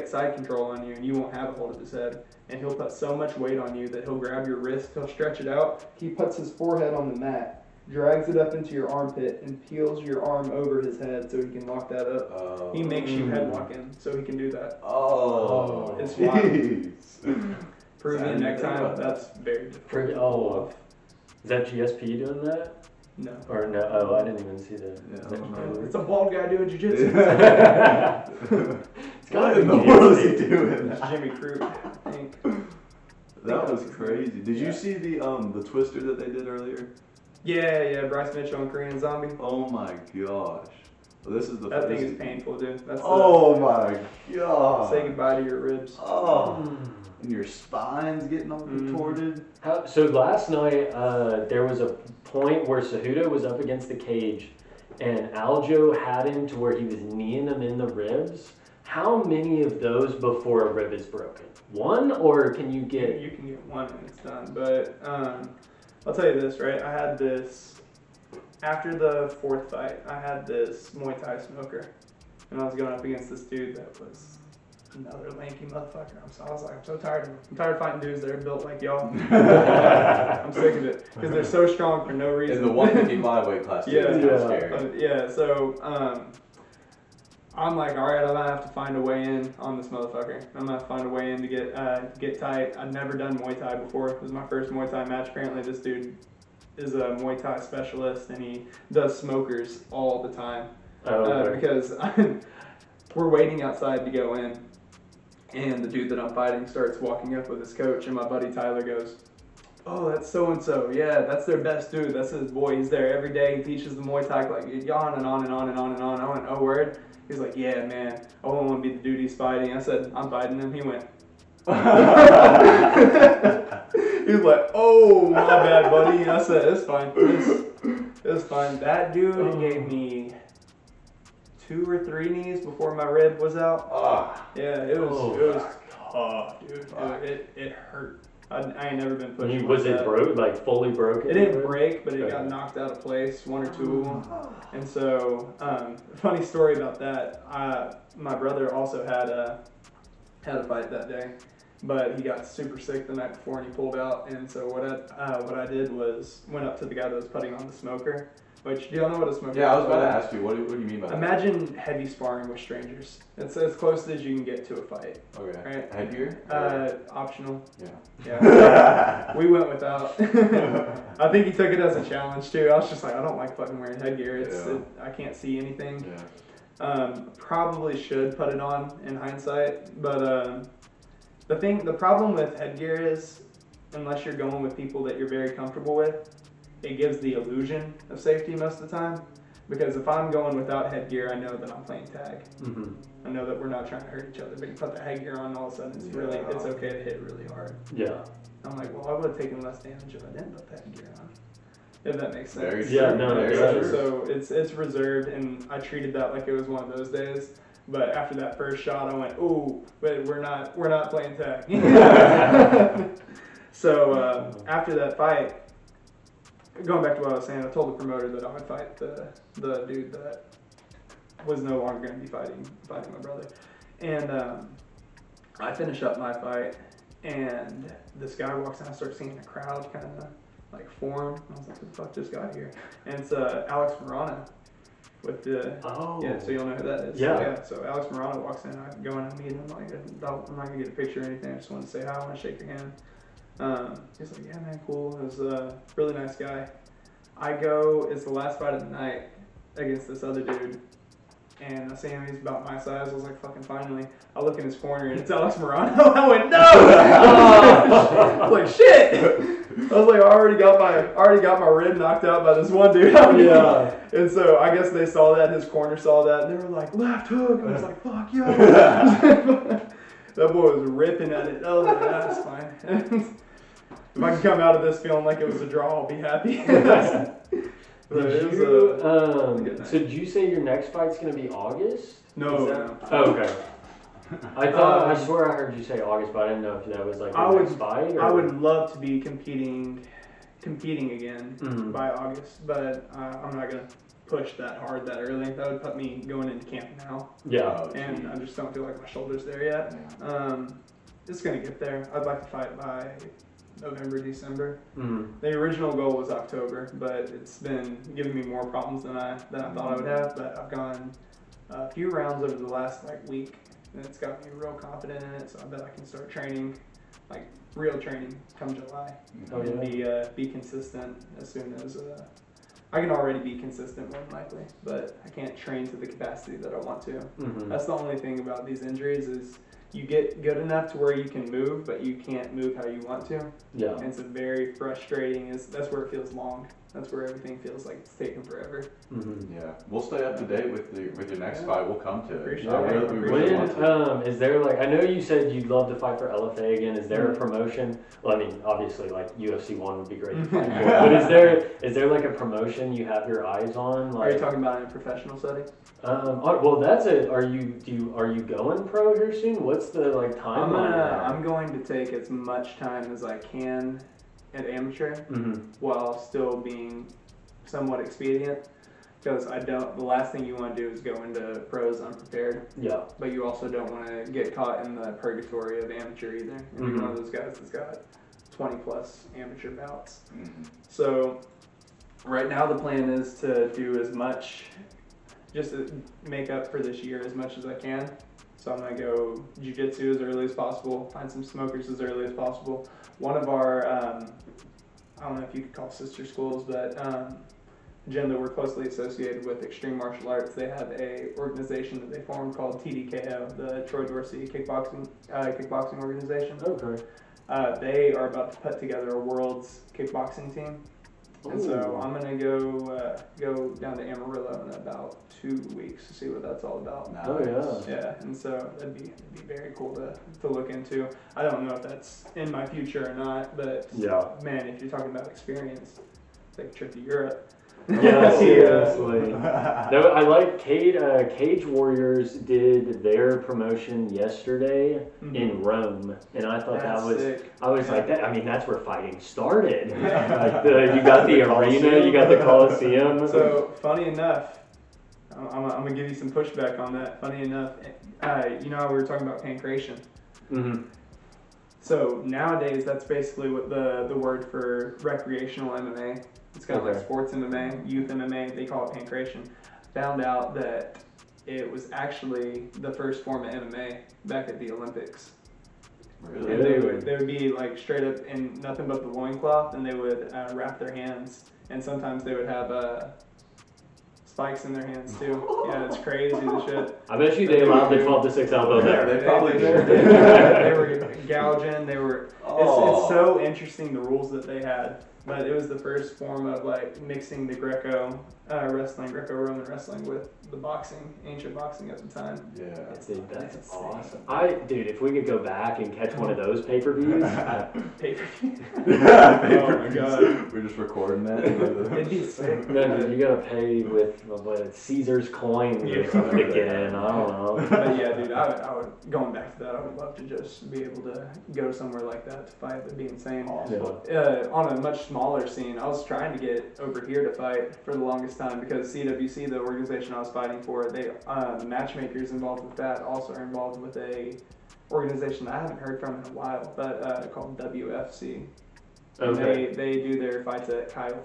side control on you and you won't have a hold of his head. And he'll put so much weight on you that he'll grab your wrist, he'll stretch it out. He puts his forehead on the mat, drags it up into your armpit, and peels your arm over his head so he can lock that up. He makes you headlock him so he can do that. It's wild. Peruvian neck time, that's very difficult. Is that GSP doing that? No. Or no? Oh, I didn't even see that. Yeah, it's a bald guy doing jiu-jitsu. What in the world is he doing? It's Jimmy Crute, I think. That was crazy. Did you see the twister that they did earlier? Yeah, Bryce Mitchell and Korean Zombie. Oh my gosh. This is that thing is painful, dude. That's my god. Say goodbye to your ribs. And your spine's getting all contorted. So last night, there was a point where Cejudo was up against the cage, and Aljo had him to where he was kneeing him in the ribs. How many of those before a rib is broken? One, or can you get? You can get one and it's done. But I'll tell you this, right? I had this after the 4th fight. I had this Muay Thai smoker, and I was going up against this dude that was another lanky motherfucker. I was like, I'm so tired of him. I'm tired of fighting dudes that are built like y'all. I'm sick of it because they're so strong for no reason. In the 155 weight class, too. It's scary. So I'm like, all right, I'm gonna have to find a way in on this motherfucker. I'm gonna have to find a way in to get tight. I'd never done Muay Thai before. It was my first Muay Thai match. Apparently, this dude is a Muay Thai specialist and he does smokers all the time. Because we're waiting outside to go in. And the dude that I'm fighting starts walking up with his coach, and my buddy Tyler goes, oh, that's so-and-so. Yeah, that's their best dude. That's his boy. He's there every day. He teaches the Muay Thai, like, on and on and on and on and on. I went, oh, word? He's like, yeah, man. I wouldn't want to be the dude he's fighting. I said, I'm fighting him. He went. He was like, oh, my bad, buddy. And I said, it's fine. It's fine. That dude gave me 2 or 3 knees before my rib was out. Yeah, it was tough, dude. It hurt. I ain't never been pushed. Was it broke, like fully broken? It didn't break, but it got knocked out of place, 1 or 2 of them. And so, funny story about that. My brother also had a fight that day, but he got super sick the night before and he pulled out. And so what I did was went up to the guy that was putting on the smoker. Which, do y'all know what a smoker is? Yeah, I was about to ask you, what do you mean by that? Imagine heavy sparring with strangers. It's as close as you can get to a fight. Okay. Right? Headgear? Optional. Yeah. We went without. I think he took it as a challenge too. I was just like, I don't like fucking wearing headgear. I can't see anything. Yeah. Probably should put it on in hindsight, but the problem with headgear is, unless you're going with people that you're very comfortable with, it gives the illusion of safety most of the time. Because if I'm going without headgear, I know that I'm playing tag. Mm-hmm. I know that we're not trying to hurt each other. But you put the headgear on, all of a sudden it's okay to hit really hard. Yeah. I'm like, well, I would have taken less damage if I didn't put the headgear on. If that makes sense. Very true. So it's reserved, and I treated that like it was one of those days. But after that first shot, I went, ooh, but we're not playing tag. So after that fight, going back to what I was saying, I told the promoter that I would fight the dude that was no longer going to be fighting my brother. And I finish up my fight, and this guy walks in. I start seeing the crowd kind of like form. I was like, "Who the fuck just got here?" And it's Alex Morano with the yeah. So you'll know who that is. Yeah. So Alex Morano walks in. I go in and meet him. Like, I'm not gonna get a picture or anything. I just want to say hi. I want to shake your hand. He's like, "Yeah, man, cool." It was a really nice guy. I go. It's the last fight of the night against this other dude. And I see him, he's about my size. I was like, fucking finally. I look in his corner and it's Alex Morano. I went, no! I was like, shit! I was like, I already got my rib knocked out by this one dude. Yeah. And so I guess they saw that, his corner saw that, and they were like, left hook. And I was like, fuck you. That boy was ripping at it. I was like, that's fine. If I can come out of this feeling like it was a draw, I'll be happy. So did you say your next fight's gonna be August? No. Oh, okay. I swear I heard you say August, but I didn't know if that was like your next fight. Or? I would love to be competing again by August, but I'm not gonna push that hard that early. That would put me going into camp now. Yeah. And I just don't feel like my shoulder's there yet. It's gonna get there. I'd like to fight by November, December. The original goal was October, but it's been giving me more problems than I thought I would have. But I've gone a few rounds over the last week, and it's got me real confident in it. So I bet I can start training, like real training, come July, and be consistent as soon as I can already be consistent more than likely, but I can't train to the capacity that I want to. That's the only thing about these injuries is. You get good enough to where you can move, but you can't move how you want to. Yeah. And it's a very frustrating. That's where it feels long. That's where everything feels like it's taking forever. Yeah, we'll stay up to date with your next fight. We'll come to it. Appreciate we really want to. Is there I know you said you'd love to fight for LFA again. Is there a promotion? Well, I mean, obviously, UFC 1 would be great to fight for. But is there a promotion you have your eyes on? Are you talking about in a professional setting? Well, that's it. Are you going pro here soon? What's the timeline? I'm going to take as much time as I can at amateur while still being somewhat expedient, because the last thing you want to do is go into pros unprepared. Yeah. But you also don't want to get caught in the purgatory of amateur either. And you're one of those guys that's got 20 plus amateur bouts. So right now the plan is to do as much, just to make up for this year as much as I can. So I'm going to go jiu-jitsu as early as possible, find some smokers as early as possible. One of our, I don't know if you could call sister schools, but gym that we're closely associated with, Extreme Martial Arts, they have a organization that they formed called TDKO, the Troy Dorsey kickboxing organization. Okay. They are about to put together a world's kickboxing team. And so I'm gonna go down to Amarillo in about 2 weeks to see what that's all about. Nice. Oh yeah. Yeah, and so that'd be very cool to look into. I don't know if that's in my future or not, but man, if you're talking about experience, take a trip to Europe. Yeah, seriously. No, I like Cage Warriors did their promotion yesterday in Rome, and I thought that was sick. I was like that. I mean, that's where fighting started. You got the arena, you got the Coliseum. So funny enough, I'm gonna give you some pushback on that. Funny enough, you know how we were talking about pancreation. So nowadays, that's basically what the word for recreational MMA. It's kind of like sports MMA, youth MMA, they call it pancreation. Found out that it was actually the first form of MMA back at the Olympics. Really? And they would be straight up in nothing but the loincloth, and they would wrap their hands, and sometimes they would have spikes in their hands too. Yeah, it's crazy, the shit. I bet you they allowed the 12 to 6 elbow there. They probably did. They were gouging, it's so interesting the rules that they had. But it was the first form of mixing the Greco-Roman wrestling with the boxing, ancient boxing at the time. Yeah. Dude, that's awesome. Dude, if we could go back and catch one of those pay-per-views. Pay-per-view? Oh my god. We're just recording that. It'd be sick. No, dude, you gotta pay with Caesar's coin again. I don't know. But yeah, dude, I would, going back to that, I would love to just be able to go somewhere like that to fight. That'd be insane. Awesome. On a much smaller smaller scene. I was trying to get over here to fight for the longest time because CWC, the organization I was fighting for, they the matchmakers involved with that also are involved with a organization that I haven't heard from in a while, but called WFC. Okay. They do their fights at Kyle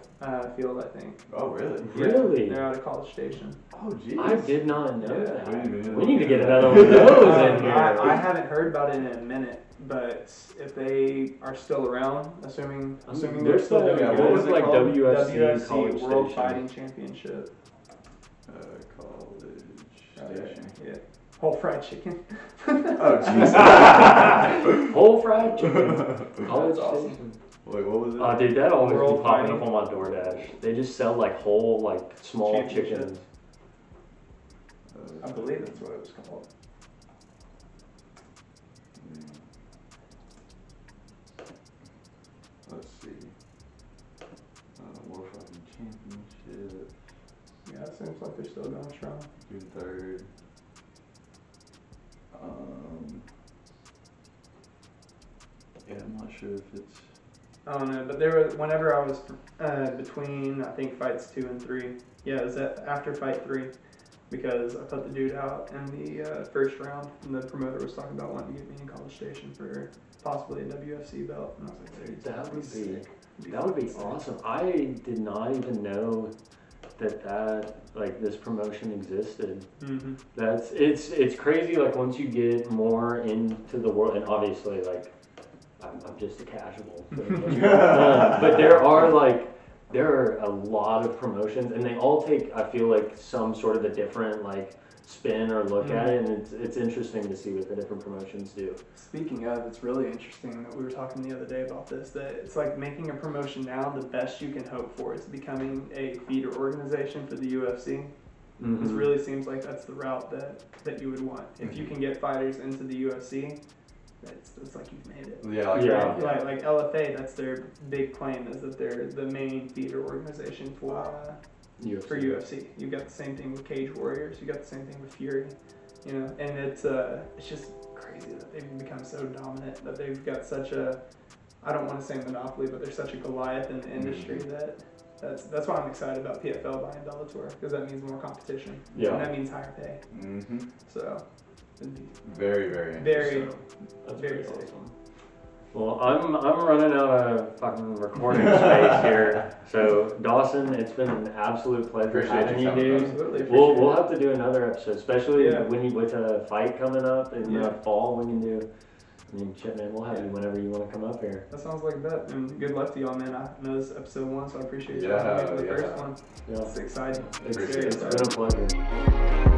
Field, I think. Oh, really? Yeah, Really? they're out of College Station. Oh, jeez. I did not know Yeah. that. We need to get another one of those in here. I haven't heard about it in a minute, but if they are still around, assuming they're still doing yeah, good, what was it like called? WFC College World Station. Fighting Championship. College Oh, Station. yeah. Whole fried chicken. Oh, jeez. Whole fried chicken. College That's awesome. Station. Wait, what was it? Oh, dude, that always World be popping Fighting. up on my DoorDash. They just sell like whole, like small Championship. chickens. I believe that's what it was called. Let's see. World Fighting Championship, Yeah, it seems like they're still going strong. June 3rd. Yeah, I'm not sure if it's. I don't know, but there was whenever I was between I think fights 2 and 3. Yeah, it was after fight 3 because I put the dude out in the first round, and the promoter was talking about wanting to get me in College Station for possibly a WFC belt, and I was like, dude, That would be sick. that would be awesome. I did not even know that like this promotion existed. Mm-hmm. It's crazy. Like once you get more into the world, and obviously like I'm just a casual, but there are a lot of promotions, and they all take, I feel like, some sort of a different like spin or look at it, and it's interesting to see what the different promotions do. Speaking of, it's really interesting that we were talking the other day about this, that it's like making a promotion now, the best you can hope for is becoming a feeder organization for the UFC. Mm-hmm. It really seems like that's the route that you would want. If you can get fighters into the UFC, it's like you've made it. Yeah, like, Yeah. Like LFA, that's their big claim, is that they're the main feeder organization for UFC. You've got the same thing with Cage Warriors. You got the same thing with Fury. You know, and it's just crazy that they've become so dominant, that they've got such a, I don't want to say monopoly, but they're such a Goliath in the industry that's why I'm excited about PFL buying Bellator, because that means more competition. Yeah. And that means higher pay. Mm-hmm. So it'd be Very, very interesting. That's very pretty sick. awesome. Well, I'm running out of fucking recording space here. So Dawson, it's been an absolute pleasure Appreciate having you you, coming. dude. Absolutely. We'll appreciate have to do another episode, especially Yeah. when you with a fight coming up in Yeah. the fall. We can do. I mean, shit, man, we'll have you whenever you want to come up here. it. That sounds like a bet. And good luck to y'all, man. I know this is episode 1, so I appreciate you Yeah, having me for the yeah. first one. Yeah. It's exciting. It's Appreciate been it. a pleasure.